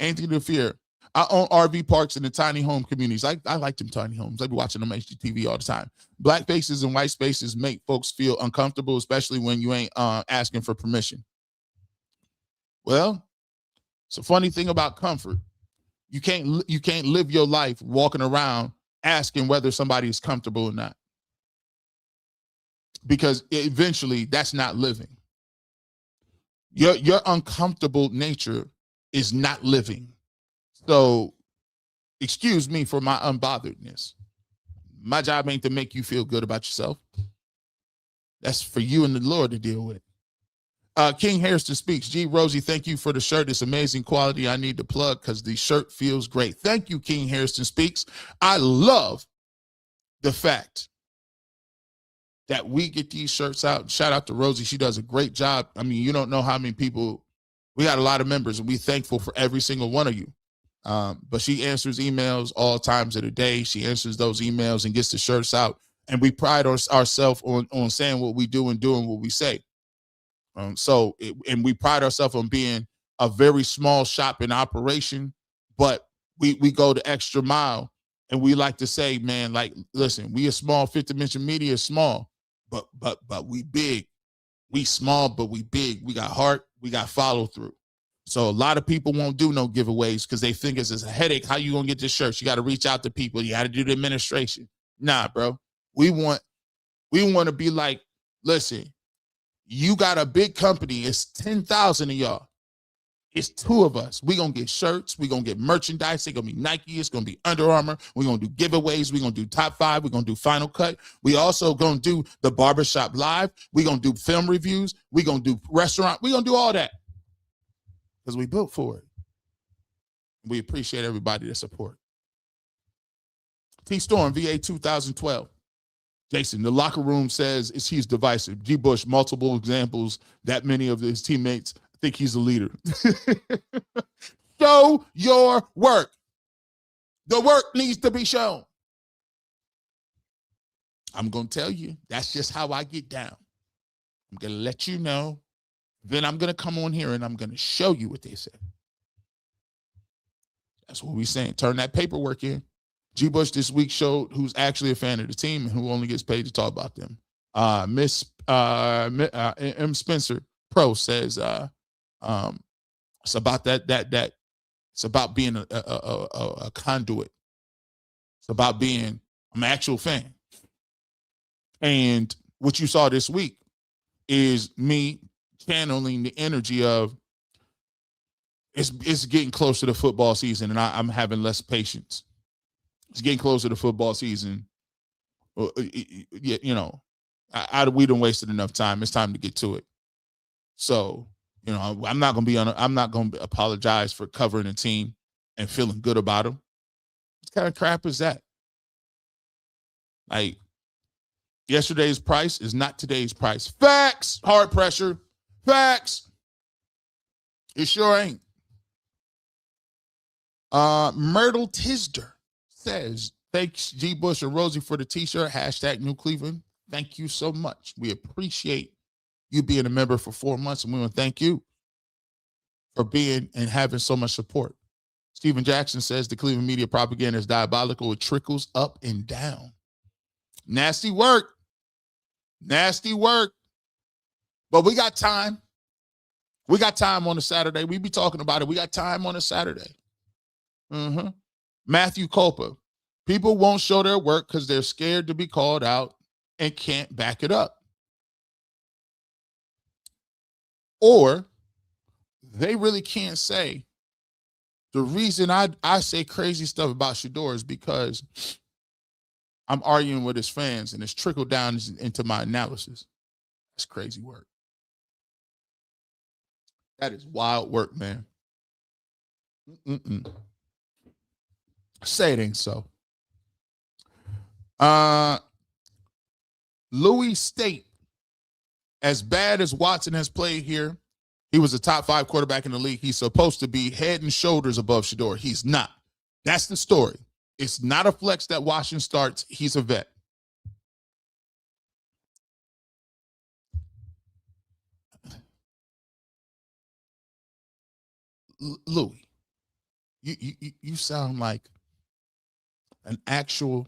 Anthony DeFear, I own RV parks in the tiny home communities. I like them tiny homes. I be watching them HGTV all the time. Black faces and white spaces make folks feel uncomfortable, especially when you ain't asking for permission. Well, it's a funny thing about comfort. You can't live your life walking around asking whether somebody is comfortable or not. Because eventually that's not living. Your uncomfortable nature is not living. So excuse me for my unbotheredness. My job ain't to make you feel good about yourself. That's for you and the Lord to deal with. King Harrison speaks. G. Rosie, thank you for the shirt. It's amazing quality. I need to plug because the shirt feels great. Thank you, King Harrison speaks. I love the fact that we get these shirts out. Shout out to Rosie. She does a great job. I mean, you don't know how many people. We got a lot of members, and we're thankful for every single one of you. But she answers emails all times of the day. She answers those emails and gets the shirts out. And we pride ourselves on saying what we do and doing what we say. And we pride ourselves on being a very small shop in operation, but we go the extra mile. And we like to say, man, like, listen, we a small. Fifth Dimension Media is small, but we big. We small, but we big. We got heart. We got follow through. So a lot of people won't do no giveaways because they think it's a headache. How you gonna get this shirt? You got to reach out to people. You got to do the administration. Nah, bro. We want to be like, listen, you got a big company. It's 10,000 of y'all. It's 2 of us. We're going to get shirts. We're going to get merchandise. It's going to be Nike. It's going to be Under Armour. We're going to do giveaways. We're going to do top 5. We're going to do Final Cut. We also going to do the Barbershop Live. We're going to do film reviews. We're going to do restaurant. We're going to do all that because we built for it. We appreciate everybody that support. T Storm, VA 2012. Jason, the locker room says he's divisive. G. Bush, multiple examples that many of his teammates think he's a leader. Show your work. The work needs to be shown. I'm going to tell you, that's just how I get down. I'm going to let you know. Then I'm going to come on here and I'm going to show you what they said. That's what we're saying. Turn that paperwork in. G. Bush this week showed who's actually a fan of the team and who only gets paid to talk about them. M. Spencer Pro says it's about that it's about being a conduit. It's about being an actual fan. And what you saw this week is me channeling the energy of it's getting close to the football season and I'm having less patience. It's getting closer to football season. You know, we done wasted enough time. It's time to get to it. So, you know, I'm not going to apologize for covering a team and feeling good about them. What kind of crap is that? Like, yesterday's price is not today's price. Facts. Hard pressure. Facts. It sure ain't. Myrtle Tisder says, thanks G. Bush and Rosie for the t-shirt. # New Cleveland. Thank you so much. We appreciate you being a member for 4 months, and we want to thank you for being and having so much support. Stephen Jackson says the Cleveland media propaganda is diabolical. It trickles up and down. Nasty work. Nasty work. But we got time. We got time on a Saturday. We be talking about it. We got time on a Saturday. Matthew Culpa. People won't show their work because they're scared to be called out and can't back it up. Or they really can't say. The reason I say crazy stuff about Shedeur is because I'm arguing with his fans and it's trickled down into my analysis. That's crazy work. That is wild work, man. Say it ain't so. Louis State, as bad as Watson has played here, he was a top 5 quarterback in the league. He's supposed to be head and shoulders above Shedeur. He's not. That's the story. It's not a flex that Washington starts. He's a vet. Louis, you sound like an actual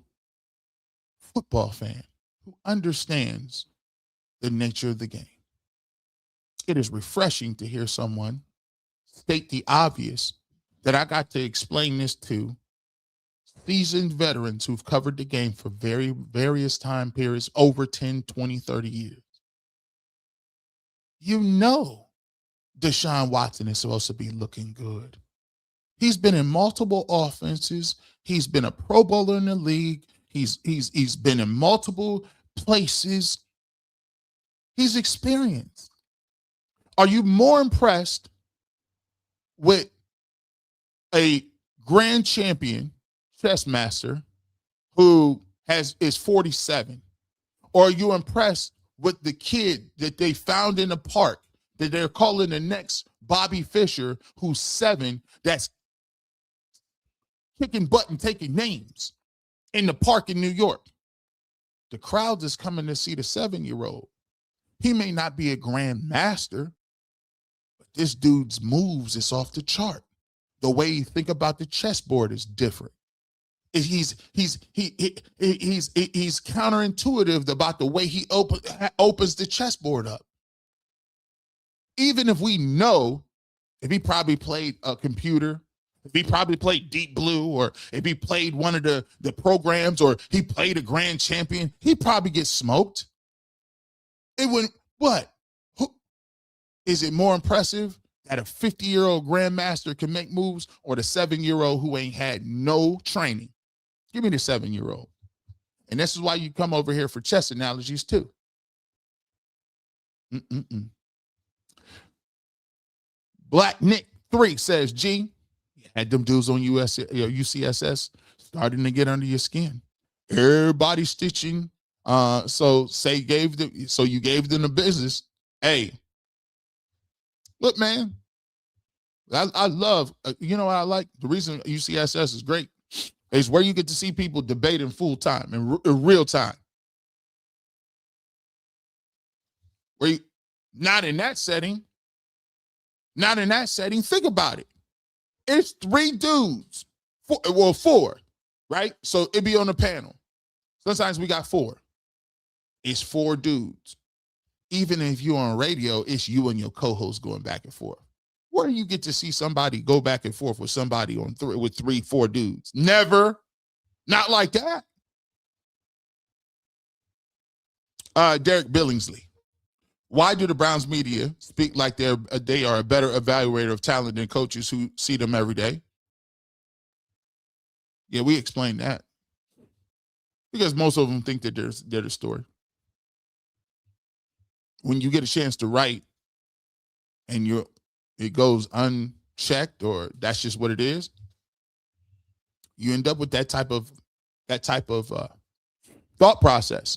football fan who understands the nature of the game. It is refreshing to hear someone state the obvious that I got to explain this to seasoned veterans who've covered the game for various time periods, over 10, 20, 30 years. You know Deshaun Watson is supposed to be looking good. He's been in multiple offenses. He's been a Pro Bowler in the league. He's been in multiple places. He's experienced. Are you more impressed with a grand champion chess master who is 47? Or are you impressed with the kid that they found in the park that they're calling the next Bobby Fischer, who's 7, that's kicking butt and taking names in the park in New York? The crowd is coming to see the 7-year-old. He may not be a grand master, but this dude's moves is off the chart. The way you think about the chessboard is different. He's counterintuitive about the way he opens the chessboard up. Even if we know if he probably played a computer, if he probably played Deep Blue, or if he played one of the programs, or he played a grand champion, he probably gets smoked. It wouldn't. What? Is it more impressive that a 50-year-old grandmaster can make moves, or the 7-year-old who ain't had no training? Give me the 7-year-old. And this is why you come over here for chess analogies too. Black Nick 3 says, G, you had them dudes on UCSS starting to get under your skin. Everybody stitching. So you gave them the business. Hey, look, man, I love, you know what I like? The reason UCSS is great is where you get to see people debating full time in real time. Where you, not in that setting. Think about it. It's 3 dudes. 4, right? So it'd be on the panel. Sometimes we got 4. It's 4 dudes. Even if you're on radio, it's you and your co-host going back and forth. Where do you get to see somebody go back and forth with somebody with 3, 4 dudes? Never. Not like that. Derek Billingsley. Why do the Browns media speak like they are a better evaluator of talent than coaches who see them every day? Yeah, we explained that. Because most of them think that they're the story. When you get a chance to write and it goes unchecked, or that's just what it is, you end up with that type of thought process.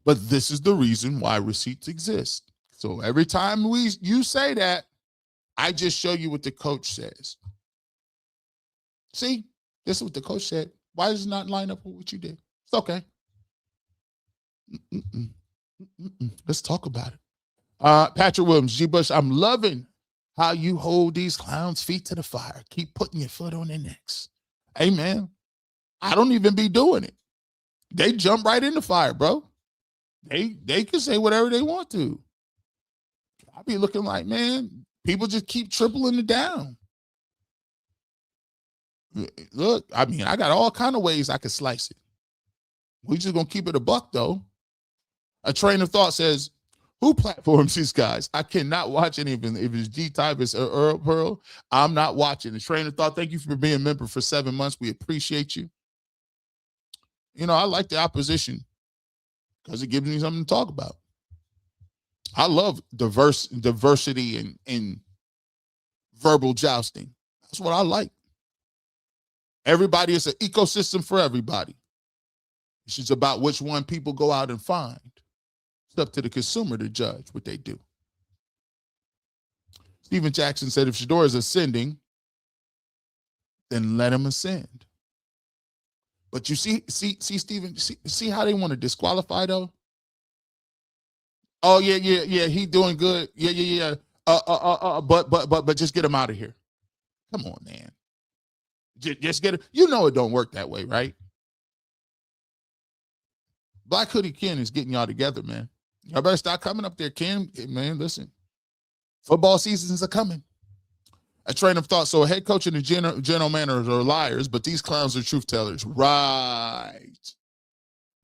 But this is the reason why receipts exist. So every time you say that, I just show you what the coach says. See, this is what the coach said. Why does it not line up with what you did? It's okay. Let's talk about it. Patrick Williams, G. Bush, I'm loving how you hold these clowns' feet to the fire. Keep putting your foot on their necks. Hey, man, I don't even be doing it. They jump right in the fire, bro. They can say whatever they want to. I be looking like, man, people just keep tripling it down. Look, I mean, I got all kind of ways I could slice it. We just gonna keep it a buck, though. A train of thought says, who platforms these guys? I cannot watch any of them. If it's G-Type or Earl Pearl, I'm not watching. The train of thought, thank you for being a member for 7 months. We appreciate you. You know, I like the opposition because it gives me something to talk about. I love diversity and verbal jousting. That's what I like. Everybody is an ecosystem for everybody. It's just about which one people go out and find. It's up to the consumer to judge what they do. Stephen Jackson said, if Shedeur is ascending, then let him ascend. But you see, Stephen, see how they want to disqualify though? Oh, yeah, he doing good. Yeah. But just get him out of here. Come on, man. Just get it. You know it don't work that way, right? Black Hoodie Ken is getting y'all together, man. Y'all better start coming up there, Ken. Man, listen. Football seasons are coming. A train of thought. So a head coach and a general manager are liars, but these clowns are truth tellers. Right.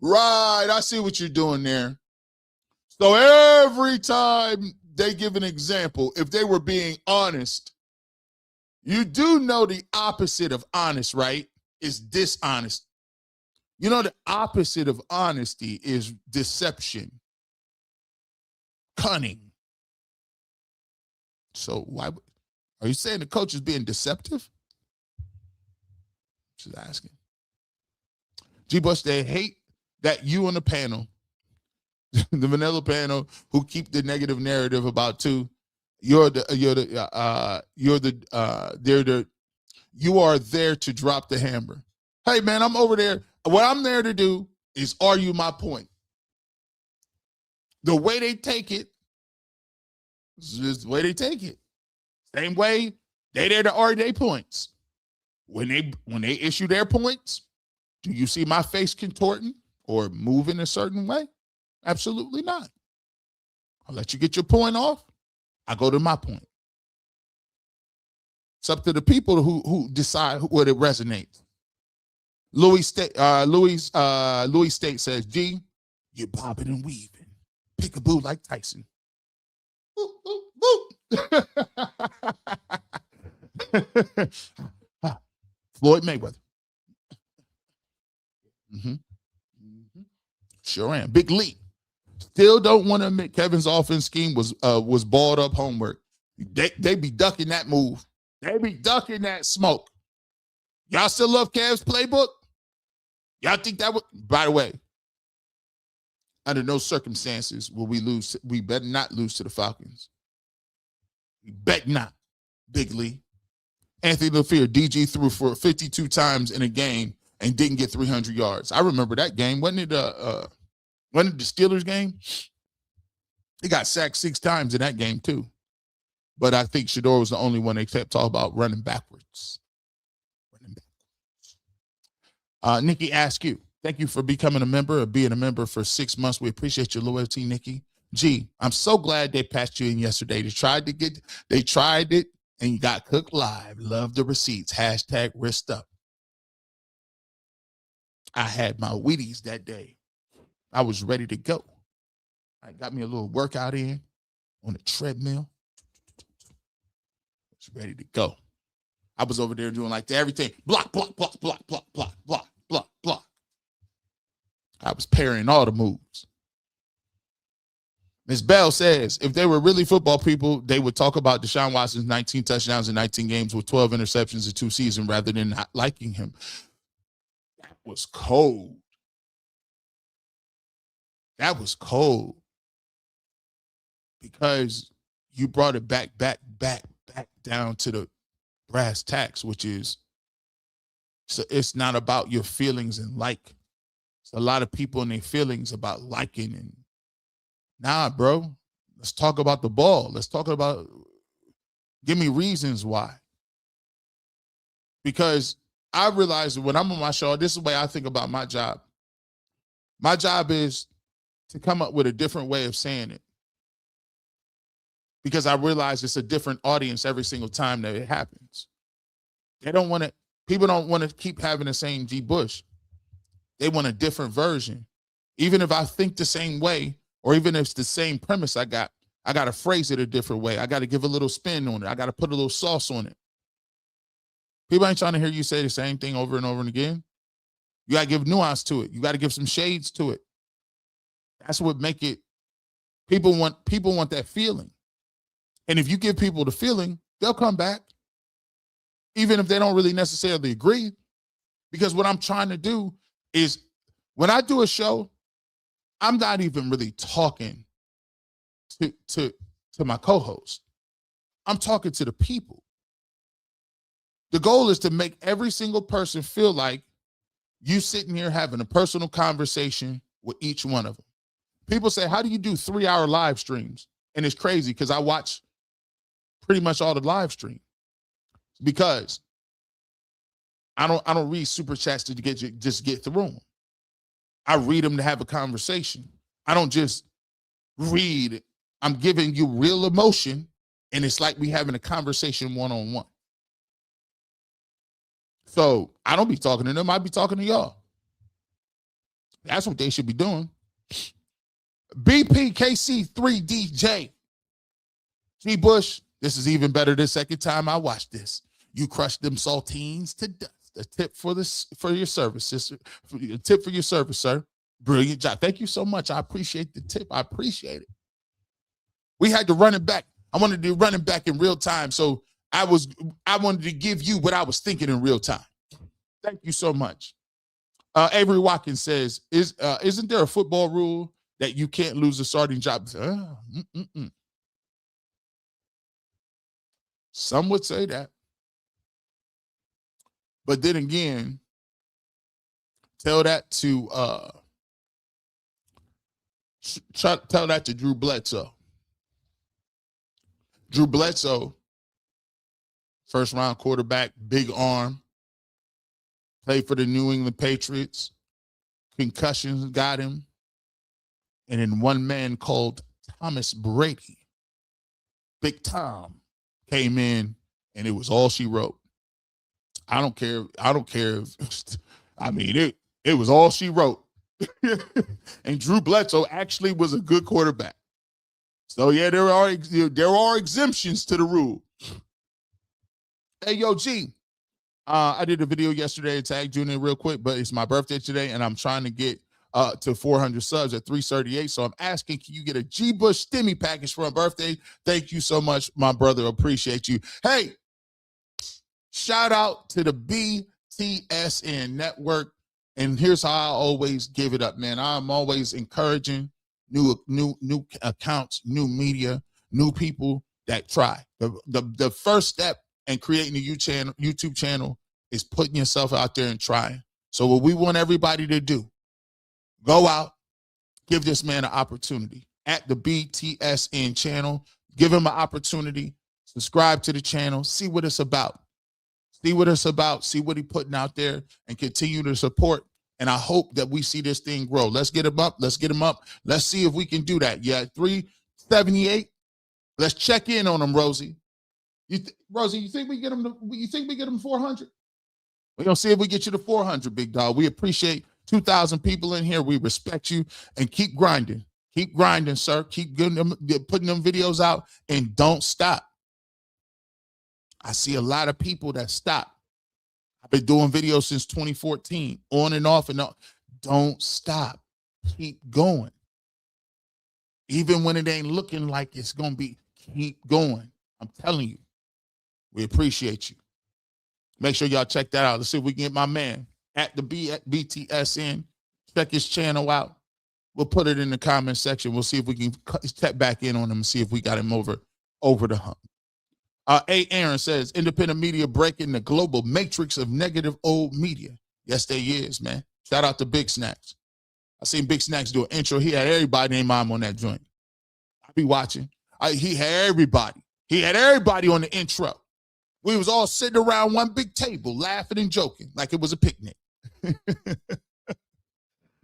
I see what you're doing there. So every time they give an example, if they were being honest, you do know the opposite of honest, right? Is dishonest. You know, the opposite of honesty is deception, cunning. So why are you saying the coach is being deceptive? Just asking. G. Bush, they hate that you on the panel, the vanilla panel, who keep the negative narrative about you are there to drop the hammer. Hey man, I'm over there. What I'm there to do is argue my point. The way they take it is just the way they take it. Same way they there to argue their points. When they issue their points, do you see my face contorting or moving a certain way? Absolutely not. I'll let you get your point off. I go to my point. It's up to the people who decide what it resonates. Louis State says, G, you're bobbing and weaving. Peekaboo like Tyson. Ooh, ooh, ooh. Floyd Mayweather. Sure am. Big Lee. Still don't want to admit Kevin's offense scheme was balled up homework. They be ducking that move. They be ducking that smoke. Y'all still love Kev's playbook? Y'all think that would, by the way, under no circumstances will we lose. We better not lose to the Falcons. We bet not. Big Lee. Anthony LaFleur, DG threw for 52 times in a game and didn't get 300 yards. I remember that game. Wasn't it the Steelers game? He got sacked 6 times in that game too. But I think Shedeur was the only one they kept talking about running backwards. Nikki asks you, thank you for becoming a member or being a member for 6 months. We appreciate your loyalty, Nikki. G, I'm so glad they passed you in yesterday. They tried it and you got cooked live. Love the receipts. # wrist up. I had my Wheaties that day. I was ready to go. I got me a little workout in on the treadmill. I was ready to go. I was over there doing like everything. Block, block, block, block, block, block, block, block, block. I was parrying all the moves. Ms. Bell says, if they were really football people, they would talk about Deshaun Watson's 19 touchdowns in 19 games with 12 interceptions in 2 seasons rather than not liking him. That was cold. That was cold. Because you brought it back down to the brass tacks, which is, so it's not about your feelings and like. It's a lot of people and their feelings about liking and nah, bro. Let's talk about the ball. Let's talk about, give me reasons why. Because I realize that when I'm on my show, this is the way I think about my job. My job is to come up with a different way of saying it. Because I realize it's a different audience every single time that it happens. People don't want to keep having the same G. Bush. They want a different version. Even if I think the same way, or even if it's the same premise I got to phrase it a different way. I got to give a little spin on it. I got to put a little sauce on it. People ain't trying to hear you say the same thing over and over and again. You got to give nuance to it. You got to give some shades to it. That's what make it, people want that feeling. And if you give people the feeling, they'll come back. Even if they don't really necessarily agree. Because what I'm trying to do is, when I do a show, I'm not even really talking to my co-host. I'm talking to the people. The goal is to make every single person feel like you sitting here having a personal conversation with each one of them. People say, how do you do 3-hour live streams? And it's crazy because I watch pretty much all the live stream because I don't read super chats to just get through them. I read them to have a conversation. I don't just read. I'm giving you real emotion, and it's like we having a conversation one-on-one. So I don't be talking to them. I be talking to y'all. That's what they should be doing. BPKC3DJ. G. Bush, this is even better the second time I watched this. You crushed them saltines to dust. A tip for your service, sister. A tip for your service, sir. Brilliant job. Thank you so much. I appreciate the tip. I appreciate it. We had to run it back. I wanted to run it back in real time. So I wanted to give you what I was thinking in real time. Thank you so much. Avery Watkins says, isn't there a football rule that you can't lose a starting job? Some would say that. But then again, tell that to Drew Bledsoe. Drew Bledsoe, first round quarterback, big arm, played for the New England Patriots. Concussions got him. And then one man called Thomas Brady, Big Tom, came in, and it was all she wrote. I don't care. I mean, it was all she wrote. And Drew Bledsoe actually was a good quarterback. So yeah, there are exemptions to the rule. Hey, yo, G. I did a video yesterday, tagged you in it real quick, but it's my birthday today, and I'm trying to get to 400 subs at 338. So I'm asking, can you get a G Bush Stimmy package for my birthday? Thank you so much, my brother. Appreciate you. Hey, shout out to the BTSN network. And here's how I always give it up, man. I'm always encouraging new accounts, new media, new people that try. The first step in creating a YouTube channel is putting yourself out there and trying. So what we want everybody to do, go out, give this man an opportunity at the BTSN channel. Give him an opportunity. Subscribe to the channel. See what it's about. See what it's about. See what he's putting out there and continue to support. And I hope that we see this thing grow. Let's get him up. Let's get him up. Let's see if we can do that. Yeah, 378. Let's check in on him, Rosie. Rosie, you think we get him 400? We're going to see if we get you to 400, big dog. We appreciate 2,000 people in here. We respect you, and keep grinding. Keep grinding, sir. Keep putting them videos out, and don't stop. I see a lot of people that stop. I've been doing videos since 2014, on and off and on. Don't stop. Keep going. Even when it ain't looking like it's going to be, keep going. I'm telling you. We appreciate you. Make sure y'all check that out. Let's see if we can get my man at the BTSN. Check his channel out. We'll put it in the comment section. We'll see if we can tap back in on him and see if we got him over the hump. A. Aaron says, independent media breaking the global matrix of negative old media. Yes, there is, man. Shout out to Big Snacks. I seen Big Snacks do an intro. He had everybody named mom on that joint. I be watching. He had everybody. He had everybody on the intro. We was all sitting around one big table, laughing and joking like it was a picnic.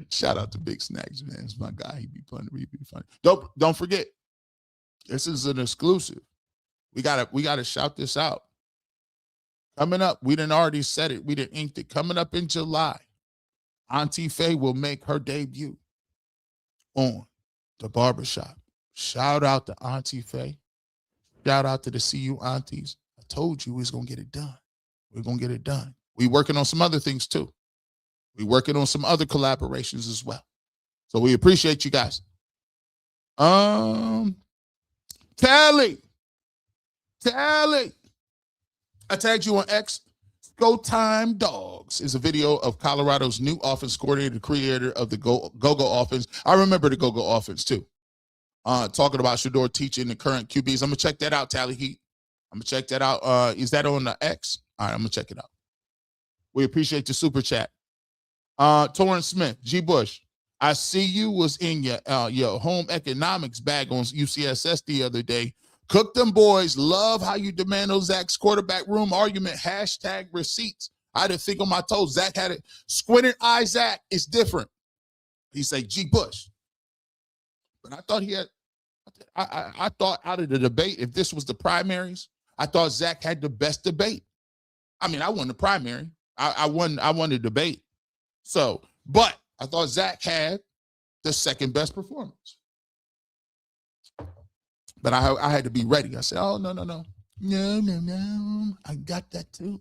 Shout out to Big Snacks, man. It's my guy. He be funny. He be funny. Don't forget, this is an exclusive. We gotta shout this out. Coming up, we done already said it. We done inked it. Coming up in July, Auntie Faye will make her debut on the barbershop. Shout out to Auntie Faye. Shout out to the CU aunties. I told you we was gonna get it done. We're gonna get it done. We working on some other things too. We working on some other collaborations as well. So we appreciate you guys. Tally. I tagged you on X. Go Time Dogs is a video of Colorado's new offense coordinator, creator of the Go-Go offense. I remember the Go-Go offense too. Talking about Shedeur teaching the current QBs. I'm going to check that out, Tally Heat. I'm going to check that out. Is that on the X? All right, I'm going to check it out. We appreciate the super chat. Torrance Smith, G. Bush, I see you was in your home economics bag on UCSS the other day. Cook them boys. Love how you demand those Zach's quarterback room argument. Hashtag receipts. I didn't think on my toes. Zach had it. Squinted eye Zach is different. He said, G. Bush. But I thought he had, I thought out of the debate, if this was the primaries, I thought Zach had the best debate. I mean, I won the primary. I won the debate. So, but I thought Zach had the second best performance. But I had to be ready. I said, oh, no. I got that too.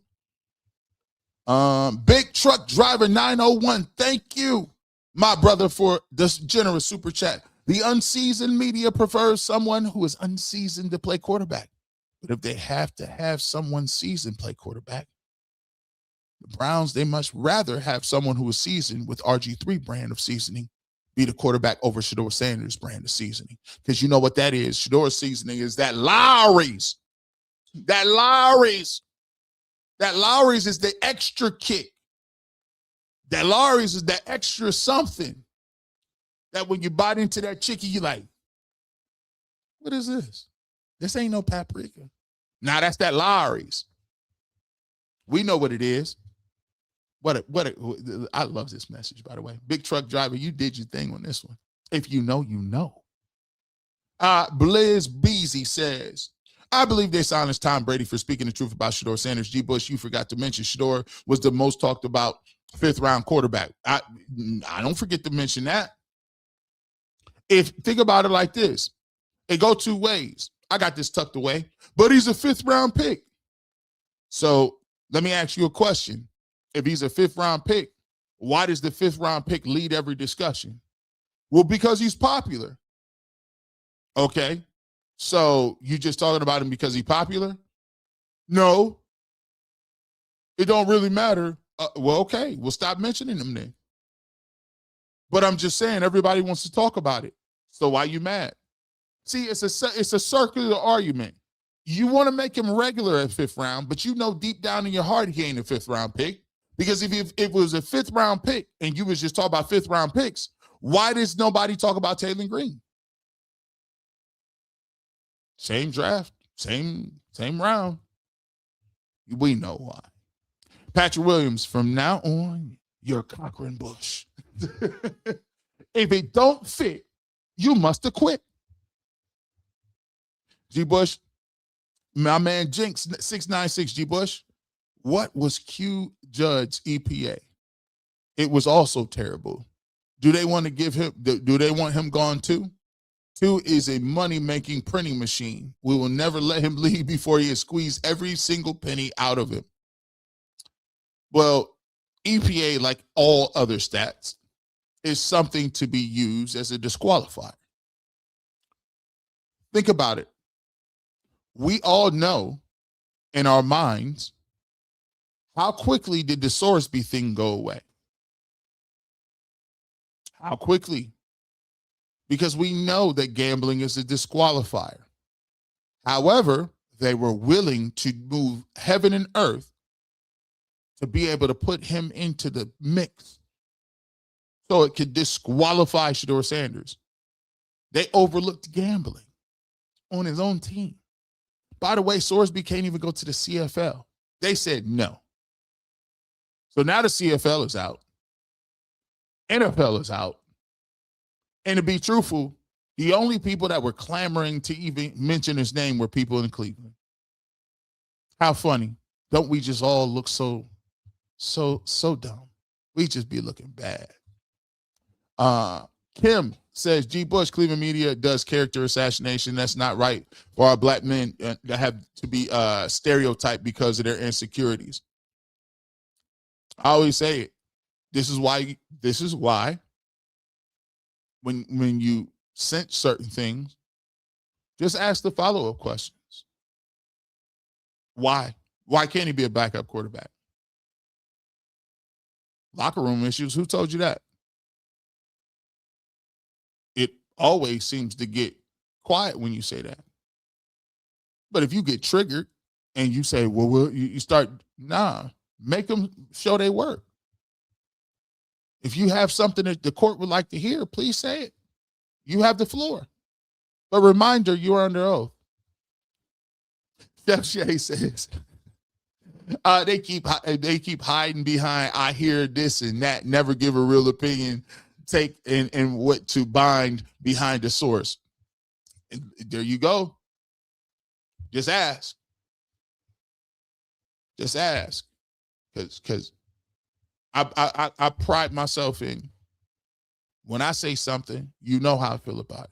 Big Truck Driver 901. Thank you, my brother, for this generous super chat. The unseasoned media prefers someone who is unseasoned to play quarterback. But if they have to have someone seasoned play quarterback, the Browns, they much rather have someone who is seasoned with RG3 brand of seasoning be the quarterback over Shedeur Sanders brand of seasoning. Because you know what that is. Shedeur's seasoning is that Lowry's. That Lowry's is the extra kick. That Lowry's is that extra something that when you bite into that chicken, you're like, what is this? This ain't no paprika. Now that's that Lowry's. We know what it is. I love this message, by the way. Big Truck Driver, you did your thing on this one. If you know, you know. Blizz Beezy says, I believe they silenced Tom Brady for speaking the truth about Shedeur Sanders. G. Bush, you forgot to mention Shedeur was the most talked about fifth-round quarterback. I don't forget to mention that. Think about it like this. It go two ways. I got this tucked away, but he's a fifth-round pick. So let me ask you a question. If he's a fifth-round pick, why does the fifth-round pick lead every discussion? Well, because he's popular. Okay. So you just talking about him because he's popular? No. It don't really matter. Well, okay. We'll stop mentioning him then. But I'm just saying everybody wants to talk about it. So why you mad? See, it's a circular argument. You want to make him regular at fifth round, but you know deep down in your heart he ain't a fifth-round pick. Because if it was a fifth-round pick and you was just talking about fifth-round picks, why does nobody talk about Taylor Green? Same draft, same round. We know why. Patrick Williams, from now on, you're Cochran Bush. If it don't fit, you must have quit. G. Bush, my man Jinx, 696 G. Bush. What was Q Judd's EPA? It was also terrible. Do they want to give him, do they want him gone too? Q is a money-making printing machine. We will never let him leave before he has squeezed every single penny out of him. Well, EPA, like all other stats, is something to be used as a disqualifier. Think about it. We all know in our minds, how quickly did the Sorsby thing go away? How quickly? Because we know that gambling is a disqualifier. However, they were willing to move heaven and earth to be able to put him into the mix so it could disqualify Shedeur Sanders. They overlooked gambling on his own team. By the way, Sorsby can't even go to the CFL. They said no. So now the CFL is out. NFL is out. And to be truthful, the only people that were clamoring to even mention his name were people in Cleveland. How funny. Don't we just all look so dumb? We just be looking bad. Kim says, G. Bush, Cleveland media does character assassination. That's not right for our black men that have to be stereotyped because of their insecurities. I always say it. This is why when you sense certain things, just ask the follow-up questions. Why? Why can't he be a backup quarterback? Locker room issues. Who told you that? It always seems to get quiet when you say that. But if you get triggered and you say, well, you start, make them show they work. If you have something that the court would like to hear, please say it. You have the floor. But reminder, you are under oath. Chef Shay says, they keep hiding behind, I hear this and that, never give a real opinion, take and what to bind behind the source. And there you go. Just ask. Just ask. Because I pride myself in, when I say something, you know how I feel about it.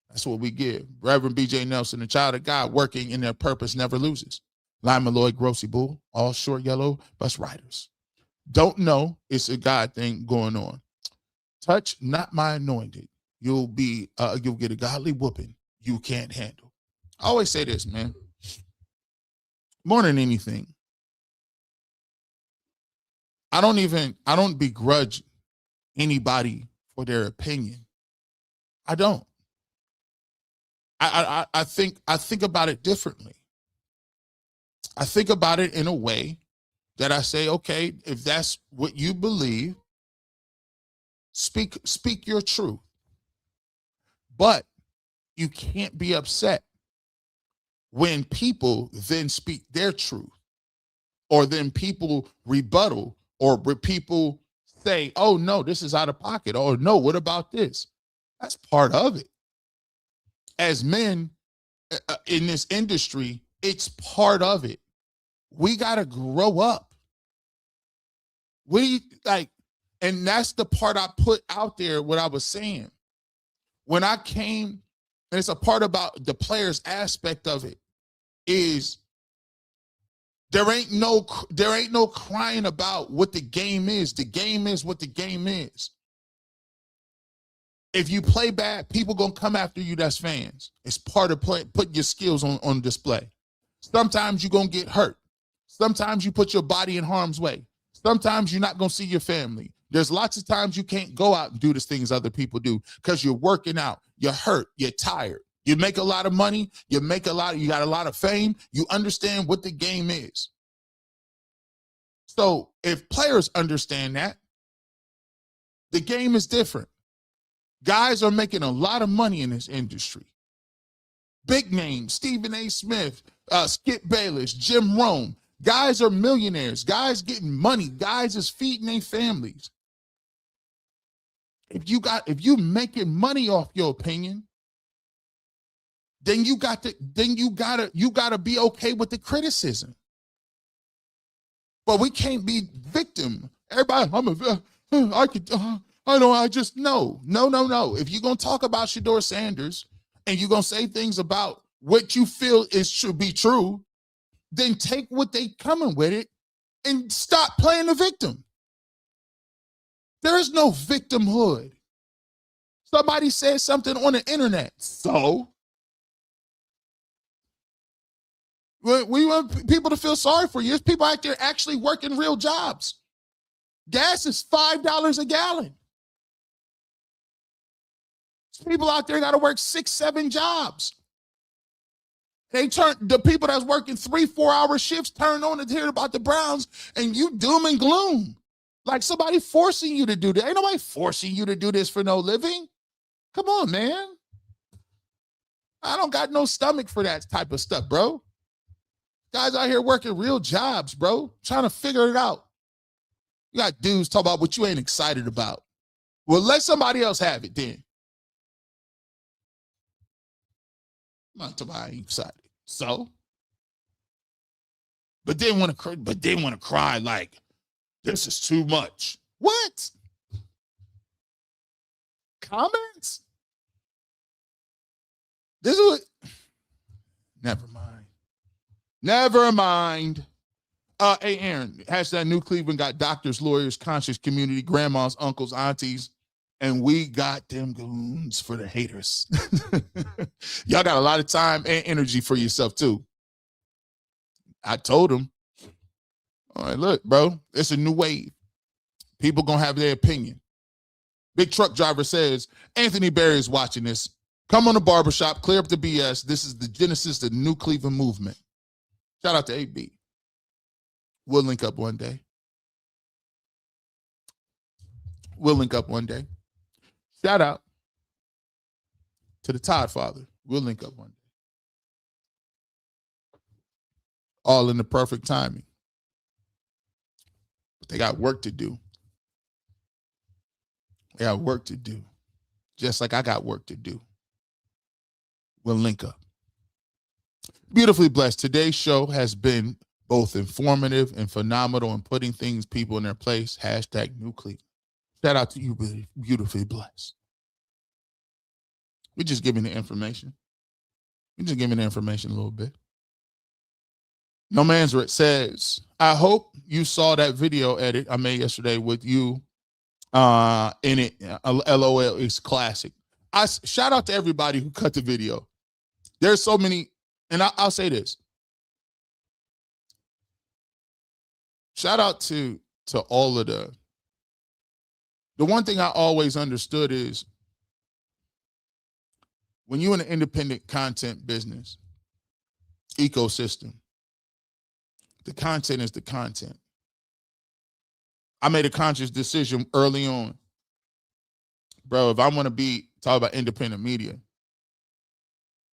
That's what we give. Reverend B.J. Nelson, the child of God, working in their purpose, never loses. Lima Lloyd, Grossy Bull, all short yellow bus riders. Don't know it's a God thing going on. Touch not my anointed. You'll get a godly whooping you can't handle. I always say this, man. More than anything, I don't begrudge anybody for their opinion. I don't. I think about it differently. I think about it in a way that I say, okay, if that's what you believe, speak your truth. But you can't be upset when people then speak their truth, or then people rebuttal, or people say, oh, no, this is out of pocket. Or no, what about this? That's part of it. As men in this industry, it's part of it. We got to grow up. And that's the part I put out there, what I was saying. When I came, and it's a part about the players aspect of it, is there ain't no crying about what the game is. The game is what the game is. If you play bad, people gonna come after you. That's fans. It's part of putting your skills on display. Sometimes you're gonna get hurt. Sometimes you put your body in harm's way. Sometimes you're not gonna see your family. There's lots of times you can't go out and do the things other people do because you're working out. You're hurt. You're tired. You make a lot of money. You got a lot of fame. You understand what the game is. So if players understand that, the game is different. Guys are making a lot of money in this industry. Big names, Stephen A. Smith, Skip Bayless, Jim Rome. Guys are millionaires. Guys getting money. Guys is feeding their families. If you making money off your opinion, then you gotta be okay with the criticism. But we can't be victim. Everybody, No. If you're gonna talk about Shedeur Sanders and you're gonna say things about what you feel should be true, then take what they coming with it and stop playing the victim. There is no victimhood. Somebody said something on the internet. So we want people to feel sorry for you. There's people out there actually working real jobs. Gas is $5 a gallon. There's people out there got to work 6-7 jobs. The people that's working 3-4 hour shifts turn on to hear about the Browns, and you doom and gloom. Like somebody forcing you to do that. Ain't nobody forcing you to do this for no living. Come on, man. I don't got no stomach for that type of stuff, bro. Guys out here working real jobs, bro. Trying to figure it out. You got dudes talk about what you ain't excited about. Well, let somebody else have it then. I'm not talking about I ain't excited. So? But then want to cry like, this is too much. What? Comments? This is what. Never mind. Hey, Aaron, hashtag New Cleveland got doctors, lawyers, conscious community, grandmas, uncles, aunties, and we got them goons for the haters. Y'all got a lot of time and energy for yourself, too. I told them, all right, look, bro, it's a new wave. People going to have their opinion. Big truck driver says, Anthony Berry is watching this. Come on the barbershop, clear up the BS. This is the genesis of the New Cleveland movement. Shout out to AB. We'll link up one day. Shout out to the Todd father. We'll link up one day. All in the perfect timing. But they got work to do. Just like I got work to do. We'll link up. Beautifully blessed. Today's show has been both informative and phenomenal in putting people in their place. Hashtag New Cleveland. Shout out to you, beautifully blessed. We're just giving the information. A little bit. No Man's Rit says, I hope you saw that video edit I made yesterday with you in it. LOL is classic. Shout out to everybody who cut the video. There's so many, and I'll say this. Shout out to all of the one thing I always understood is when you're in an independent content business ecosystem, the content is the content. I made a conscious decision early on. Bro, if I want to talk about independent media,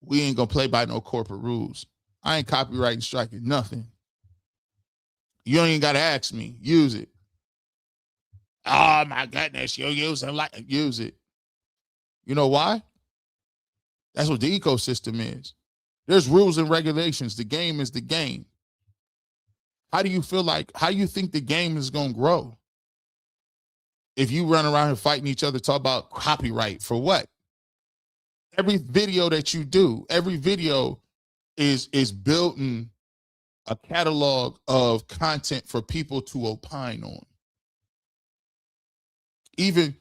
we ain't going to play by no corporate rules. I ain't copyrighting, striking, nothing. You ain't got to ask me. Use it. Oh, my goodness. You're using use it. You know why? That's what the ecosystem is. There's rules and regulations. The game is the game. How do you think the game is going to grow? If you run around and fighting each other, talk about copyright for what? Every video that you do, every video is building a catalog of content for people to opine on. Even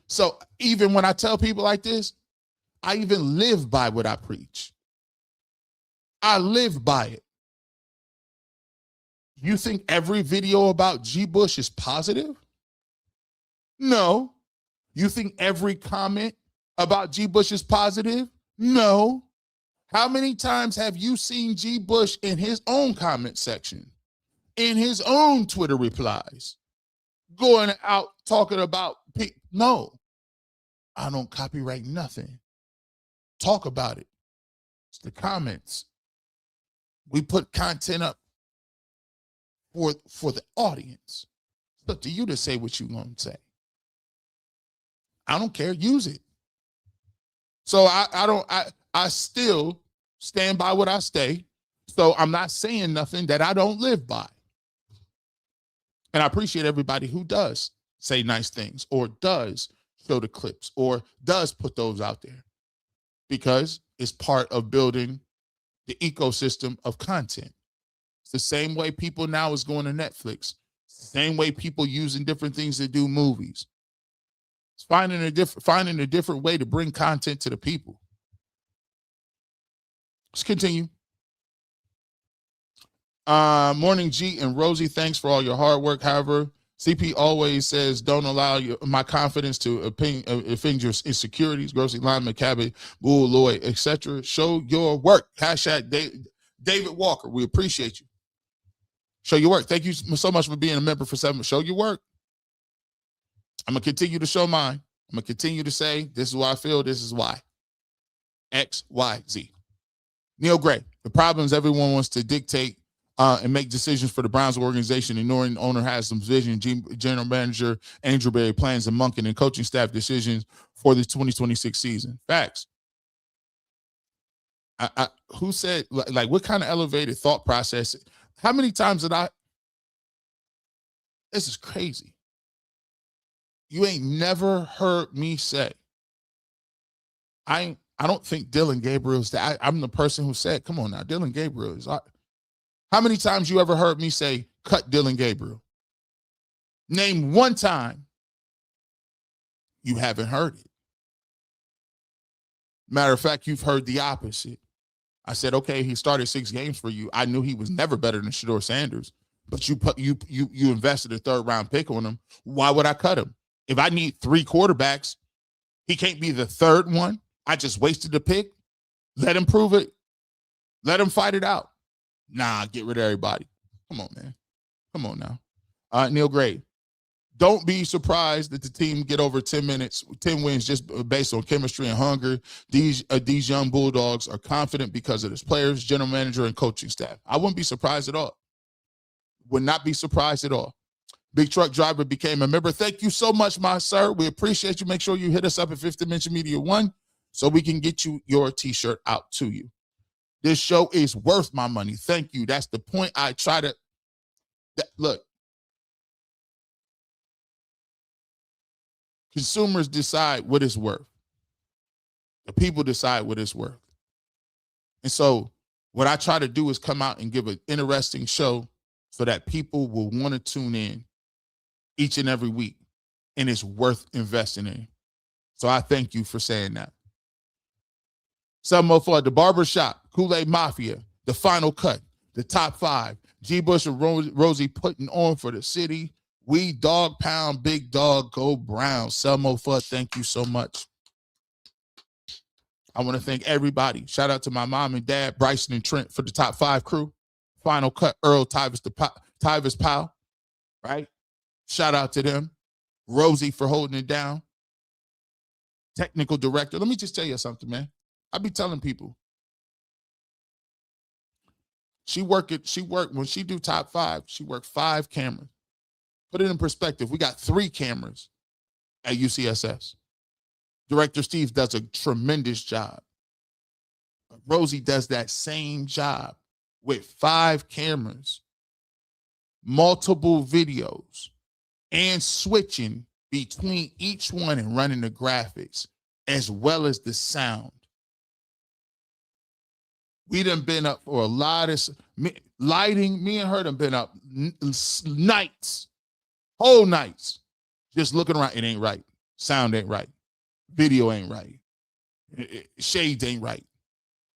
when I tell people like this, I even live by what I preach. I live by it. You think every video about G. Bush is positive? No. You think every comment about G. Bush is positive? No. How many times have you seen G. Bush in his own comment section, in his own Twitter replies, going out talking about people? No. I don't copyright nothing. Talk about it. It's the comments. We put content up for the audience. It's up to you to say what you want to say. I don't care. Use it. So I still stand by what I say. So I'm not saying nothing that I don't live by. And I appreciate everybody who does say nice things or does show the clips or does put those out there, because it's part of building the ecosystem of content. It's the same way people now is going to Netflix. It's the same way people using different things to do movies. It's finding a different way to bring content to the people. Let's continue. Morning G and Rosie, thanks for all your hard work. However, CP always says, don't allow my confidence to offend your insecurities. Grocery Lineman, Cabot, Bull, Lloyd, etc. Show your work. Hashtag David Walker. We appreciate you. Show your work. Thank you so much for being a member for 7. Show your work. I'm going to continue to show mine. I'm going to continue to say, this is what I feel. This is why. X, Y, Z. Neil Gray. The problem is everyone wants to dictate and make decisions for the Browns organization, ignoring the owner has some vision. General manager Andrew Berry plans and Monken and coaching staff decisions for the 2026 season. Facts. Who said, like, what kind of elevated thought process? How many times did this is crazy. You ain't never heard me say, I don't think Dylan Gabriel's that. I'm the person who said, come on now, Dylan Gabriel is. How many times you ever heard me say, cut Dylan Gabriel? Name one time you haven't heard it. Matter of fact, you've heard the opposite. I said, okay, he started 6 games for you. I knew he was never better than Shedeur Sanders, but you invested a 3rd-round pick on him. Why would I cut him? If I need 3 quarterbacks, he can't be the 3rd one. I just wasted the pick. Let him prove it. Let him fight it out. Nah, get rid of everybody. Come on, man. Come on now. Neil Gray. Don't be surprised that the team get over 10 wins just based on chemistry and hunger. These young Bulldogs are confident because of his players, general manager, and coaching staff. I wouldn't be surprised at all. Would not be surprised at all. Big Truck Driver became a member. Thank you so much, my sir. We appreciate you. Make sure you hit us up at 5th Dimension Media 1 so we can get you your T-shirt out to you. This show is worth my money. Thank you. That's the point I try to look. Consumers decide what it's worth. The people decide what it's worth. And so what I try to do is come out and give an interesting show so that people will want to tune in each and every week, and it's worth investing in. So I thank you for saying that. Some more for the Barbershop, Kool-Aid Mafia, The Final Cut, The Top 5, G. Bush and Rosie putting on for the city. We Dog Pound, Big Dog, Go Brown. Selmo Fudd, thank you so much. I want to thank everybody. Shout out to my mom and dad, Bryson and Trent, for the Top 5 crew. Final Cut, Earl Tyvis Powell, right? Shout out to them. Rosie for holding it down. Technical director. Let me just tell you something, man. I be telling people. She worked when she do Top 5, she worked 5 cameras. Put it in perspective. We got 3 cameras at UCSS. Director Steve does a tremendous job. Rosie does that same job with 5 cameras, multiple videos, and switching between each one and running the graphics as well as the sound. We done been up for a lot of lighting. Me and her done been up nights, whole nights, just looking around. It ain't right. Sound ain't right. Video ain't right. Shades ain't right.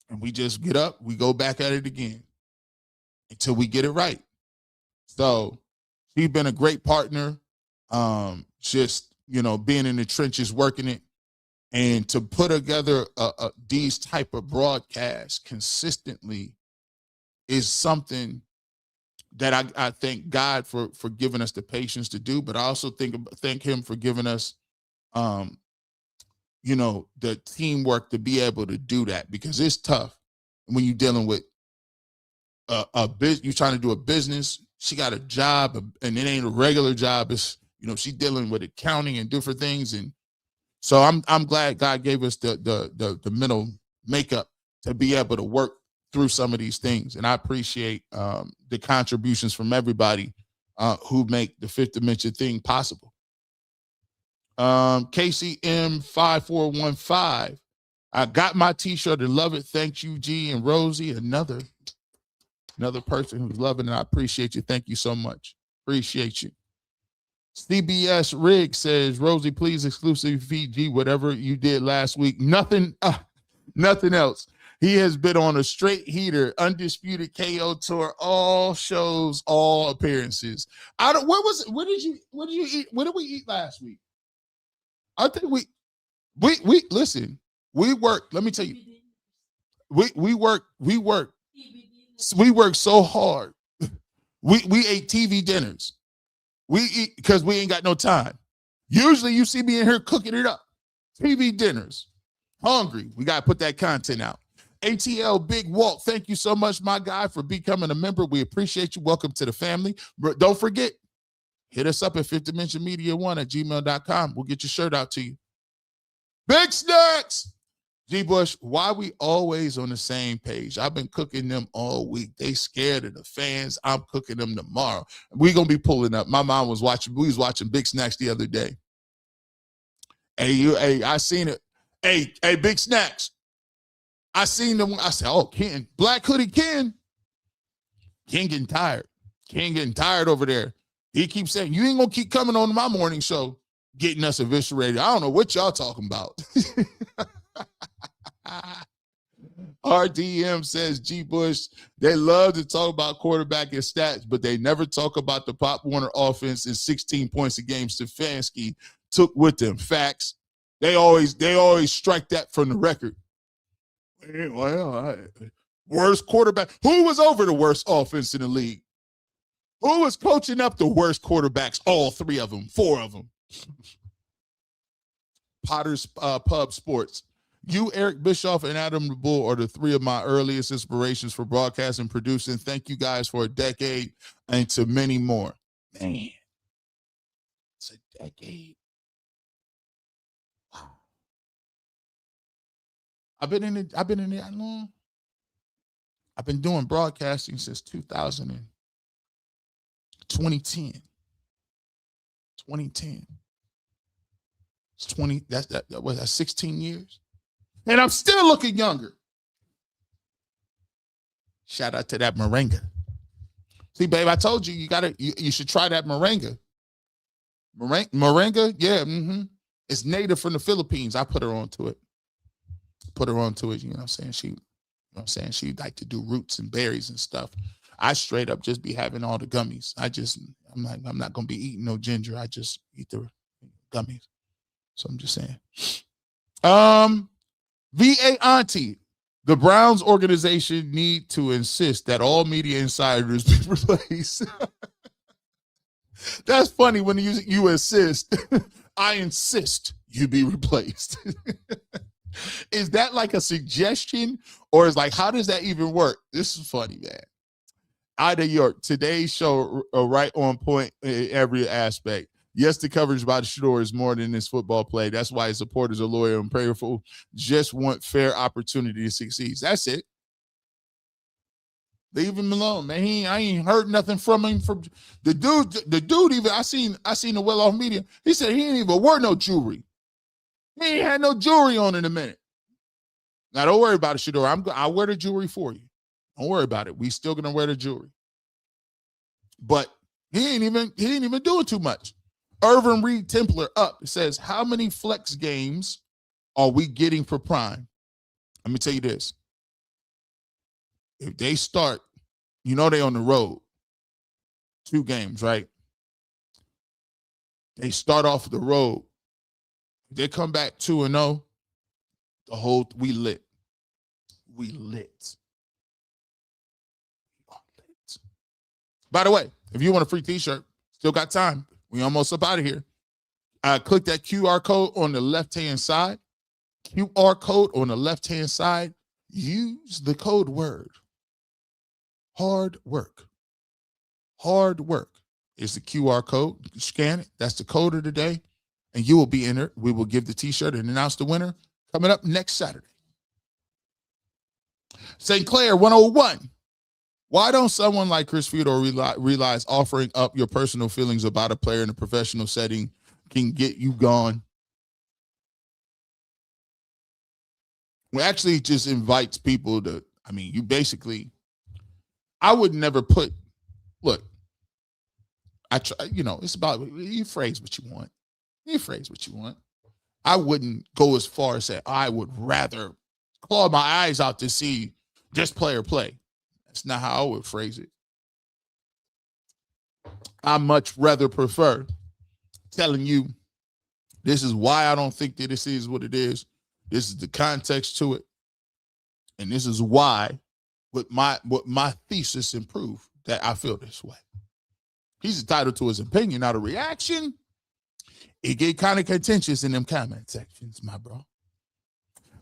And we just get up, we go back at it again until we get it right. So she's been a great partner. Just, being in the trenches, working it. And to put together these type of broadcasts consistently is something that I thank God for giving us the patience to do, but I also thank him for giving us, the teamwork to be able to do that, because it's tough when you're dealing with a business. You're trying to do a business. She got a job, and it ain't a regular job. It's, she's dealing with accounting and different things, and so I'm glad God gave us the mental makeup to be able to work through some of these things. And I appreciate the contributions from everybody who make the Fifth Dimension thing possible. KCM5415. I got my t-shirt and love it. Thank you, G and Rosie. Another person who's loving it. I appreciate you. Thank you so much. Appreciate you. CBS Rig says, Rosie, please exclusively feed G whatever you did last week. Nothing else. He has been on a straight heater, undisputed KO tour, all shows, all appearances. What did you eat? What did we eat last week? I think we listen, we worked. Let me tell you, we worked so hard. We ate TV dinners. We eat because we ain't got no time. Usually you see me in here cooking it up. TV dinners. Hungry. We got to put that content out. ATL Big Walt, thank you so much, my guy, for becoming a member. We appreciate you. Welcome to the family. But don't forget, hit us up at fifthdimensionmedia1@gmail.com. We'll get your shirt out to you. Big Snacks. G. Bush, why we always on the same page? I've been cooking them all week. They scared of the fans. I'm cooking them tomorrow. We're going to be pulling up. My mom was watching. We was watching Big Snacks the other day. Hey, I seen it. Hey, Big Snacks. I seen them. I said, oh, Ken. Black Hoodie Ken. Ken getting tired. Ken getting tired over there. He keeps saying, you ain't going to keep coming on my morning show getting us eviscerated. I don't know what y'all talking about. RDM says, G. Bush, they love to talk about quarterback and stats, but they never talk about the Pop Warner offense and 16 points a game Stefanski took with them. Facts. They always strike that from the record. Well, worst quarterback. Who was over the worst offense in the league? Who was coaching up the worst quarterbacks? All 3 of them, 4 of them. Potter's Pub Sports. You, Eric Bischoff, and Adam the Bull are the 3 of my earliest inspirations for broadcasting and producing. Thank you guys for a decade and to many more. Man, it's a decade. Wow. I've been in it that long. I've been doing broadcasting since 2010. 2010. It's 20. That was 16 years. And I'm still looking younger. Shout out to that moringa. See, babe, I told you you should try that moringa. Moringa, yeah, It's native from the Philippines. I put her onto it. You know what I'm saying? She like to do roots and berries and stuff. I straight up just be having all the gummies. I'm not gonna be eating no ginger. I just eat the gummies. So I'm just saying. VA Auntie, the Browns organization need to insist that all media insiders be replaced. That's funny when you insist. I insist you be replaced. Is that like a suggestion, or is like, how does that even work? This is funny, man. Ida York, today's show right on point in every aspect. Yes, the coverage by the Shedeur is more than his football play. That's why his supporters are loyal and prayerful. Just want fair opportunity to succeed. That's it. Leave him alone, man. I ain't heard nothing from him. From the dude. Even I seen the well-off media. He said he ain't even wear no jewelry. He ain't had no jewelry on in a minute. Now don't worry about it, Shedeur. I'll wear the jewelry for you. Don't worry about it. We still gonna wear the jewelry. But he ain't even doing too much. Irvin Reed Templar up. It says, how many flex games are we getting for Prime? Let me tell you this. If they start, they on the road, 2 games, right? They start off the road. They come back 2-0. We lit. We lit. By the way, if you want a free t-shirt, still got time. We almost up out of here. Click that QR code on the left-hand side. QR code on the left-hand side. Use the code word. Hard work. Hard work is the QR code. Scan it. That's the code of the day. And you will be entered. We will give the t-shirt and announce the winner coming up next Saturday. St. Clair 101. Why don't someone like Chris Fedor realize offering up your personal feelings about a player in a professional setting can get you gone? Well, actually just invites people to, you basically, I would never put, look, I try, it's about, you phrase what you want. I wouldn't go as far as say, I would rather claw my eyes out to see this player play. That's not how I would phrase it. I much rather prefer telling you this is why I don't think that this is what it is. This is the context to it. And this is why what my thesis improved that I feel this way. He's entitled to his opinion. Now the reaction, it get kind of contentious in them comment sections, my bro.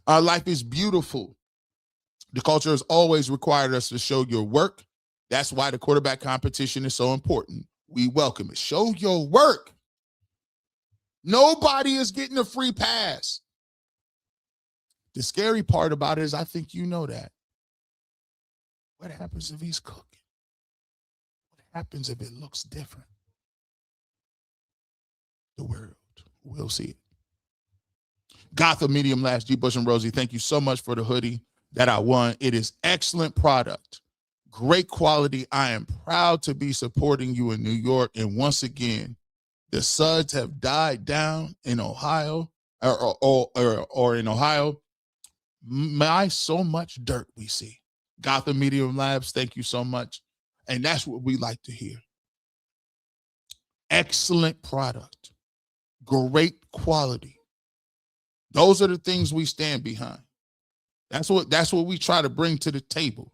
Our life is beautiful. The culture has always required us to show your work. That's why the quarterback competition is so important. We welcome it. Show your work. Nobody is getting a free pass. The scary part about it is I think you know that. What happens if he's cooking? What happens if it looks different? The world will see it. Gotham Medium Lash, G. Bush and Rosie, thank you so much for the hoodie that I won. It is excellent product. Great quality. I am proud to be supporting you in New York. And once again, the Suds have died down in Ohio or in Ohio. My, so much dirt we see. Gotham Medium Labs, thank you so much. And that's what we like to hear. Excellent product. Great quality. Those are the things we stand behind. That's what we try to bring to the table.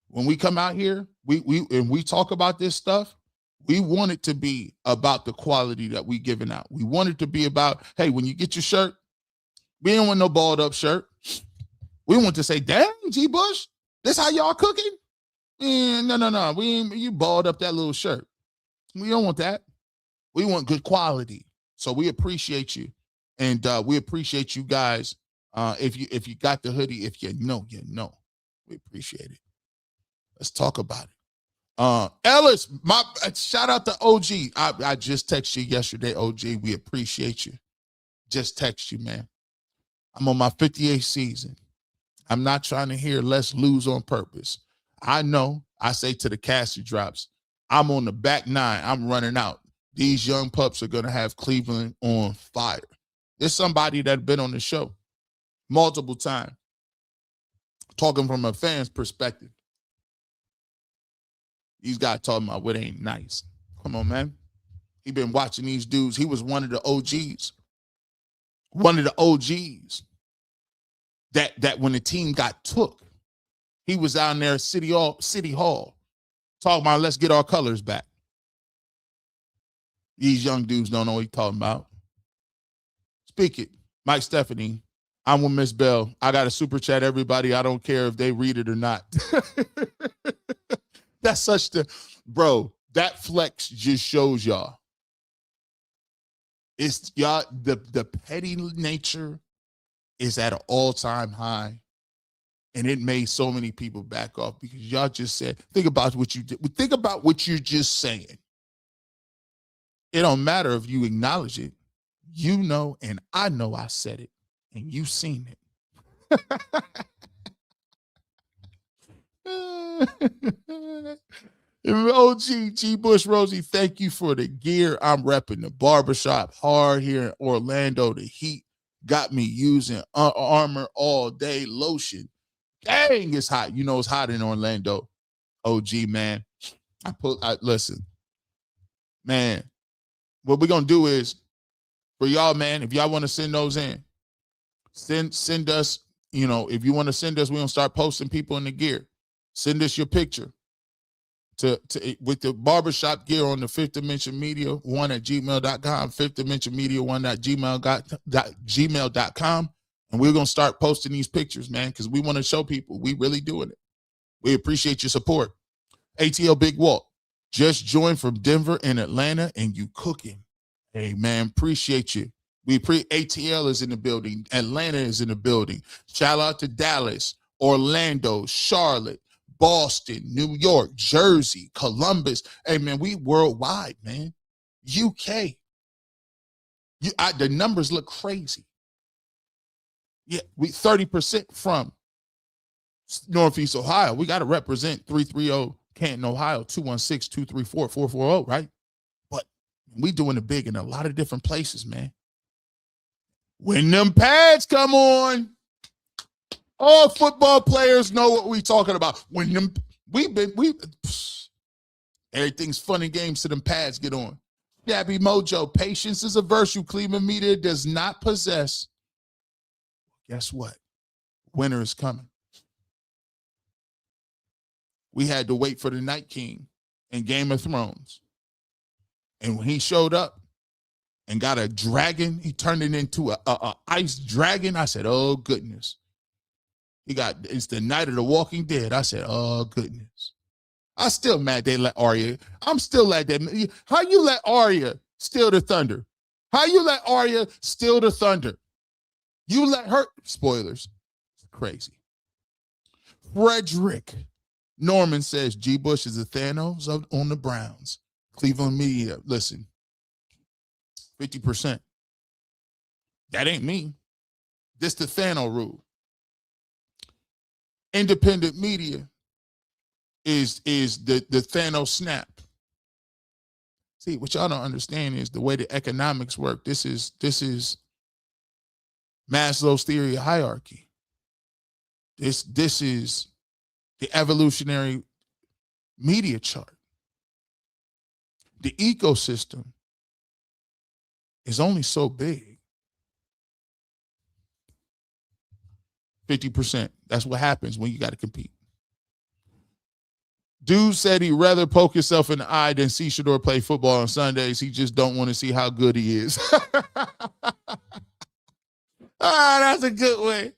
When we come out here, we talk about this stuff, we want it to be about the quality that we giving out. We want it to be about, hey, when you get your shirt, we don't want no balled up shirt. We want to say, dang, G. Bush, this how y'all cooking? No. You balled up that little shirt. We don't want that. We want good quality. So we appreciate you. And we appreciate you guys. If you got the hoodie, if you know, we appreciate it. Let's talk about it. Ellis, shout out to OG. I just texted you yesterday, OG. We appreciate you. Just text you, man. I'm on my 58th season. I'm not trying to hear let's lose on purpose. I know. I say to the caster drops, I'm on the back nine. I'm running out. These young pups are going to have Cleveland on fire. There's somebody that's been on the show multiple times, talking from a fan's perspective. These guys talking about what ain't nice. Come on, man. He been watching these dudes. He was one of the OGs. One of the OGs that when the team got took, he was down there at City Hall talking about, let's get our colors back. These young dudes don't know what he's talking about. Speak it. Mike Stephanie, I'm with Miss Bell. I got a super chat, everybody. I don't care if they read it or not. That's such bro, that flex just shows y'all. It's y'all, the petty nature is at an all-time high. And it made so many people back off because y'all just said, think about what you did. Think about what you're just saying. It don't matter if you acknowledge it. You know, and I know I said it, and you seen it. OG G. Bush Rosie, thank you for the gear. I'm repping the barbershop hard here in Orlando. The heat got me using Armor all day lotion. Dang, it's hot. You know it's hot in Orlando. OG, man. Listen, man, what we're going to do is, for y'all, man, if y'all want to send those in, send us, you know, if you want to send us, we're going to start posting people in the gear. Send us your picture with the barbershop gear on the Fifth Dimension Media 1 at gmail.com, Fifth Dimension Media 1 at gmail.com. And we're going to start posting these pictures, man, because we want to show people we really doing it. We appreciate your support. ATL Big Walt just joined from Denver and Atlanta, and you cooking. Hey, man, appreciate you. ATL is in the building. Atlanta is in the building. Shout out to Dallas, Orlando, Charlotte, Boston, New York, Jersey, Columbus. Hey, man, we worldwide, man. UK. The numbers look crazy. Yeah, we 30% from Northeast Ohio. We got to represent 330 Canton, Ohio, 216-234-440, right? But we doing it big in a lot of different places, man. When them pads come on, all football players know what we talking about. When everything's fun and games till them pads get on. Gabby Mojo, patience is a virtue Cleveland media does not possess. Guess what? Winter is coming. We had to wait for the Night King in Game of Thrones. And when he showed up and got a dragon, he turned it into a ice dragon. I said, oh, goodness. It's the night of the Walking Dead. I said, oh, goodness. I'm still mad they let Arya. I'm still mad that. How you let Arya steal the thunder? How you let Arya steal the thunder? You let her, spoilers, it's crazy. Frederick Norman says G. Bush is a Thanos on the Browns. Cleveland media, listen, 50%. That ain't me. This the Thanos rule. Independent media is the Thanos snap. See, what y'all don't understand is the way the economics work. This is Maslow's theory of hierarchy. This is the evolutionary media chart. The ecosystem is only so big. 50%. That's what happens when you got to compete. Dude said he'd rather poke himself in the eye than see Shedeur play football on Sundays. He just don't want to see how good he is. That's a good way.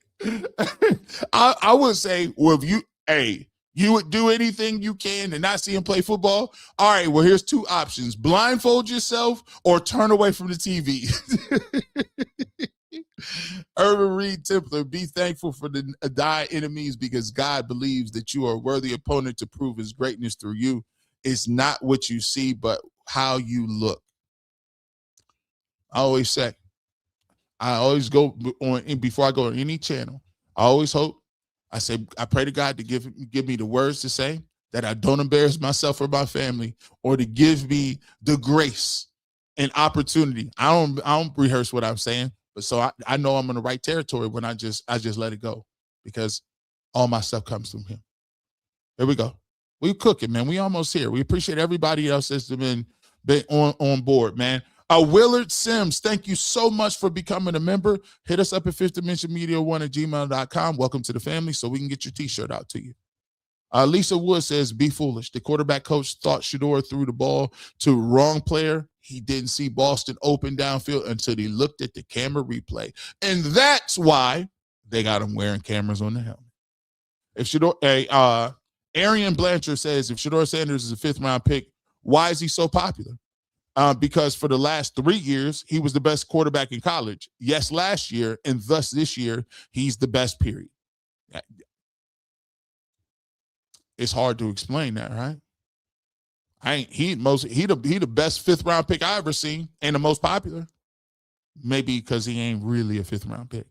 I would say, well, if you would do anything you can to not see him play football. All right, well, here's two options. Blindfold yourself or turn away from the TV. Urban Reed Templar, be thankful for the die enemies because God believes that you are a worthy opponent to prove his greatness through you. It's not what you see, but how you look. I always go on, before I go on any channel, I always hope I say, I pray to God to give me the words to say, that I don't embarrass myself or my family, or to give me the grace and opportunity. I don't rehearse what I'm saying, but so I know I'm in the right territory when I just let it go, because all my stuff comes from him. There we go. We cooking, man. We almost here. We appreciate everybody else that's been on board, man. Willard Sims, thank you so much for becoming a member. Hit us up at fifthdimensionmedia1@gmail.com. Welcome to the family, so we can get your t-shirt out to you. Lisa Wood says, be foolish. The quarterback coach thought Shedeur threw the ball to the wrong player. He didn't see Boston open downfield until he looked at the camera replay. And that's why they got him wearing cameras on the helmet. If Shedeur, Arian Blanchard says, if Shedeur Sanders is a 5th-round pick, why is he so popular? Because for the last 3 years, he was the best quarterback in college. Yes, last year, and thus this year, he's the best, period. It's hard to explain that, right? He the best 5th-round pick I ever seen, and the most popular. Maybe because he ain't really a 5th-round pick.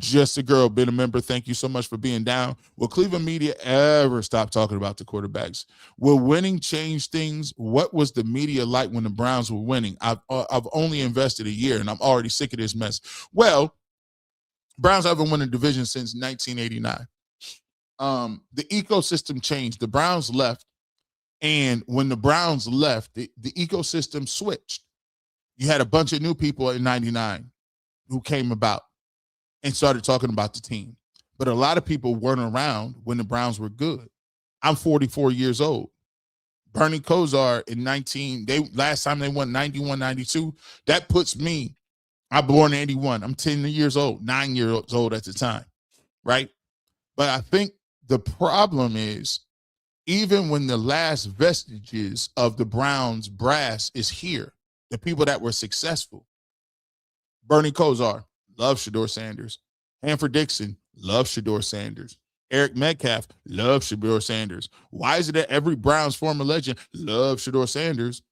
Just a girl, been a member. Thank you so much for being down. Will Cleveland media ever stop talking about the quarterbacks? Will winning change things? What was the media like when the Browns were winning? I've only invested a year, and I'm already sick of this mess. Well, Browns haven't won a division since 1989. The ecosystem changed. The Browns left, and when the Browns left, the ecosystem switched. You had a bunch of new people in 99 who came about and started talking about the team. But a lot of people weren't around when the Browns were good. I'm 44 years old. Bernie Kosar in last time they won 91, 92. That puts me, I'm born in 81. I'm 10 years old, 9 years old at the time, right? But I think the problem is, even when the last vestiges of the Browns brass is here, the people that were successful, Bernie Kosar, love Shedeur Sanders. Hanford Dixon, love Shedeur Sanders. Eric Metcalf, love Shedeur Sanders. Why is it that every Browns former legend love Shedeur Sanders?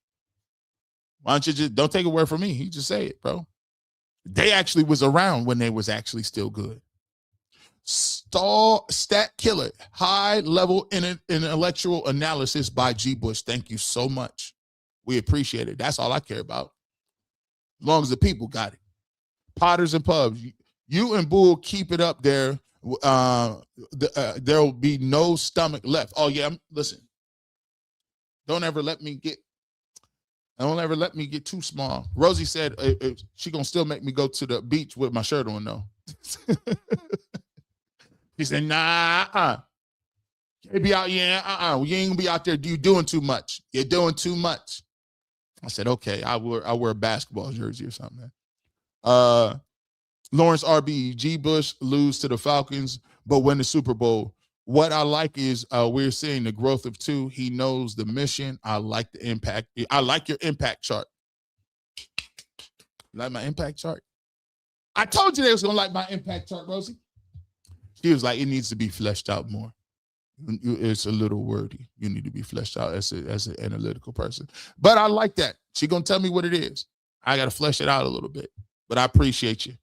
Why don't you just, don't take a word from me. He just say it, bro. They actually was around when they was actually still good. Stat killer, high level intellectual analysis by G. Bush. Thank you so much. We appreciate it. That's all I care about. As long as the people got it. Potters and Pubs, you and Bull keep it up there. There'll be no stomach left. Oh yeah, listen. Don't ever let me get too small. Rosie said she gonna still make me go to the beach with my shirt on though. He said, nah, be out, yeah, you ain't gonna be out there doing too much. You're doing too much. I said, okay, I'll wear a basketball jersey or something. Lawrence RB, G. Bush lose to the Falcons, but win the Super Bowl. What I like is we're seeing the growth of two. He knows the mission. I like the impact. I like your impact chart. Like my impact chart? I told you they was gonna like my impact chart, Rosie. She was like, it needs to be fleshed out more. It's a little wordy. You need to be fleshed out as an analytical person. But I like that. She gonna tell me what it is. I gotta flesh it out a little bit. But I appreciate you.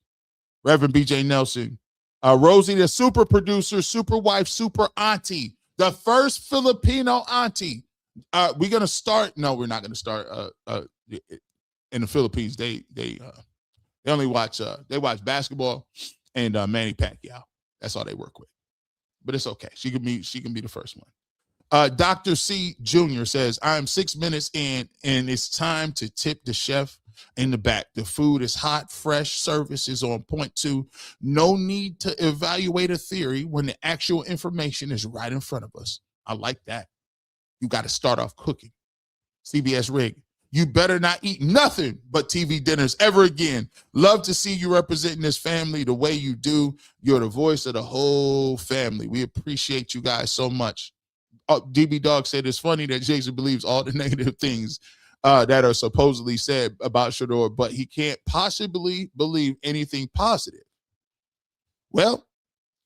Reverend BJ Nelson. Rosie, the super producer, super wife, super auntie. The first Filipino auntie. We're gonna start. No, we're not gonna start. In the Philippines, they only watch basketball and Manny Pacquiao. That's all they work with. But it's okay. She can be the first one. Dr. C Jr. says, I'm 6 minutes in and it's time to tip the chef in the back. The food is hot, fresh, service is on point too. No need to evaluate a theory when the actual information is right in front of us. I like that. You got to start off cooking. CBS Rig. You better not eat nothing but TV dinners ever again. Love to see you representing this family the way you do. You're the voice of the whole family. We appreciate you guys so much. DB Dog said it's funny that Jason believes all the negative things that are supposedly said about Shedeur, but he can't possibly believe anything positive. Well,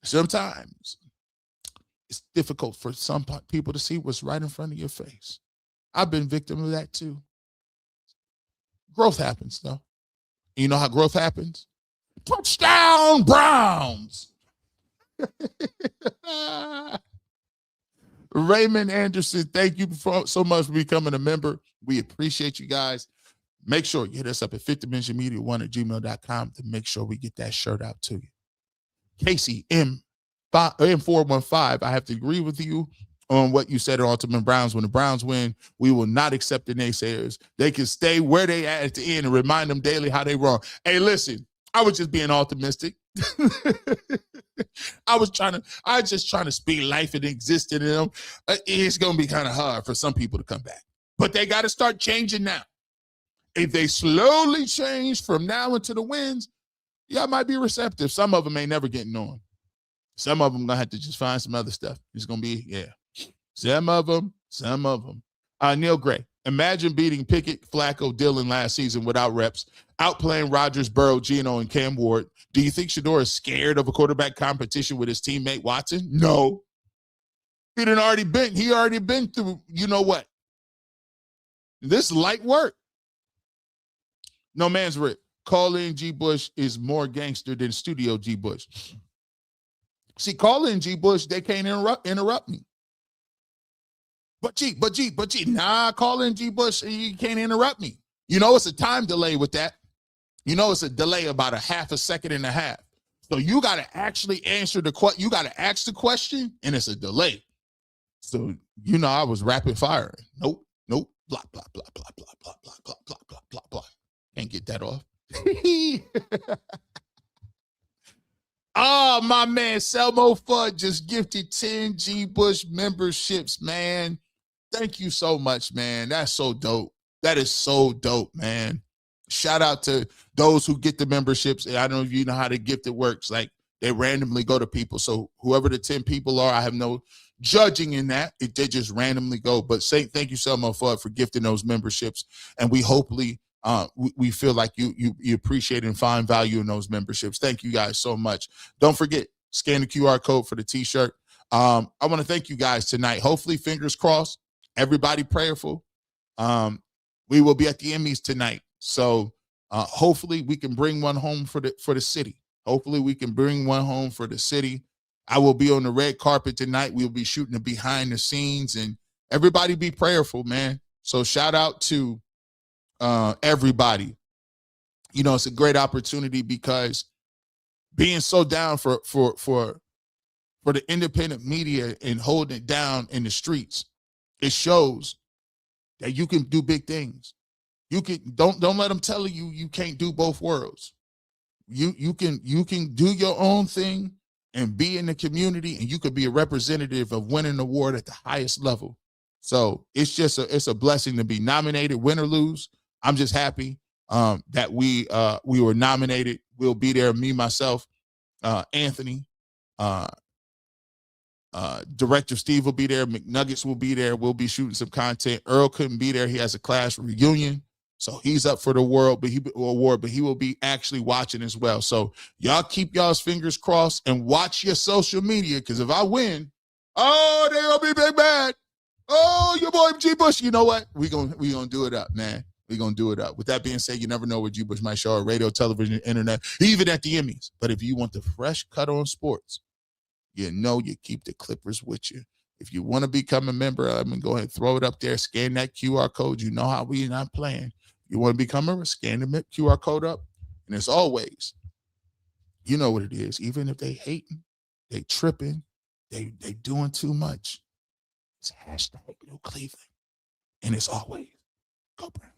sometimes it's difficult for some people to see what's right in front of your face. I've been victim of that too. Growth happens, though. You know how growth happens? Touchdown, Browns! Raymond Anderson, thank you so much for becoming a member. We appreciate you guys. Make sure you hit us up at fifthdimensionmedia1@gmail.com to make sure we get that shirt out to you. Casey M415, I have to agree with you on what you said at Ultimate Browns. When the Browns win, we will not accept the naysayers. They can stay where they at the end and remind them daily how they wrong. Hey, listen, I was just being optimistic. I was just trying to speak life and exist in them. It's going to be kind of hard for some people to come back, but they got to start changing now. If they slowly change from now into the wins, y'all might be receptive. Some of them ain't never getting on. Some of them going to have to just find some other stuff. It's going to be, Some of them. Neil Gray, imagine beating Pickett, Flacco, Dillon last season without reps, outplaying Rodgers, Burrow, Geno, and Cam Ward. Do you think Shedeur is scared of a quarterback competition with his teammate Watson? No. He already been through, you know what? This light work. No man's Rick. Call-in G. Bush is more gangster than Studio G. Bush. See, call-in G. Bush, they can't interrupt me. But G. Nah, call-in G. Bush, you can't interrupt me. You know it's a time delay with that. You know it's a delay about a half a second and a half. So you got to actually answer the question. You got to ask the question, and it's a delay. So, I was rapid firing. Nope. Blah, blah, blah, blah, blah, blah, blah, blah, blah, blah, blah, blah. Can't get that off. Oh, my man, Selmo Fudd just gifted 10 G. Bush memberships, man. Thank you so much, man. That's so dope. That is so dope, man. Shout out to those who get the memberships. I don't know if you know how the gift it works. Like, they randomly go to people. So whoever the 10 people are, I have no judging in that. They just randomly go. But thank you, Selmo Fudd, for gifting those memberships. And we hopefully we feel like you appreciate and find value in those memberships. Thank you guys so much. Don't forget, scan the QR code for the t-shirt. I want to thank you guys tonight. Hopefully, fingers crossed, everybody prayerful. We will be at the Emmys tonight. So hopefully we can bring one home for the city. Hopefully we can bring one home for the city. I will be on the red carpet tonight. We'll be shooting the behind the scenes, and everybody be prayerful, man. So shout out to everybody. It's a great opportunity because being so down for the independent media and holding it down in the streets, it shows that you can do big things. You can don't let them tell you can't do both worlds. You can do your own thing and be in the community, and you could be a representative of winning an award at the highest level. So it's a blessing to be nominated, win or lose. I'm just happy that we were nominated. We'll be there, me, myself, Anthony, Director Steve will be there. McNuggets will be there. We'll be shooting some content. Earl couldn't be there. He has a class reunion, so he's up for the award, but he will be actually watching as well. So y'all keep y'all's fingers crossed and watch your social media, because if I win, they're gonna be big bad. Oh, your boy G. Bush. You know what? We gonna do it up, man. We're going to do it up. With that being said, you never know where G. Bush might show up: radio, television, internet, even at the Emmys. But if you want the fresh cut on sports, you keep the Clippers with you. If you want to become a member, I'm going to go ahead and throw it up there. Scan that QR code. You know how we're not playing. You want to become a member, scan the QR code up. And as always, you know what it is. Even if they hating, they tripping, they doing too much, it's #New Cleveland. And it's always, go Browns.